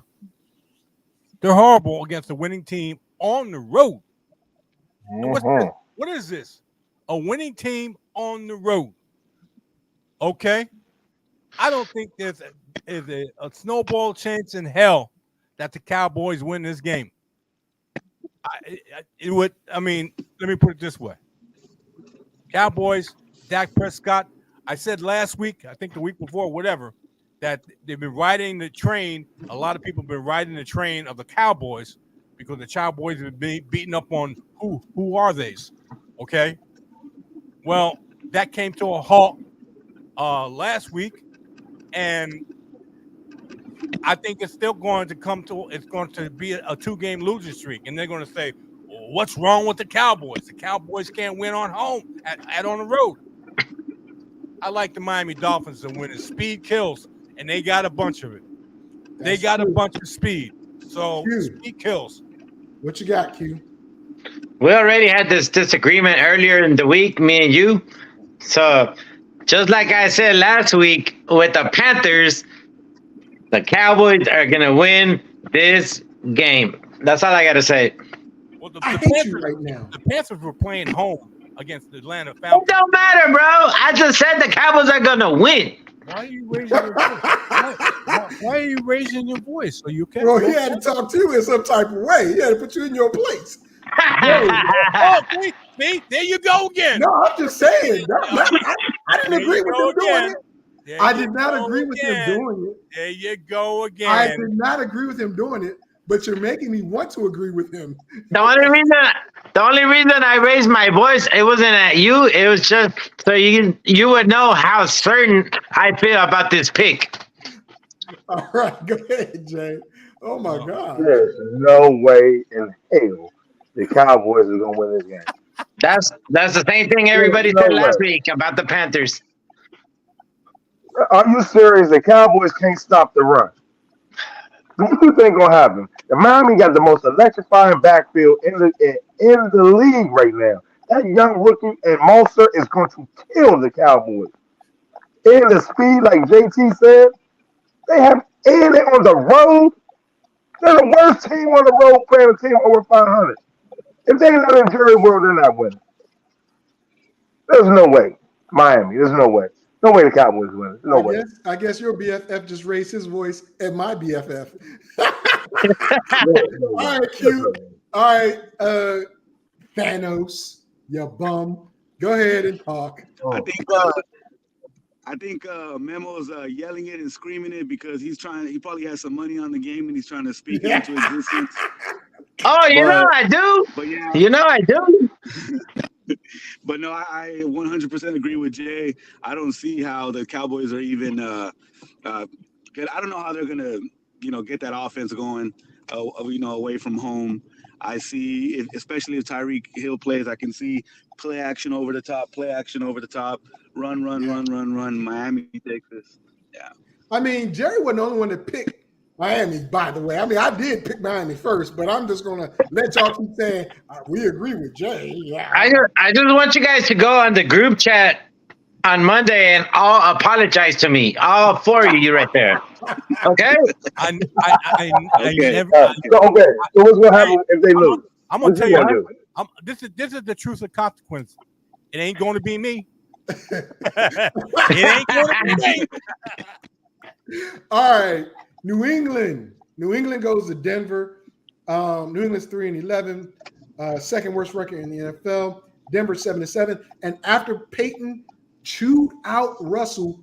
They're horrible against a winning team on the road. What is this? A winning team on the road. Okay? I don't think there's a snowball chance in hell that the Cowboys win this game. Let me put it this way. Cowboys, Dak Prescott, I said last week, I think the week before, whatever, that they've been riding the train. A lot of people have been riding the train of the Cowboys because the Cowboys have been beaten up on who are these, okay? Well, that came to a halt last week, and I think it's still going to be a 2-game losing streak, and they're going to say, what's wrong with the Cowboys? The Cowboys can't win on home at on the road. I like the Miami Dolphins to win. Speed kills, and they got a bunch of it. They got a bunch of speed. So speed kills. What you got, Q? We already had this disagreement earlier in the week, me and you. So just like I said last week with the Panthers, the Cowboys are going to win this game. That's all I got to say. Well, I hate you right now. The Panthers were playing home against the Atlanta Falcons. It don't matter, bro. I just said the Cowboys are going to win. Why are you raising your voice? Why are you raising your voice? So you can't. Bro, he had to talk to you in some type of way. He had to put you in your place. See, there you go again. No, I'm just saying. I didn't agree with him doing it. I did not agree with him doing it. There you go again. I did not agree with him doing it, but you're making me want to agree with him. The only reason I raised my voice, it wasn't at you. It was just so you would know how certain I feel about this pick. All right, go ahead, Jay. Oh my God. There's no way in hell the Cowboys are gonna win this game. That's the same thing everybody said last week about the Panthers. Are you serious? The Cowboys can't stop the run. What do you think gonna happen? The Miami got the most electrifying backfield in the league right now. That young rookie and Monster is going to kill the Cowboys. And the speed, like JT said, they have, and they're on the road. They're the worst team on the road playing a team over 500. If they're not in Jerry World, they're not winning. There's no way. Miami, there's no way. No way the Cowboys win. No way. I guess your BFF just raised his voice at my BFF. All right, Q. All right, Thanos, you bum. Go ahead and talk. I think Memo's yelling it and screaming it because he probably has some money on the game and he's trying to speak it into existence. Oh, you know I do. But yeah, you know I do. But no, I 100% agree with Jay. I don't see how the Cowboys are even. I don't know how they're gonna, get that offense going, away from home. I see, especially if Tyreek Hill plays, I can see play action over the top, run. Miami takes this. Yeah. I mean, Jerry wasn't the only one that picked Miami, by the way. I mean, I did pick Miami first, but I'm just going to let y'all keep saying, we agree with Jay. Yeah. I just want you guys to go on the group chat on Monday and all apologize to me. All four of you right there. Okay? I Okay. never. So what's going to happen if they lose? I'm going to tell you. This is the truth of consequence. It ain't going to be me. It ain't going to be me. All right. New England goes to Denver. New England's 3-11, second worst record in the NFL. Denver 7-7, and after Peyton chewed out Russell,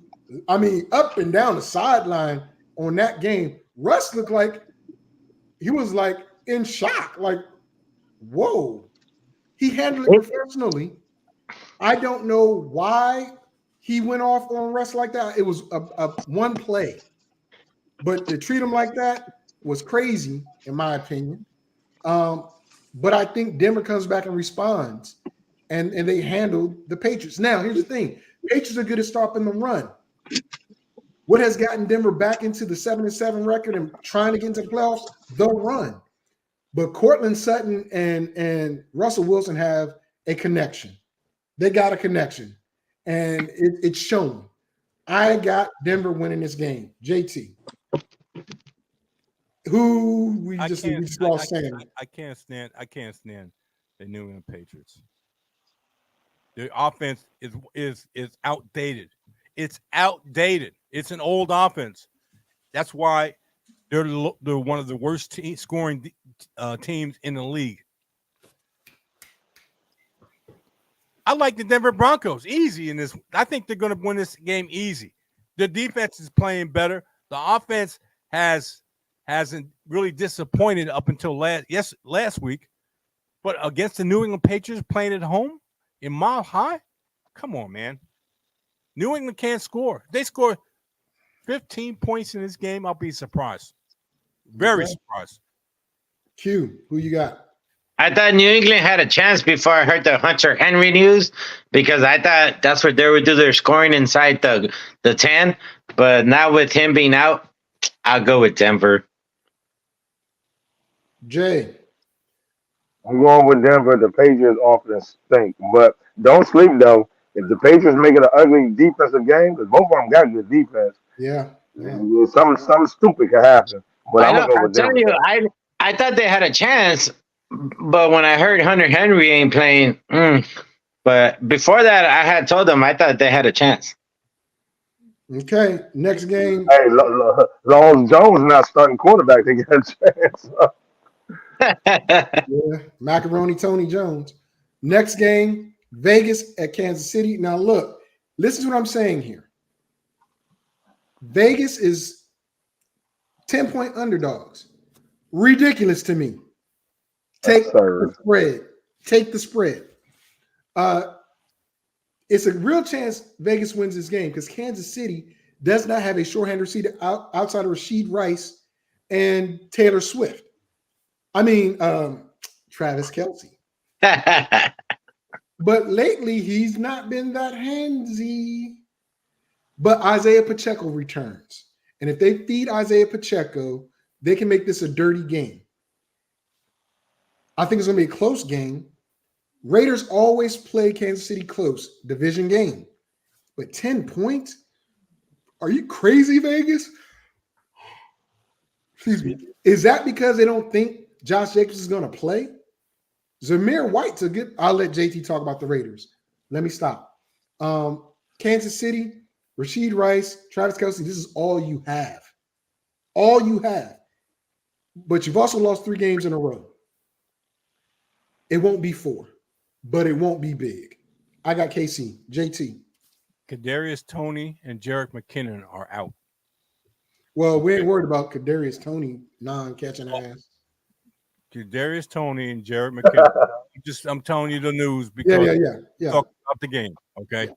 I mean, up and down the sideline on that game, Russ looked like he was like in shock, like, whoa. He handled it professionally. I don't know why he went off on Russ like that. It was a one play, but to treat him like that was crazy, in my opinion. But I think Denver comes back and responds, and they handled the Patriots. Now, here's the thing: Patriots are good at stopping the run. What has gotten Denver back into the 7-7 record and trying to get into the playoffs? The run. But Cortland Sutton and Russell Wilson have a connection. They got a connection, and it's shown. I got Denver winning this game. JT, who we just lost Sammy. I can't stand the New England Patriots. The offense is outdated. It's outdated. It's an old offense. That's why they're one of the worst scoring teams in the league. I like the Denver Broncos easy in this. I think they're going to win this game easy. The defense is playing better. The offense hasn't really disappointed up until last week. But against the New England Patriots playing at home in Mile High, come on, man. New England can't score. If they score 15 points in this game, I'll be surprised. Very surprised. Q, who you got? I thought New England had a chance before I heard the Hunter Henry news because I thought that's where they would do their scoring inside the 10. But now with him being out, I'll go with Denver. Jay. I'm going with Denver. The Patriots offense stink. But don't sleep, though. If the Patriots make it an ugly defensive game, because both of them got good defense, yeah. Something stupid could happen. But I'm going to go with Denver. I thought they had a chance, but when I heard Hunter Henry ain't playing, but before that, I had told them I thought they had a chance. Okay, next game. Hey, Lawrence Jones not starting quarterback. They get a chance. Yeah, Macaroni Tony Jones. Next game, Vegas at Kansas City. Now look, listen to what I'm saying here. Vegas is 10-point underdogs. Ridiculous to me. Take the spread. Take the spread. It's a real chance Vegas wins this game because Kansas City does not have a shorthand receiver outside of Rashid Rice and Taylor Swift. I mean, Travis Kelce. But lately, he's not been that handsy. But Isaiah Pacheco returns. And if they feed Isaiah Pacheco, they can make this a dirty game. I think it's going to be a close game. Raiders always play Kansas City close, division game. But 10 points? Are you crazy, Vegas? Excuse me. Is that because they don't think Josh Jacobs is going to play? Zamir White's a good. I'll let JT talk about the Raiders. Let me stop. Kansas City, Rashid Rice, Travis Kelce, this is all you have. All you have. But you've also lost 3 games in a row. It won't be 4, but it won't be big. I got KC. JT. Kadarius Toney and Jerick McKinnon are out. Well, we ain't worried about Kadarius Toney non-catching ass. Kadarius Toney and Jerick McKinnon. I'm telling you the news because yeah. Talk about the game. Okay.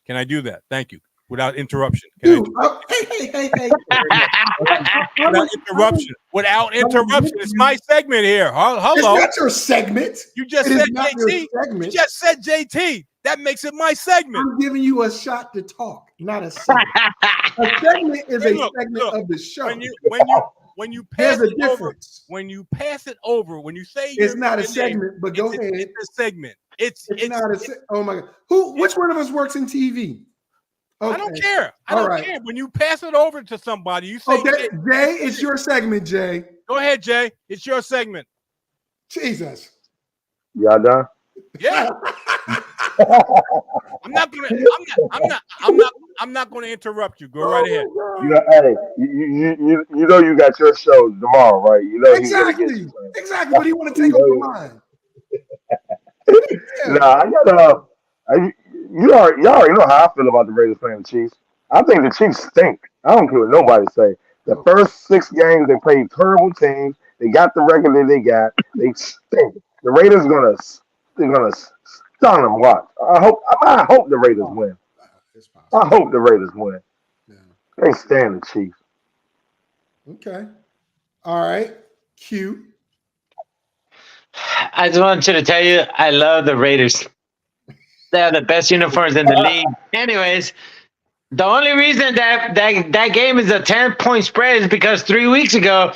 Can I do that? Thank you. Without interruption. Hey. Without interruption. Without interruption. It's my segment here. Hello. It's not your segment. You just said JT. You just said JT. That makes it my segment. I'm giving you a shot to talk, not a segment. A segment is a segment of the show. When you pass There's a it difference. over, when you pass it over, when you say it's not a segment, but go ahead. It's a segment. It's not a segment. Oh my God. Which one of us works in TV? Okay. I don't care. I don't care. When you pass it over to somebody, you say, okay, Jay, it's your segment, Jay. Go ahead, Jay. It's your segment. Jesus. Y'all done? Yeah. I'm not gonna interrupt you. Go right ahead. You know you got your show tomorrow, right? You know exactly. What do you want to take over mine? Nah, I got you already know how I feel about the Raiders playing the Chiefs. I think the Chiefs stink. I don't care what nobody say. The first 6 games they played terrible teams. They got the record that they got. They stink. The Raiders gonna They're gonna stun them. Watch. I hope the Raiders win. It's possible. I hope the Raiders win. Yeah. They stand the Chiefs. Okay. All right. Q. I just wanted to tell you, I love the Raiders. They have the best uniforms in the league. Anyways, the only reason that game is a 10-point spread is because 3 weeks ago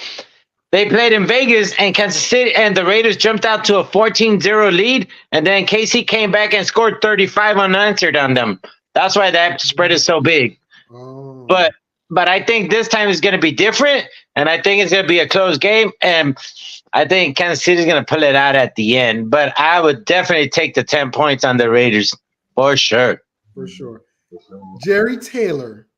they played in Vegas and Kansas City, and the Raiders jumped out to a 14-0 lead, and then KC came back and scored 35 unanswered on them. That's why that spread is so big. Oh. But I think this time is going to be different, and I think it's going to be a close game, and I think Kansas City is going to pull it out at the end. But I would definitely take the 10 points on the Raiders for sure. For sure. Jerry Taylor.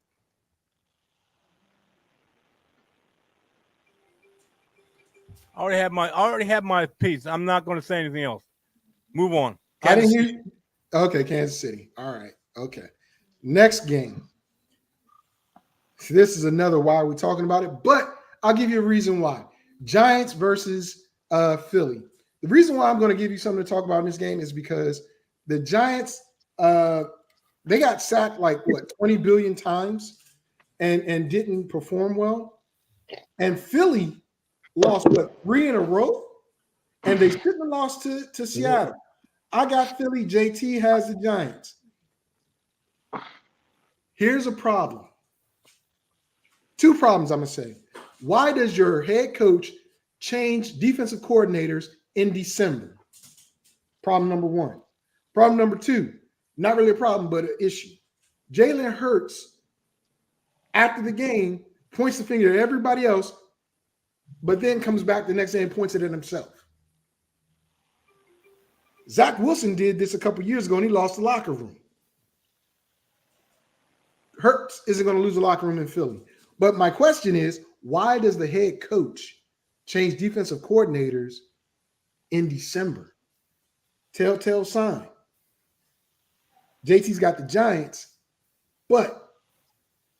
I already have my piece. I'm not going to say anything else. Move on. I didn't hear you. Okay, Kansas City. All right. Okay. Next game. This is another why we're talking about it, but I'll give you a reason why. Giants versus Philly. The reason why I'm going to give you something to talk about in this game is because the Giants, they got sacked like 20 billion times and didn't perform well. And Philly lost 3 in a row, and they shouldn't have lost to Seattle. I got Philly. JT has the Giants. Here's a problem. 2 problems I'm going to say. Why does your head coach change defensive coordinators in December? Problem number 1. Problem number 2, not really a problem, but an issue. Jalen Hurts, after the game, points the finger at everybody else, but then comes back the next day and points it at himself. Zach Wilson did this a couple years ago, and he lost the locker room. Hurts isn't going to lose the locker room in Philly. But my question is, why does the head coach change defensive coordinators in December? Telltale sign. JT's got the Giants, but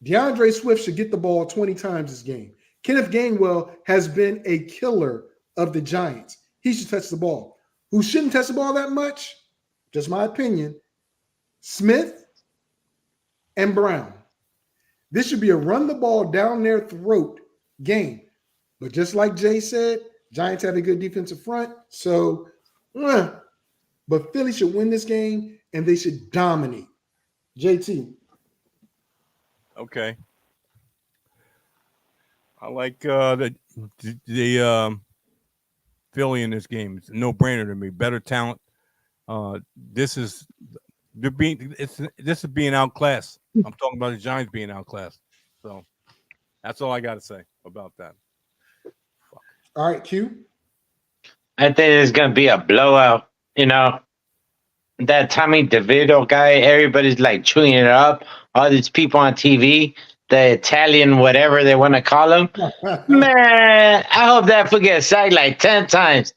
DeAndre Swift should get the ball 20 times this game. Kenneth Gainwell has been a killer of the Giants. He should touch the ball. Who shouldn't touch the ball that much? Just my opinion. Smith and Brown. This should be a run the ball down their throat game. But just like Jay said, Giants have a good defensive front. So, but Philly should win this game, and they should dominate. JT. Okay. I like the Philly in this game. It's a no-brainer to me. Better talent. This is being outclassed. I'm talking about the Giants being outclassed. So that's all I got to say about that. Fuck. All right, Q. I think it's going to be a blowout. You know, that Tommy DeVito guy, everybody's like chewing it up. All these people on TV, the Italian, whatever they want to call him. Man, I hope that fool gets sacked like 10 times.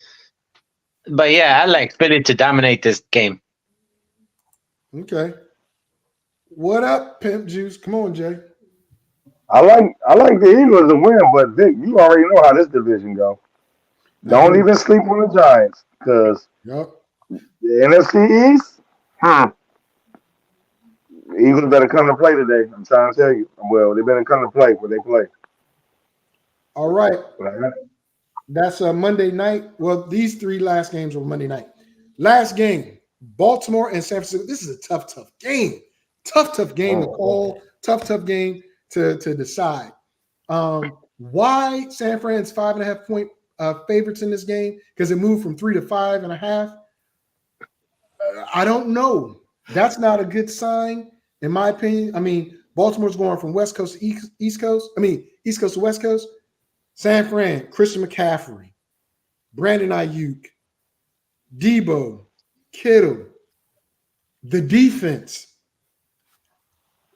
But yeah, I like Philly to dominate this game. Okay. What up, Pimp Juice? Come on, Jay. I like the Eagles to win, but Vic, you already know how this division go. Don't even sleep on the Giants because the NFC East, the Eagles better come to play today. I'm trying to tell you. Well, they better come to play when they play. All right. That's a Monday night. Well, these 3 last games were Monday night. Last game, Baltimore and San Francisco. This is a tough game. Tough game to call. Tough game to decide. Why San Fran's 5.5 point favorites in this game? Because it moved from 3 to 5.5. I don't know. That's not a good sign, in my opinion. I mean, Baltimore's going from West Coast to East Coast. I mean, East Coast to West Coast. San Fran, Christian McCaffrey, Brandon Ayuk, Debo, Kittle, the defense.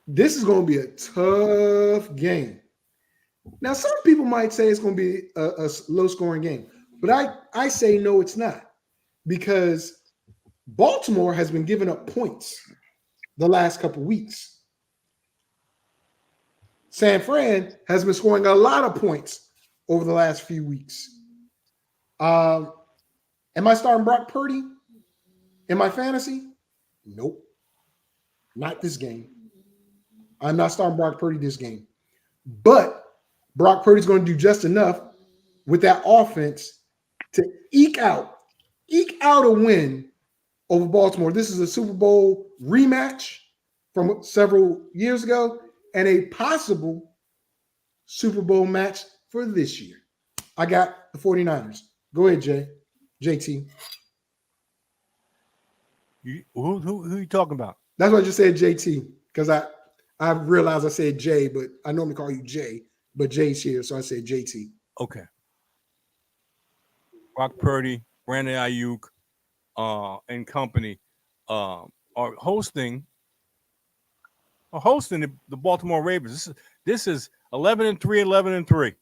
This is going to be a tough game. Now, some people might say it's going to be a low-scoring game, but I say no, it's not, because Baltimore has been giving up points the last couple weeks. San Fran has been scoring a lot of points over the last few weeks. Am I starting Brock Purdy? In my fantasy, nope. Not this game. I'm not starting Brock Purdy this game. But Brock Purdy's going to do just enough with that offense to eke out a win over Baltimore. This is a Super Bowl rematch from several years ago and a possible Super Bowl match for this year. I got the 49ers. Go ahead, JT. Who are you talking about? That's what I just said, JT, because I realized I said Jay, but I normally call you Jay, but Jay's here, so I said JT. Okay. Brock Purdy, Brandon Ayuk, and company are hosting the Baltimore Ravens. This is 11-3, 11-3.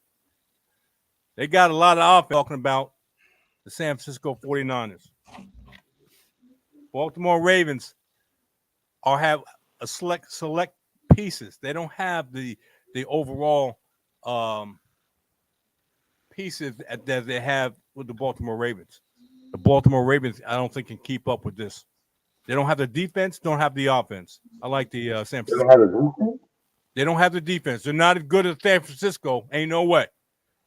They got a lot of offense talking about the San Francisco 49ers. Baltimore Ravens have a select pieces. They don't have the overall pieces that they have with the Baltimore Ravens. The Baltimore Ravens, I don't think, can keep up with this. They don't have the defense, don't have the offense. I like the San Francisco. They don't have the defense? They don't have the defense. They're not as good as San Francisco. Ain't no way.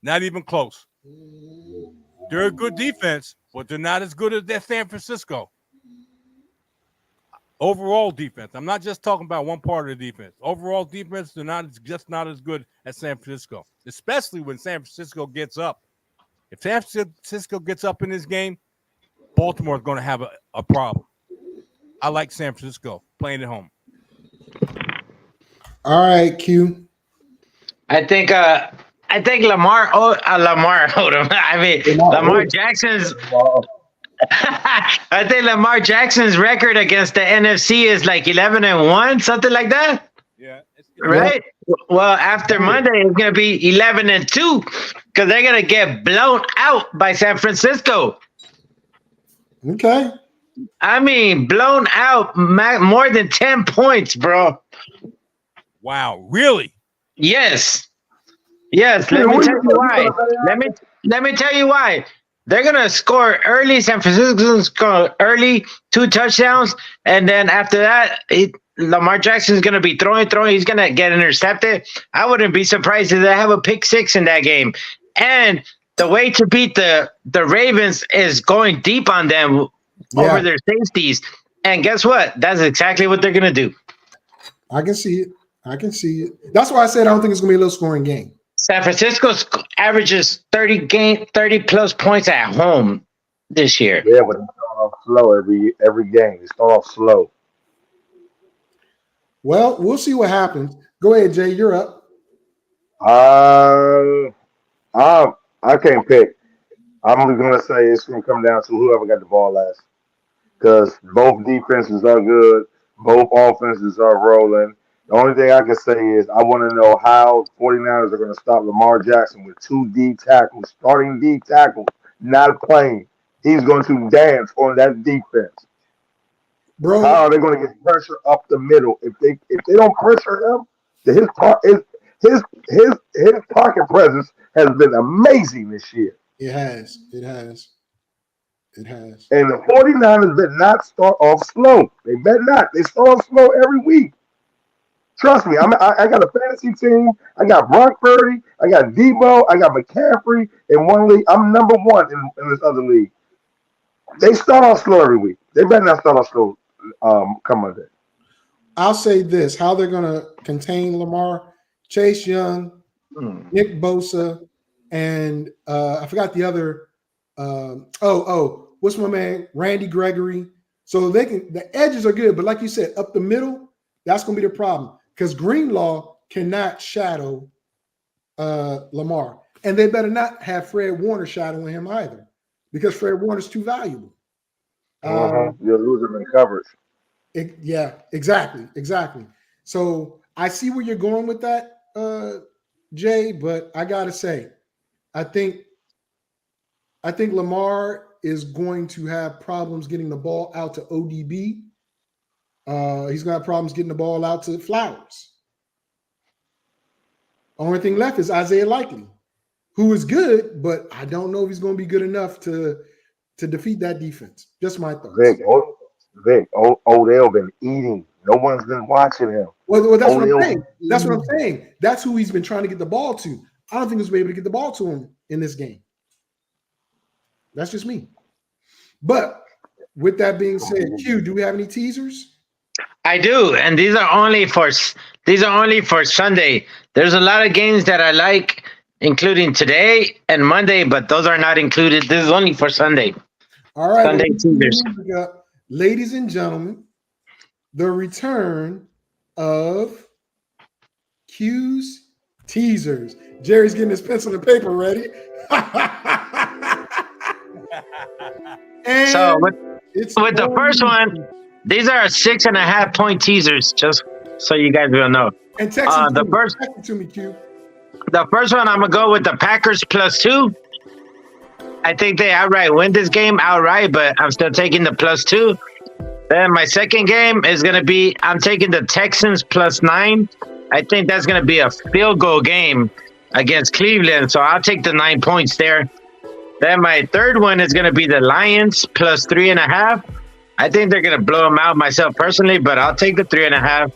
Not even close. They're a good defense, but they're not as good as that San Francisco. Overall defense. I'm not just talking about one part of the defense. Overall defense, they're not as good as San Francisco, especially when San Francisco gets up. If San Francisco gets up in this game, Baltimore is going to have a problem. I like San Francisco playing at home. All right, Q. I think Lamar. Lamar. Hold on. I mean, Lamar Jackson's. I think Lamar Jackson's record against the NFC is like 11-1, something like that. Yeah. Right. Well, after Monday, it's going to be 11-2 because they're going to get blown out by San Francisco. Okay. I mean, blown out more than 10 points, bro. Wow, really? Yes. Let me tell you why. Let me tell you why. They're gonna score early. San Francisco's gonna score early, 2 touchdowns, and then after that, Lamar Jackson's gonna be throwing. He's gonna get intercepted. I wouldn't be surprised if they have a pick 6 in that game. And the way to beat the Ravens is going deep on them over their safeties. And guess what? That's exactly what they're gonna do. I can see it. That's why I said I don't think it's gonna be a low scoring game. San Francisco averages 30 plus points at home this year. Yeah, but they start off slow every game. They start off slow. Well, we'll see what happens. Go ahead, Jay. You're up. I can't pick. I'm gonna say it's gonna come down to whoever got the ball last, because both defenses are good, both offenses are rolling. The only thing I can say is I want to know how 49ers are going to stop Lamar Jackson with 2 D tackles, starting D tackles, not playing. He's going to dance on that defense. Bro, how are they going to get pressure up the middle? If they don't pressure him, his pocket presence has been amazing this year. It has. And the 49ers better not start off slow. They better not. They start off slow every week. Trust me, I got a fantasy team. I got Brock Purdy. I got Debo. I got McCaffrey in one league. I'm number 1 in this other league. They start off slow every week. They better not start off slow come Monday. I'll say this: how they're going to contain Lamar, Chase Young, Nick Bosa, and I forgot the other. What's my man? Randy Gregory. So the edges are good, but like you said, up the middle, that's going to be the problem. Because Greenlaw cannot shadow Lamar. And they better not have Fred Warner shadowing him either, because Fred Warner's too valuable. You'll lose him in coverage. Exactly. So I see where you're going with that, Jay, but I got to say, I think Lamar is going to have problems getting the ball out to ODB. He's going to have problems getting the ball out to Flowers. Only thing left is Isaiah Likely, who is good, but I don't know if he's going to be good enough to defeat that defense. Just my thoughts. Vic, Vic, Odell been eating. No one's been watching him. Well, that's what I'm Odell saying. been That's what I'm eating. saying. That's who he's been trying to get the ball to. I don't think he's been able to get the ball to him in this game. That's just me. But with that being said, Q, do we have any teasers? I do, and these are only for Sunday. There's a lot of games that I like, including today and Monday, but those are not included. This is only for Sunday. All right, Sunday teasers. Ladies and gentlemen, the return of Q's teasers. Jerry's getting his pencil and paper ready. And So with the first one, these are 6.5 point teasers, just so you guys will know. And text it the first to me, Q. The first one, I'm gonna go with the Packers +2. I think they outright win this game outright, but I'm still taking the +2. Then my second game is gonna be I'm taking the Texans +9. I think that's gonna be a field goal game against Cleveland, so I'll take the 9 points there. Then my third one is gonna be the Lions +3.5. I think they're gonna blow them out myself personally, but I'll take the 3.5.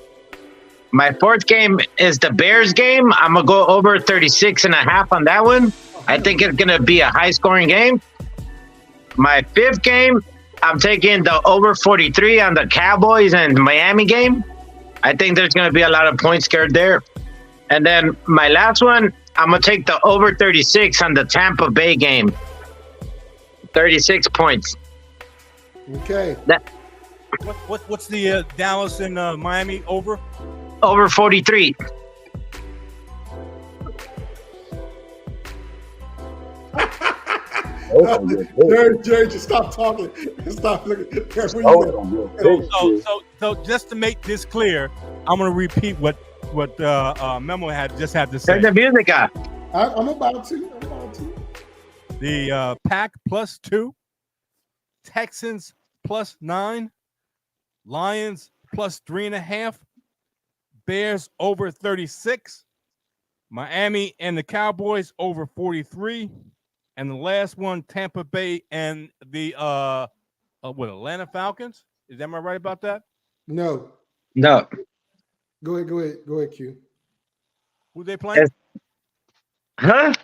My fourth game is the Bears game. I'm gonna go over 36.5 on that one. I think it's gonna be a high scoring game. My fifth game, I'm taking the over 43 on the Cowboys and Miami game. I think there's gonna be a lot of points scared there. And then my last one, I'm gonna take the over 36 on the Tampa Bay game. 36 points. Okay. What's the Dallas and Miami over? Over 43. Jerry, just stop talking. Stop looking. So just to make this clear, I'm going to repeat what Memo had to say. Turn the music up. I'm about to. The Pack +2, Texans +9, Lions +3.5, Bears over 36, Miami and the Cowboys over 43, and the last one, Tampa Bay and the Atlanta Falcons. Am I right about that? No. No. Go ahead, Q. Who they playing? Huh?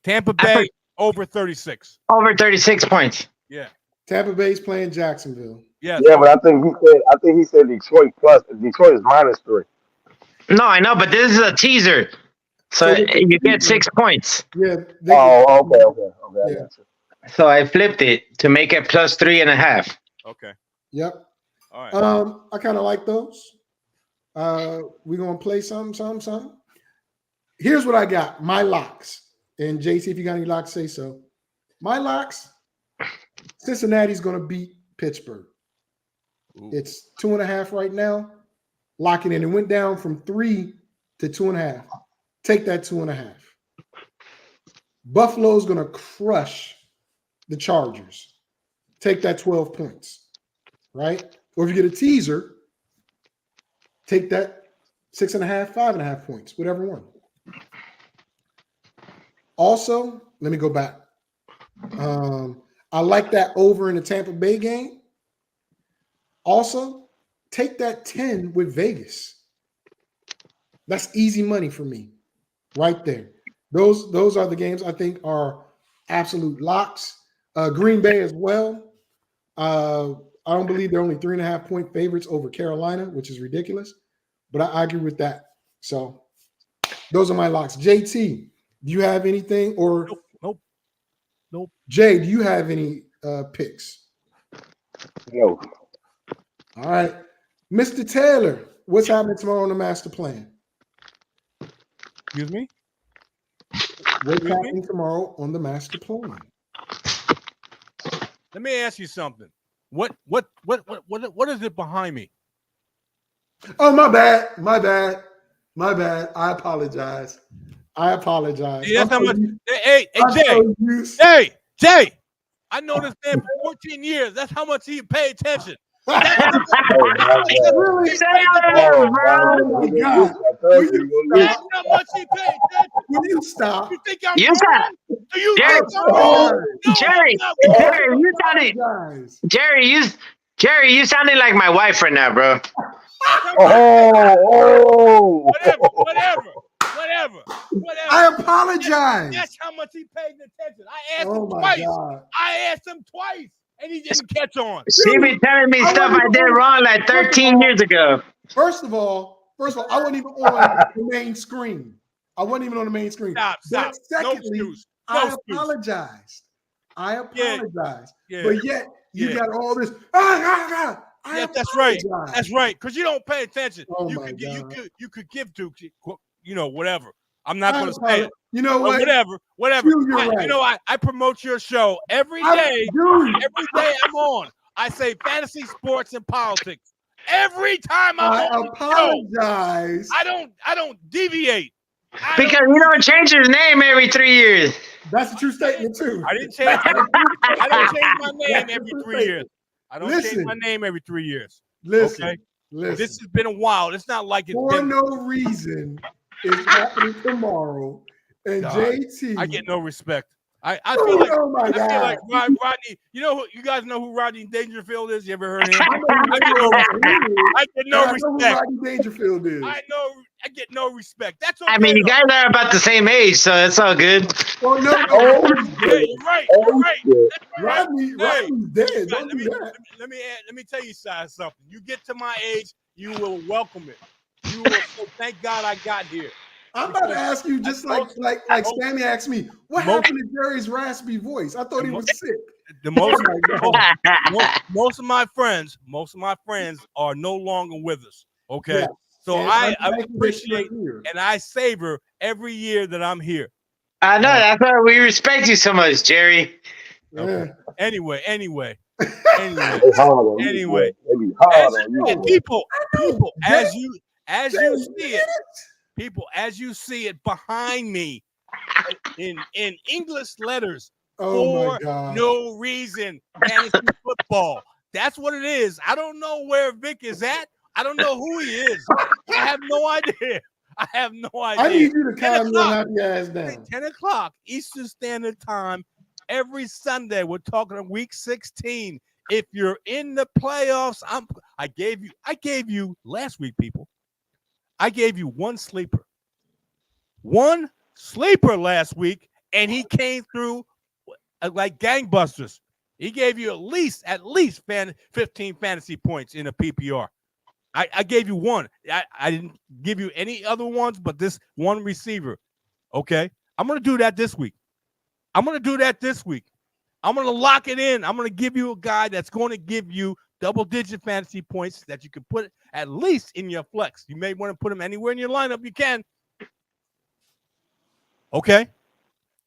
Tampa Bay over 36. Over 36 points. Yeah. Tampa Bay's playing Jacksonville. Yeah. Yeah, but I think he said Detroit plus. Detroit is -3. No, I know, but this is a teaser. So you get 6 points. Yeah. Okay. I got you. So I flipped it to make it +3.5. Okay. Yep. All right. I kind of like those. We're gonna play some. Here's what I got. My locks. And JC, if you got any locks, say so. My locks. Cincinnati's gonna beat Pittsburgh. Ooh. It's 2.5 right now. Lock it in. It went down from 3 to 2.5. Take that 2.5. Buffalo's gonna crush the Chargers. Take that 12 points. Right? Or if you get a teaser, take that 6.5, 5.5 points, whatever one. Also, let me go back. I like that over in the Tampa Bay game. Also, take that 10 with Vegas. That's easy money for me, right there. Those are the games I think are absolute locks. Green Bay as well. I don't believe they're only 3.5 point favorites over Carolina, which is ridiculous. But I agree with that. So those are my locks. JT, do you have anything? Or Nope. Jay, do you have any picks? No. All right. Mr. Taylor, what's happening tomorrow on the master plan? Excuse me? What's happening tomorrow on the master plan? Let me ask you something. What is it behind me? Oh, my bad. I apologize. Yeah, that's how much. Hey, Jay. I know this man for 14 years. That's how much he pay attention. That's how much he pay attention. Will you stop? You think I'm wrong? Do you think I'm wrong? Jerry, you done it. Jerry, Jerry, you sounding like my wife right now, bro. Whatever. I apologize. That's how much he paid attention. I asked Oh him my twice. God. I asked him twice, and he didn't catch on. She be telling me stuff I did wrong like 13 years ago. First of all, I wasn't even on the main screen. I wasn't even on the main screen. Stop. But secondly, No excuse. I apologized. Yeah. But yet you got all this. Yeah, that's right. That's right. Because you don't pay attention. Oh you my could God. you could give Duke, whatever. I'm not going to say it. You know what? Whatever. You're right. You know, I promote your show every day. Every day I'm on. I say fantasy, sports, and politics. Every time I'm on apologize. The show, I don't deviate. Because you don't change his name every 3 years. That's a true statement too. I don't change my name every 3 years. I don't change my name every 3 years. Listen. This has been a while. It's not like it's for no reason. It's happening tomorrow. And God, JT, I get no respect. I feel like I feel like Rodney. You guys know who Rodney Dangerfield is? You ever heard of him? I get no respect. Who Rodney Dangerfield is. I get no respect. That's okay. I mean, you guys are about the same age, so it's all good. Well, no, yeah, you're right. You're right. Rodney's dead. Don't do that. Let me tell you guys something. You get to my age, you will welcome it. You will say, thank God I got here. I'm about to ask you, just like Sammy asked me, what happened to Jerry's raspy voice? I thought he was sick. Most of my friends are no longer with us. Okay, yeah. So I appreciate and I savor every year that I'm here. I know that's why we respect you so much, Jerry. Okay. Anyway. As you see it behind me in English letters for no reason. Fantasy football. That's what it is. I don't know where Vic is at. I don't know who he is. I have no idea. I need you to calm your happy ass down. 10 o'clock Eastern Standard Time every Sunday. We're talking week 16. If you're in the playoffs, I gave you last week, people. I gave you one sleeper last week, and he came through like gangbusters. He gave you at least 15 fantasy points in a PPR. I gave you one. I didn't give you any other ones, but this one receiver. Okay, I'm going to do that this week. I'm going to lock it in. I'm going to give you a guy that's going to give you double-digit fantasy points that you can put at least in your flex. You may want to put him anywhere in your lineup. You can. Okay.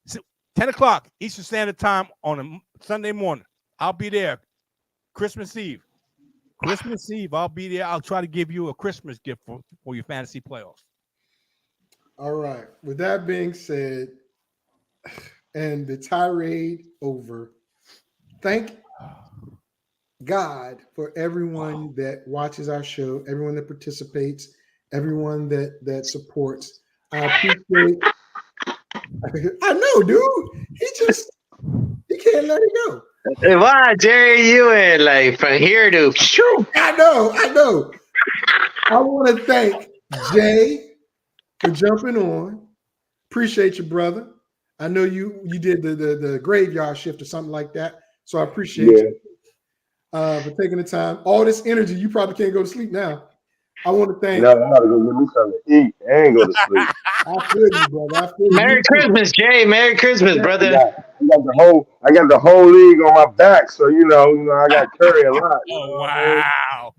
So 10 o'clock Eastern Standard Time on a Sunday morning. I'll be there. Christmas Eve, I'll be there. I'll try to give you a Christmas gift for your fantasy playoffs. All right. With that being said, and the tirade over, thank God for everyone that watches our show, everyone that participates, everyone that supports. I appreciate. I know, dude. He can't let it go. Wow, Jerry, you went like from here to shoot. I know. I want to thank Jay for jumping on. Appreciate you, brother. I know you did the graveyard shift or something like that, so I appreciate you for taking the time. All this energy, you probably can't go to sleep now. I want to thank. No, I'm about to go get me something to eat and go to sleep. I feel you, brother. Merry Christmas, Jay. Merry Christmas, brother. I got the whole league on my back, so you know I got to carry a lot. Oh wow!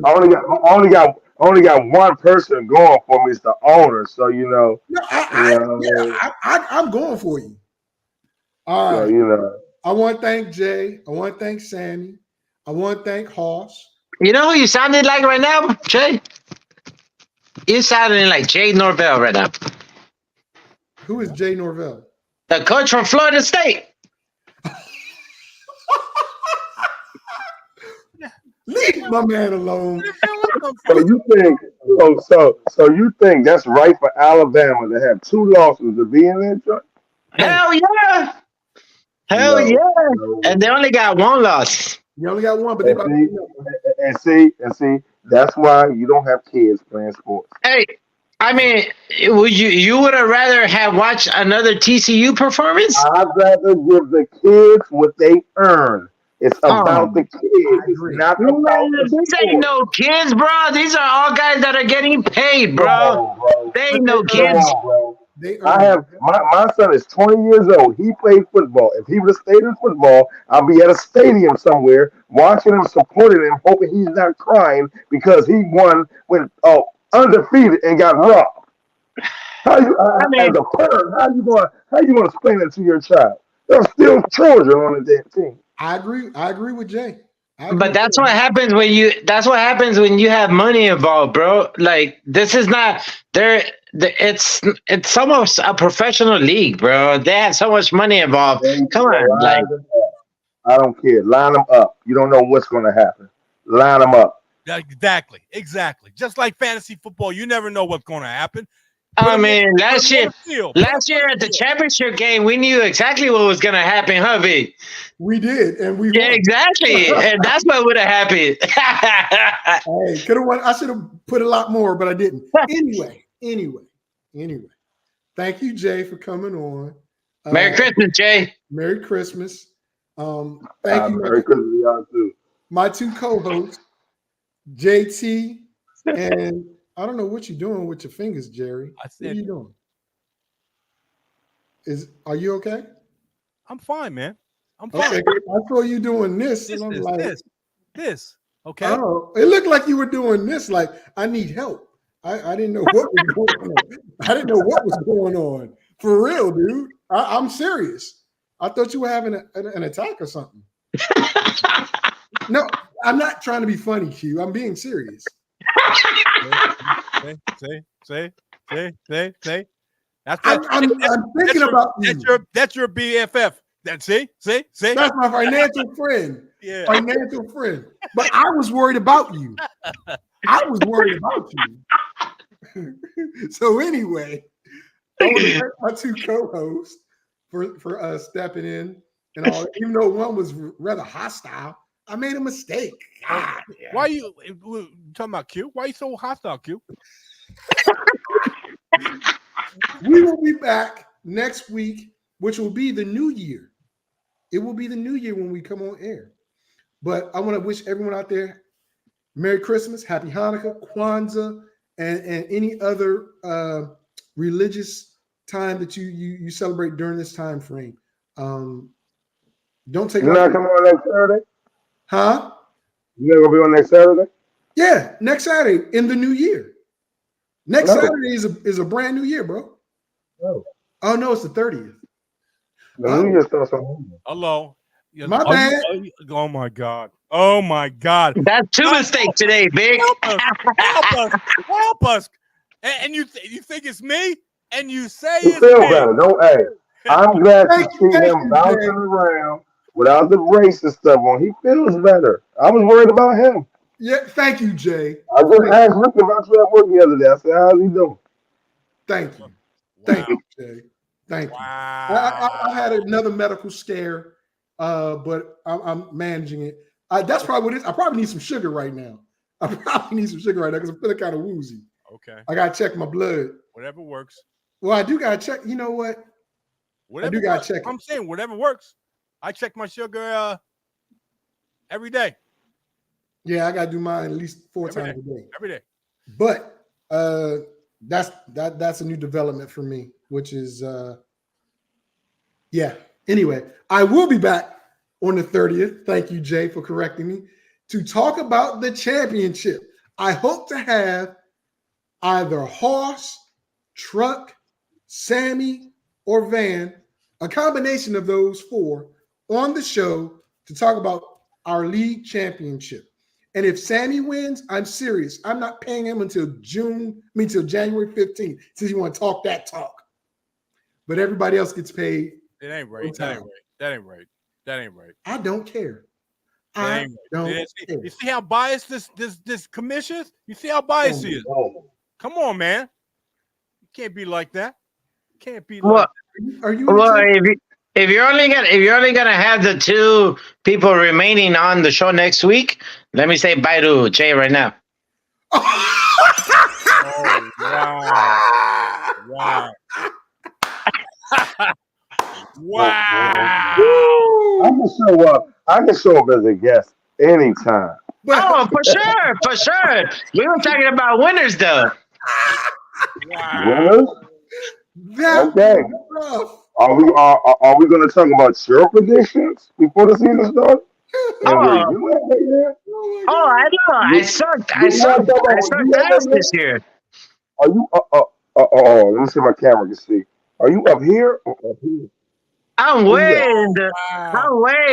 I only got one person going for me. It's the owner, so I'm going for you. All right. So, I want to thank Jay. I want to thank Sammy. I want to thank Hoss. You know who you sounded like right now, Jay? You sounding like Jay Norvell right now. Who is Jay Norvell? The coach from Florida State. Leave my man alone. So you think that's right for Alabama to have 2 losses to be in that joint? Hell yeah. And they only got 1 loss. You only got one, but they And about see, to and see, that's why you don't have kids playing sports. Hey, I mean, would you would have rather have watched another TCU performance? I'd rather give the kids what they earn. It's about Oh, the I kids, agree. not about man, the these ain't sport. no kids, bro. These are all guys that are getting paid, Come bro. on, bro. They But ain't they no Come earn it. kids. on, bro. They I earn it. have my son is 20 years old. He played football. If he would have stayed in football, I'll be at a stadium somewhere watching him, supporting him, hoping he's not crying because he won with undefeated and got robbed. How you I as mean, a parent? How you going to explain it to your child? They're still children on the damn team. I agree. I agree with Jay. I agree but with that's what Jay. happens when you. That's what happens when you have money involved, bro. Like this is not there. It's almost a professional league, bro. They have so much money involved. They Come on, line like them up. I don't care. Line them up. You don't know what's going to happen. Line them up. Yeah, exactly. Just like fantasy football, you never know what's going to happen. I mean, Put 'em on the field. Put 'em last on year the at the field. championship game, we knew exactly what was gonna happen, huh, V? We did, and we Yeah, won. exactly, and that's what would have happened. Hey, could have won. I should have put a lot more, but I didn't. Anyway. Thank you, Jay, for coming on. Merry Christmas, Jay. Merry Christmas. Thank you, Merry Christmas to y'all too. my two co-hosts, JT, and I don't know what you're doing with your fingers, Jerry. I What are said, you doing? Are you okay? I'm fine, man. I'm fine. Okay, I saw you doing this, and I'm like, This. Okay. oh, it looked like you were doing this. Like, I need help. I didn't know what was going on. I didn't know what was going on. For real, dude. I'm serious. I thought you were having an attack or something. No, I'm not trying to be funny, Q. I'm being serious. Say. I'm thinking about you. That's your BFF. See. That's my financial friend. Yeah. Financial friend. But I was worried about you. I was worried about you. So anyway, I want to thank my two co-hosts for stepping in and all. Even though one was rather hostile, I made a mistake. God, yeah. Why you talking about Q? Why you so hostile, Q? We will be back next week, which will be the new year. It will be the new year when we come on air. But I want to wish everyone out there Merry Christmas, Happy Hanukkah, Kwanzaa, and any other religious time that you celebrate during this time frame. Don't take You're not coming on next Saturday? Huh? You're not gonna be on next Saturday? Yeah, next Saturday in the new year. Next Saturday is a brand new year, bro. Oh no, it's the 30th. The new year starts on Monday. Hello. My bad. Oh my God. Oh my God. That's two mistakes today, Big. Help us. And you think it's me? And you say You it's feel me. better, don't hey. I'm glad to see him bouncing around without the racist stuff on. He feels better. I was worried about him. Yeah, thank you, Jay. I just asked Rick about you at work the other day. I said, how's he doing? Thank you. Thank you, Jay. Thank you. I had another medical scare, but I'm managing it. That's probably what it is. I probably need some sugar right now. Because I'm feeling kind of woozy. Okay. I got to check my blood. Whatever works. Well, I do got to check. You know what? Whatever I do got to check. I'm saying whatever works. I check my sugar every day. Yeah, I got to do mine at least 4 times a day. Every day. But that's a new development for me, which is yeah. Anyway, I will be back on the 30th. Thank you, Jay, for correcting me, to talk about the championship. I hope to have either Hoss, Truck, Sammy, or Van, a combination of those 4 on the show to talk about our league championship. And if Sammy wins, I'm serious. I'm not paying him until January 15th, since you want to talk that talk. But everybody else gets paid. It ain't right. That ain't right. I don't care. I don't care. You see how biased this commission is? You see how biased he is? Come on, man. You can't be like that. Can't be like that. Are you? Well, If you're only gonna have the two people remaining on the show next week, let me say bye to Jay right now. Oh, wow. Wow. I can show up as a guest anytime. Oh, for sure. We were talking about winners though. Winners? That Okay. was rough. Are we going to talk about your predictions before the season starts? And where you at right now? Oh, I know. I sucked ass this year. Are you? Let me see if my camera can see. Are you up here or up here? I'm way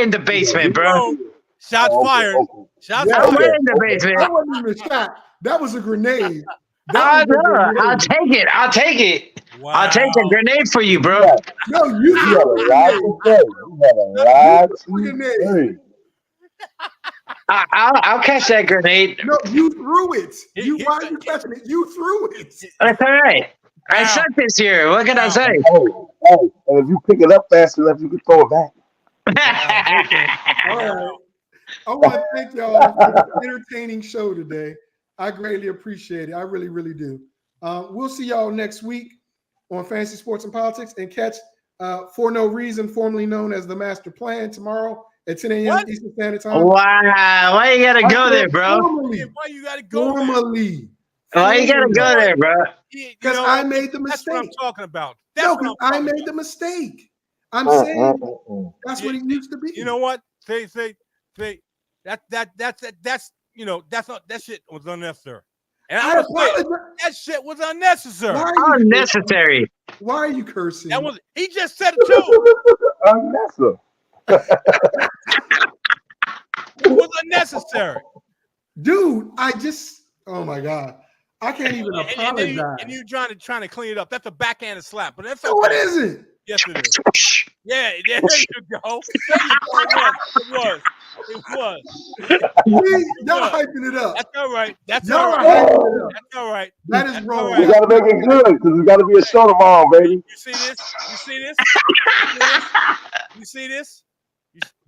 in the basement, bro. Shots fired. Okay. Shots I'm way fired. in the basement. That wasn't even a shot. That was a grenade. I know. I'll take it. Wow. I'll take a grenade for you, bro. No, you You got a lot to say. You got a lot to say. I'll catch that grenade. No, you threw it. Why are you catching it? You threw it. That's all right. I sucked this year. What can I say? Oh, and if you pick it up fast enough, you can throw it back. All right. I want to thank y'all for the entertaining show today. I greatly appreciate it. I really, really do. We'll see y'all next week on Fantasy Sports and Politics, and catch For No Reason, formerly known as The Master Plan, tomorrow at 10 a.m. Eastern Standard Time. Wow. Why you gotta go there, bro? Formally. Why you gotta go Formally. Why you gotta go there, bro? Because I made the mistake. That's what I'm talking about. I made the mistake. I'm saying that's what it used to be. You know what? Say that's not that shit was unnecessary. And I apologize. That shit was unnecessary. Unnecessary. Why are you cursing? He just said it too. Unnecessary. It was unnecessary. Dude, oh my God. I can't even apologize. And you trying to clean it up. That's a backhanded slap. But that's okay. What is it? Yes, it is. Yeah, there you go. It was. Y'all hyping it up. That's all right. That's all right. That is wrong. We gotta make it good because we gotta be a show tomorrow, baby. You see this?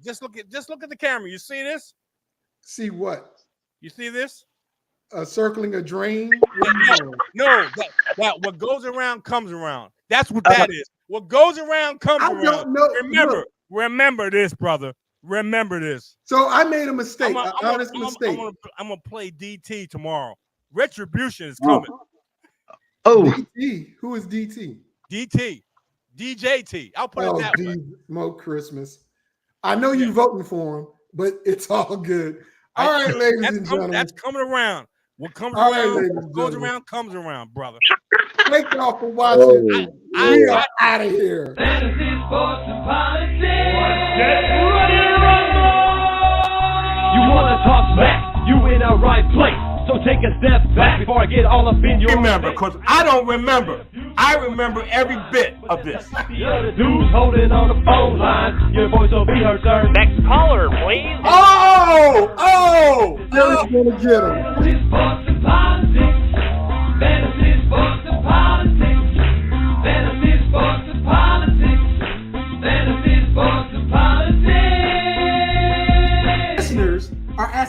Just look at the camera. You see this? See what? You see this? Circling a drain? No, that what goes around comes around. That's what that is. What goes around comes around. Don't know. Remember this, brother. Remember this. So I made a mistake, an honest mistake. I'm gonna play DT tomorrow. Retribution is coming. Oh, DT. Who is DT? DT. DJT. I'll put it that way. Smoke Christmas. I know you're voting for him, but it's all good. All right, ladies and gentlemen. That's coming around. What comes all around, right, what goes around, comes around, brother. Thank y'all for watching. We are out of here. Fantasy, sports, and politics. Get ready to rumble! You wanna talk smack? You in the right place. So take a step back before I get all up in your Remember, because I don't remember. I remember every bit of this. The other dudes holding on the phone line. Your voice will be heard, sir. Next caller, please. Oh! Now it's gonna get him. Fantasy, sports,